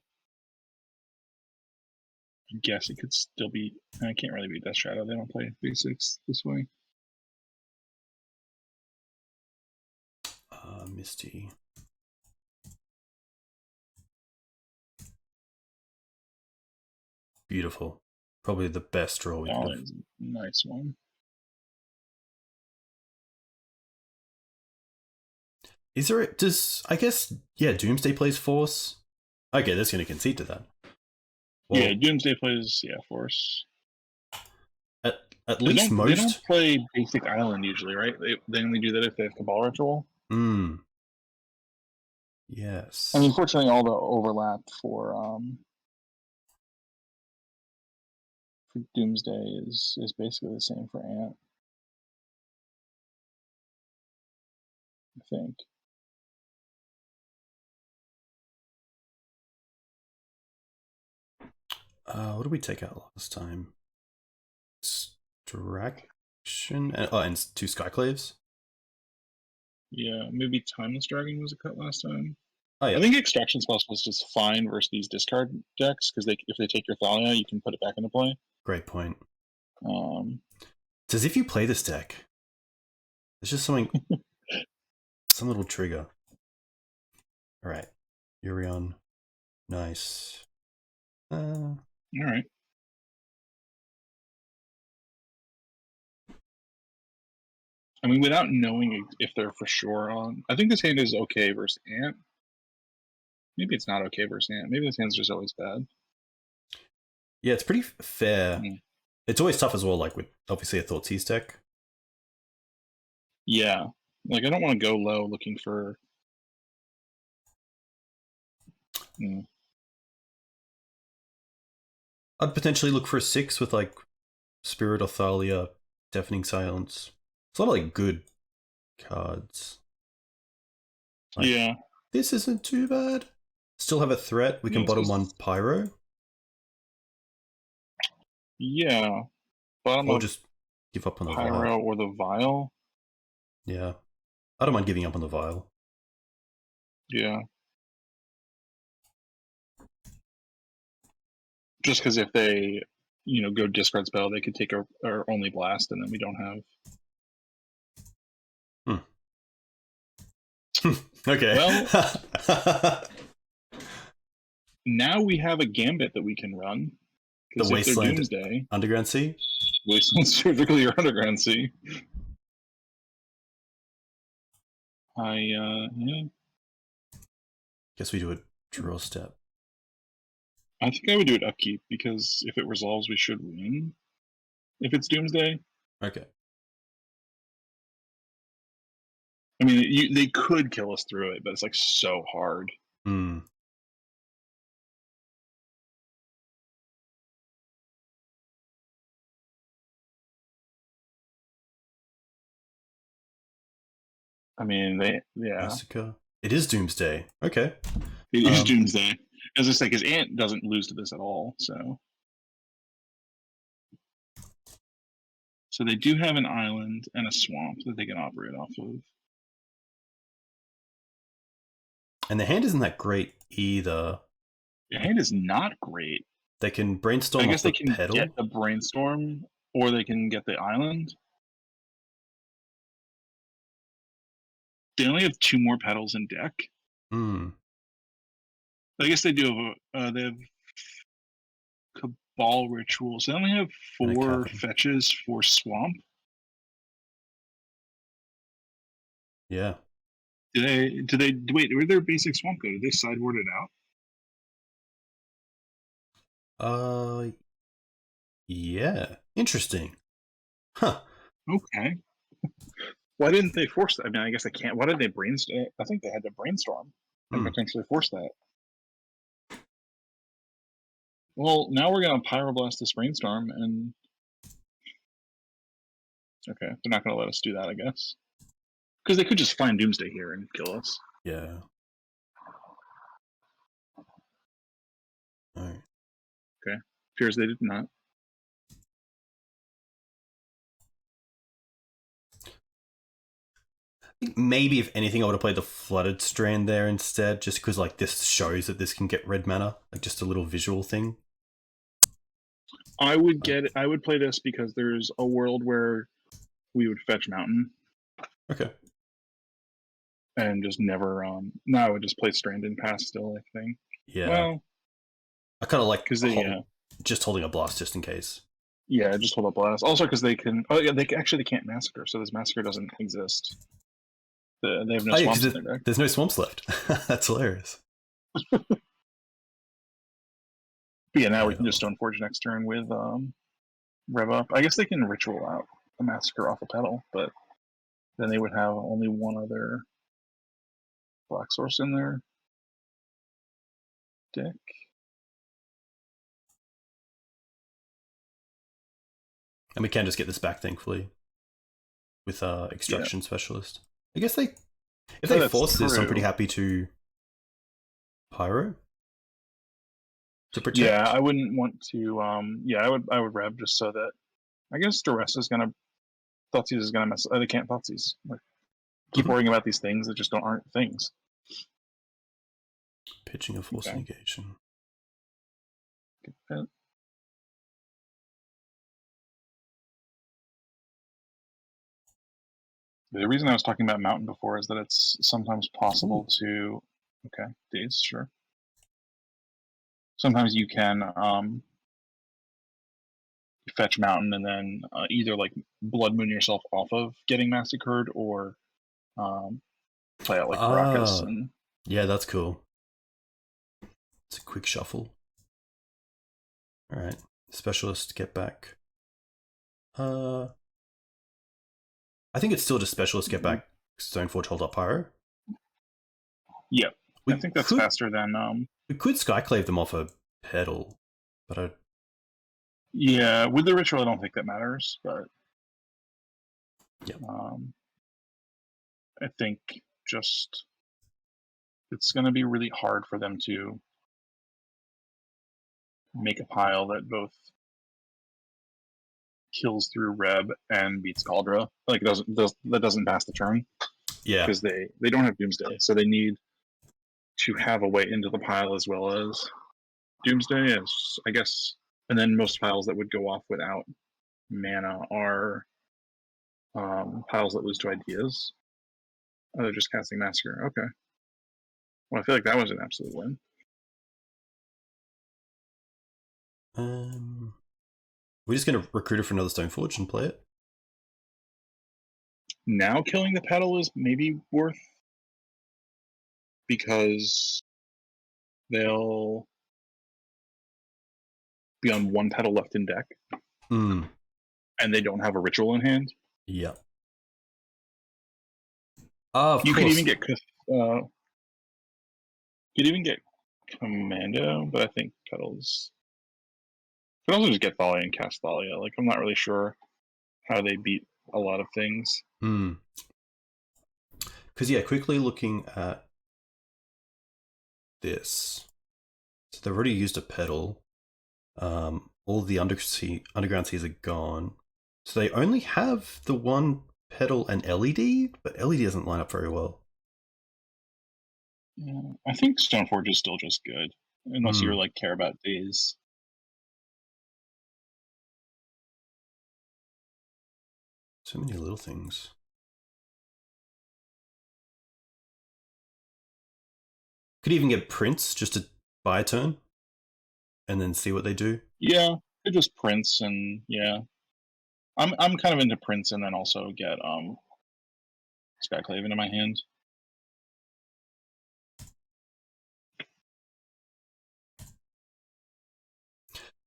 I guess it could still be. I can't really be Death Shadow. They don't play basics this way.
Misty. Beautiful. Probably the best draw we could have.
Nice one.
Is there I guess, yeah, Doomsday plays Force. Okay, that's going to concede to that.
Well, yeah, Doomsday plays, Force.
At least most...
They don't play Basic Island usually, right? They only do that if they have Cabal Ritual.
Yes.
I mean, unfortunately, all the overlap for Doomsday is basically the same for Ant. I think.
What did we take out last time? Distraction and 2 Skyclaves.
Yeah, maybe Timeless Dragon was a cut last time.
Oh yeah,
I think Extraction Specialist is fine versus these discard decks because if they take your Thalia, you can put it back into play.
great point.
Um,
It's as if you play this deck. There's just something, some little trigger. All right, Yorion, nice.
all right. I mean, without knowing if they're for sure on, I think this hand is okay versus Ant. Maybe it's not okay versus Ant. Maybe this hand's just always bad.
Yeah, it's pretty fair.
Mm.
It's always tough as well, like with obviously a Thoughtseize deck.
Yeah, like I don't want to go low looking for. Mm.
I'd potentially look for a 6 with like Spirit or Thalia, Deafening Silence. It's a lot of like good cards. Like,
Yeah.
this isn't too bad. Still have a threat. We can
Yeah,
bottom one Pyro.
Yeah. Bottom
Or
of
just give up on the
Pyro
Vial.
or the Vial.
Yeah. I don't mind giving up on the Vial.
Yeah. Just because if they, go discard spell, they could take our only blast, and then we don't have.
Okay.
Well, now we have a gambit that we can run.
The Wasteland
Doomsday,
Underground Sea?
Wasteland specifically or Underground Sea. Yeah.
Guess we do a draw step.
I think I would do it upkeep because if it resolves, we should win. If it's Doomsday.
Okay.
I mean, they could kill us through it, but it's like so hard.
Hmm.
I mean, yeah.
Massacre. It is Doomsday. Okay.
It is Doomsday. As I say, because Ant doesn't lose to this at all, so. So they do have an island and a swamp that they can operate off of.
And the hand isn't that great either.
The hand is not great.
They can brainstorm.
I guess
off the
they can
pedal.
get the brainstorm, or they can get the island. They only have 2 more petals in deck.
Hmm.
I guess they do have they have Cabal Rituals. They only have 4 fetches for Swamp.
Yeah.
Did they wait? Where did their basic Swamp go? Did they sideboard it out?
Yeah. Interesting. Huh.
Okay. Why didn't they force that? I mean, I guess they can't. Why did they brainstorm? I think they had to brainstorm and potentially force that. Well, now we're going to Pyroblast this brainstorm, and okay, they're not going to let us do that, I guess, because they could just find Doomsday here and kill us.
Yeah. All right.
Okay. Appears they did not.
I think maybe if anything, I would have played the Flooded Strand there instead, just because like this shows that this can get red mana, like just a little visual thing.
I would play this because there's a world where we would fetch Mountain.
Okay.
And just never. No, I would just play Strand and pass still, I think.
Yeah.
Well,
I kind of like
because they
just holding a blast just in case.
Yeah, just hold up blast. Also, because they can. Oh yeah, they can't massacre. So this massacre doesn't exist. They have no swamps in their deck.
There's no swamps left. That's hilarious.
But yeah, now we can just Stoneforge next turn with Rev Up. I guess they can Ritual out a massacre off a pedal, but then they would have only one other black source in their deck.
And we can just get this back, thankfully, with Extraction Specialist. I guess if they force this, I'm pretty happy to Pyro to protect.
Yeah, I wouldn't want to. I would Rev just so that I guess Duress is gonna Thoughtseize is gonna mess. They can't Thoughtseize. keep worrying about these things that just aren't things.
Pitching a force negation.
Okay. The reason I was talking about Mountain before is that it's sometimes possible to... Okay, days, sure. Sometimes you can fetch Mountain and then either like Blood Moon yourself off of getting massacred, or play out like Caracas. And
yeah, that's cool. It's a quick shuffle. All right, Specialist, get back. I think it's still just Specialist, get back, Stoneforge, hold up Pyro.
Yeah, I think that's faster than...
We could Skyclave them off a pedal, but
Yeah, with the ritual, I don't think that matters, but...
Yeah.
I think just... It's going to be really hard for them to make a pile that both kills through Reb and beats Kaldra. Like, that doesn't pass the turn.
Yeah.
Because they don't have Doomsday, so they need to have a way into the pile as well as Doomsday, is, I guess. And then most piles that would go off without mana are piles that lose to ideas. Oh, they're just casting Massacre. Okay. Well, I feel like that was an absolute win.
We're just going to recruit it for another Stoneforge and play it?
Now killing the pedal is maybe worth, because they'll be on one pedal left in deck, and they don't have a ritual in hand.
Yeah.
You could even get Commando, but I think pedals. You could also just get Thalia and cast Thalia. Like, I'm not really sure how they beat a lot of things.
Because, yeah, quickly looking at this. So they've already used a pedal. All the underground seas are gone. So they only have the one pedal and LED, but LED doesn't line up very well.
Yeah, I think Stoneforge is still just good, unless you like care about days.
So many little things. Could even get Prince just to buy a turn and then see what they do.
Yeah, could just Prince, and yeah. I'm kind of into Prince, and then also get Skyclave into my hand.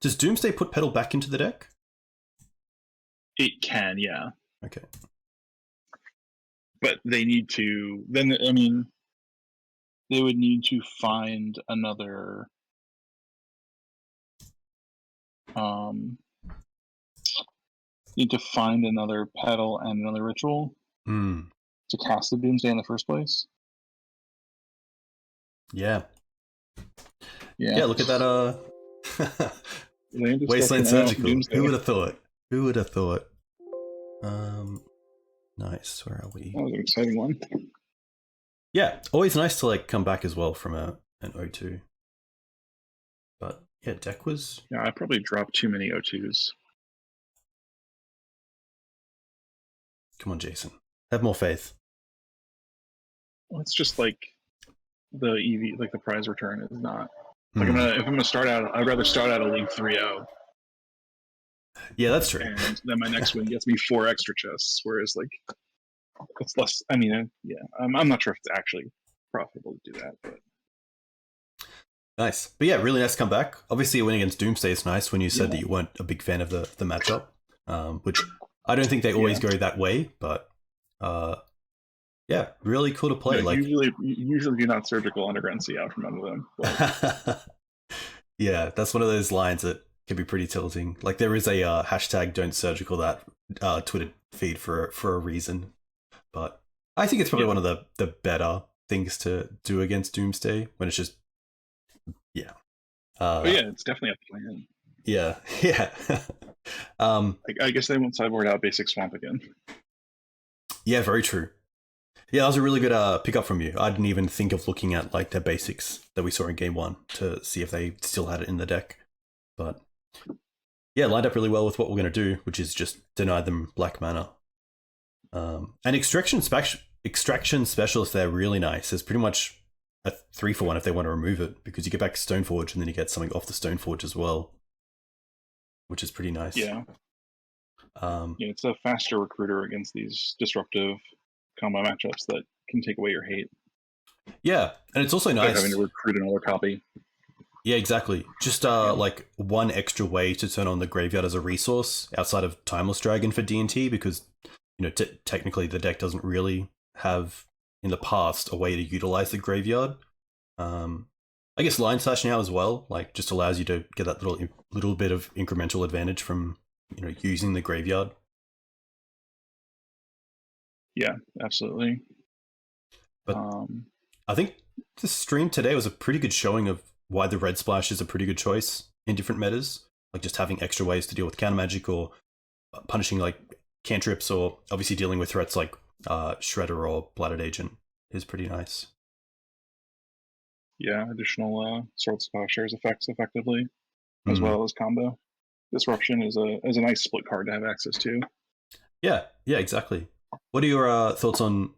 Does Doomsday put pedal back into the deck?
It can, yeah.
Okay.
But they need to, then, I mean, they would need to find another pedal and another ritual to cast the Doomsday in the first place.
Yeah, look at that Wasteland Surgical. Who would have thought? Nice. Where are we?
That was an exciting one.
Yeah, always nice to like come back as well from an O2. But yeah, deck was...
Yeah, I probably dropped too many O2s.
Come on, Jason. Have more faith.
Well, it's just like the EV, like the prize return is not... Like if I'm gonna start out, I'd rather start out a League 3-0.
Yeah, that's true.
And then my next win gets me 4 extra chests, whereas like it's less. I mean, yeah, I'm not sure if it's actually profitable to do that, but
nice. But yeah, really nice to come back. Obviously, a win against Doomsday is nice. When you said that you weren't a big fan of the matchup, which I don't think they always go that way, but yeah, really cool to play.
Yeah,
like
usually do not surgical underground sea out from under them.
Yeah, that's one of those lines that can be pretty tilting. Like there is a hashtag don't surgical that Twitter feed for a reason, but I think it's probably one of the better things to do against Doomsday when it's just
but yeah, it's definitely a plan.
Yeah.
I guess they won't sideboard out basic swamp again.
Yeah, very true. Yeah, that was a really good pickup from you. I didn't even think of looking at like their basics that we saw in game one to see if they still had it in the deck. But yeah, lined up really well with what we're going to do, which is just deny them black mana. And extraction specialist, they're really nice. There's pretty much a 3-for-1 if they want to remove it, because you get back Stoneforge and then you get something off the Stoneforge as well, which is pretty nice.
Yeah. Yeah, it's a faster recruiter against these disruptive combo matchups that can take away your hate.
Yeah, and it's also nice
having to recruit another copy.
Yeah, exactly. Just like one extra way to turn on the graveyard as a resource outside of Timeless Dragon for D&T, because technically the deck doesn't really have in the past a way to utilize the graveyard. I guess Line Slash now as well, like just allows you to get that little bit of incremental advantage from using the graveyard.
Yeah, absolutely.
But I think the stream today was a pretty good showing of why the Red Splash is a pretty good choice in different metas. Like just having extra ways to deal with counter magic or punishing like cantrips, or obviously dealing with threats like Shredder or Blooded Agent is pretty nice.
Yeah, additional Sword Splashers effects effectively, as well as combo. Disruption is a nice split card to have access to.
Yeah, exactly. What are your thoughts on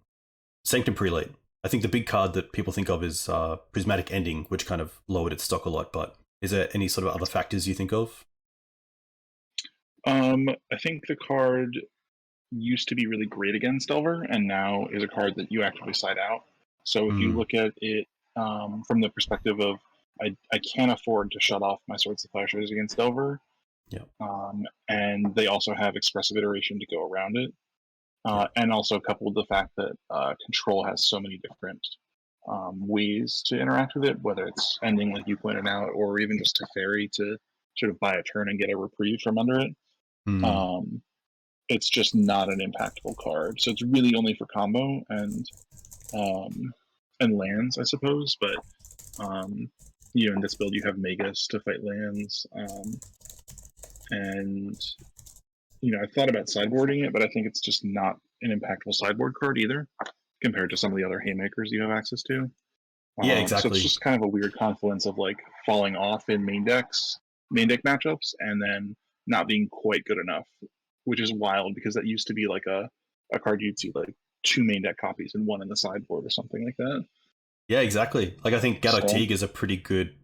Sanctum Prelate? I think the big card that people think of is Prismatic Ending, which kind of lowered its stock a lot, but is there any sort of other factors you think of?
I think the card used to be really great against Delver, and now is a card that you actively side out. So if you look at it from the perspective of, I can't afford to shut off my Swords of Flashers against Delver, and they also have Expressive Iteration to go around it. And also coupled the fact that Control has so many different ways to interact with it, whether it's ending like you pointed out, or even just Teferi to sort of buy a turn and get a reprieve from under it. It's just not an impactful card. So it's really only for combo and lands, I suppose. But in this build you have Magus to fight lands, and I thought about sideboarding it, but I think it's just not an impactful sideboard card either, compared to some of the other haymakers you have access to.
Yeah, exactly.
So it's just kind of a weird confluence of like falling off in main deck matchups, and then not being quite good enough, which is wild because that used to be like a card you'd see like 2 main deck copies and 1 in the sideboard or something like that.
Yeah, exactly. Like I think Gaddock Teeg is a pretty good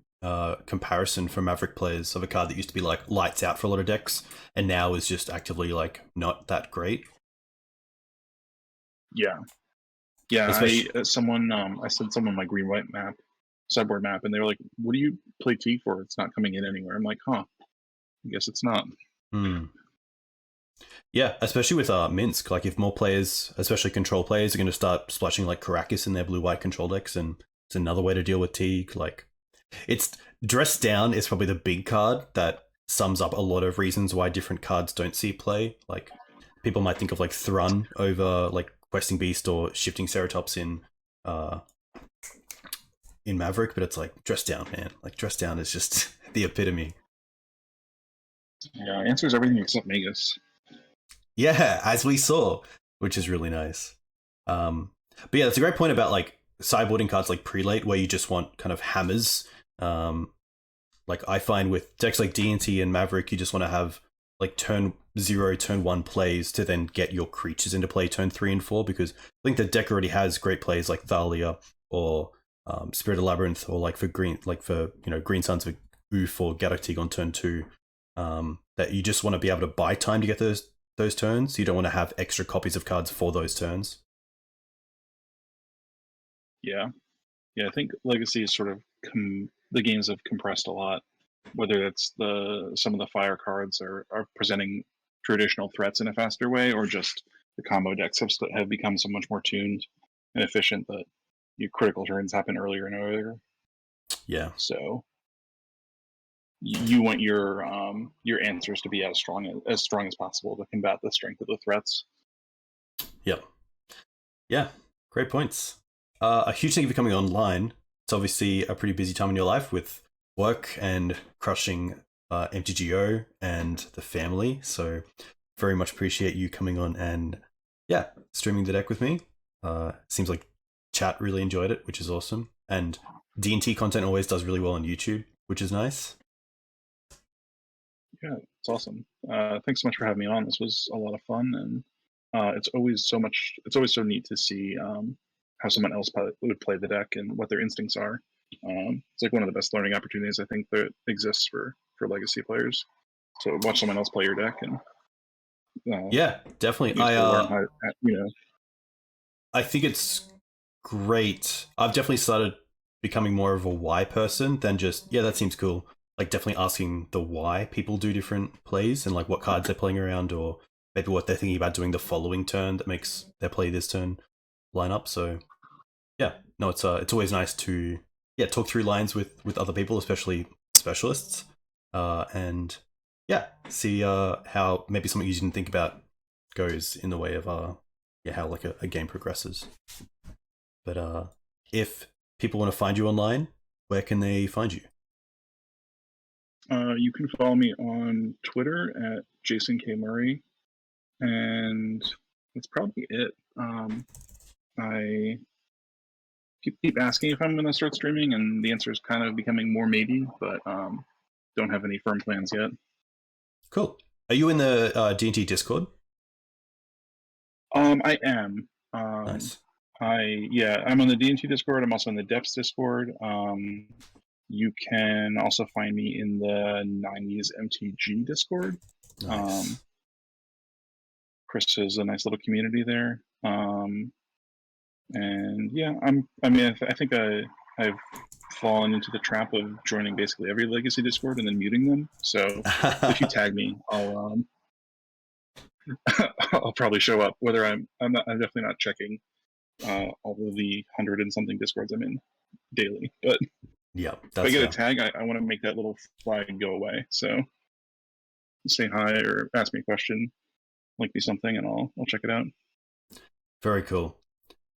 comparison for Maverick players of a card that used to be like lights out for a lot of decks, and now is just actively like not that great.
Yeah. I sent someone my green-white map, sideboard map, and they were like, "What do you play Teeg for? It's not coming in anywhere." I'm like, "Huh, I guess it's not."
Yeah, especially with Minsk. Like if more players, especially control players, are going to start splashing like Karakas in their blue-white control decks, and it's another way to deal with Teeg. Like it's Dressed Down is probably the big card that sums up a lot of reasons why different cards don't see play. Like people might think of like Thrun over like Questing Beast or Shifting Ceratops in Maverick, but it's like Dressed Down, man. Like Dressed Down is just the epitome.
Yeah, answers everything except Magus.
Yeah, as we saw, which is really nice. But yeah, that's a great point about like sideboarding cards like Prelate, where you just want kind of hammers. Like I find with decks like D&T and Maverick, you just want to have like turn 0, turn 1 plays to then get your creatures into play turn 3 and 4, because I think the deck already has great plays like Thalia or Spirit of Labyrinth, or like for Green Sons of Oof or Gaddock Teeg on turn 2. That you just want to be able to buy time to get those turns. You don't want to have extra copies of cards for those turns.
Yeah, I think Legacy is sort of the games have compressed a lot. Whether it's some of the fire cards are presenting traditional threats in a faster way, or just the combo decks have become so much more tuned and efficient that your critical turns happen earlier and earlier.
Yeah.
So you want your answers to be as strong as possible to combat the strength of the threats.
Yep. Yeah. Great points. A huge thing for coming online. It's obviously a pretty busy time in your life with work and crushing MTGO and the family. So very much appreciate you coming on and streaming the deck with me. Seems like chat really enjoyed it, which is awesome. And D&T content always does really well on YouTube, which is nice.
Yeah, it's awesome. Thanks so much for having me on. This was a lot of fun, and it's always so much. It's always so neat to see how someone else would play the deck and what their instincts are. It's like one of the best learning opportunities I think that exists for legacy players. To watch someone else play your deck and
yeah, definitely.
learn how,
I think it's great. I've definitely started becoming more of a why person than just, yeah, that seems cool. Like definitely asking the why people do different plays and like what cards they're playing around, or maybe what they're thinking about doing the following turn that makes their play this turn line up. So yeah, no, it's always nice to talk through lines with other people, especially specialists, and yeah, see how maybe something you didn't think about goes in the way of how like a game progresses. But if people want to find you online, where can they find you?
you can follow me on Twitter at Jason K Murray, and that's probably it. I keep asking if I'm going to start streaming, and the answer is kind of becoming more maybe, but don't have any firm plans yet.
Cool. Are you in the D&T Discord?
I am.
Nice.
I'm on the D&T Discord. I'm also in the Depths Discord. You can also find me in the 90s MTG Discord.
Nice.
Chris has a nice little community there. And yeah, I think I've fallen into the trap of joining basically every legacy Discord and then muting them. So if you tag me, I'll I'll probably show up. Whether I'm definitely not checking all of the 100 and something Discords I'm in daily. But
Yeah,
if I get a tag, I want to make that little flag go away. So say hi or ask me a question, link me something, and I'll check it out.
very cool.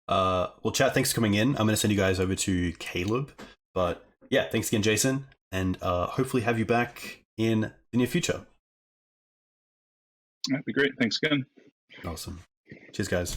Well, chat, thanks for coming in. I'm going to send you guys over to Caleb. But yeah, thanks again, Jason. And hopefully have you back in the near future.
That'd be great. Thanks again.
Awesome. Cheers, guys.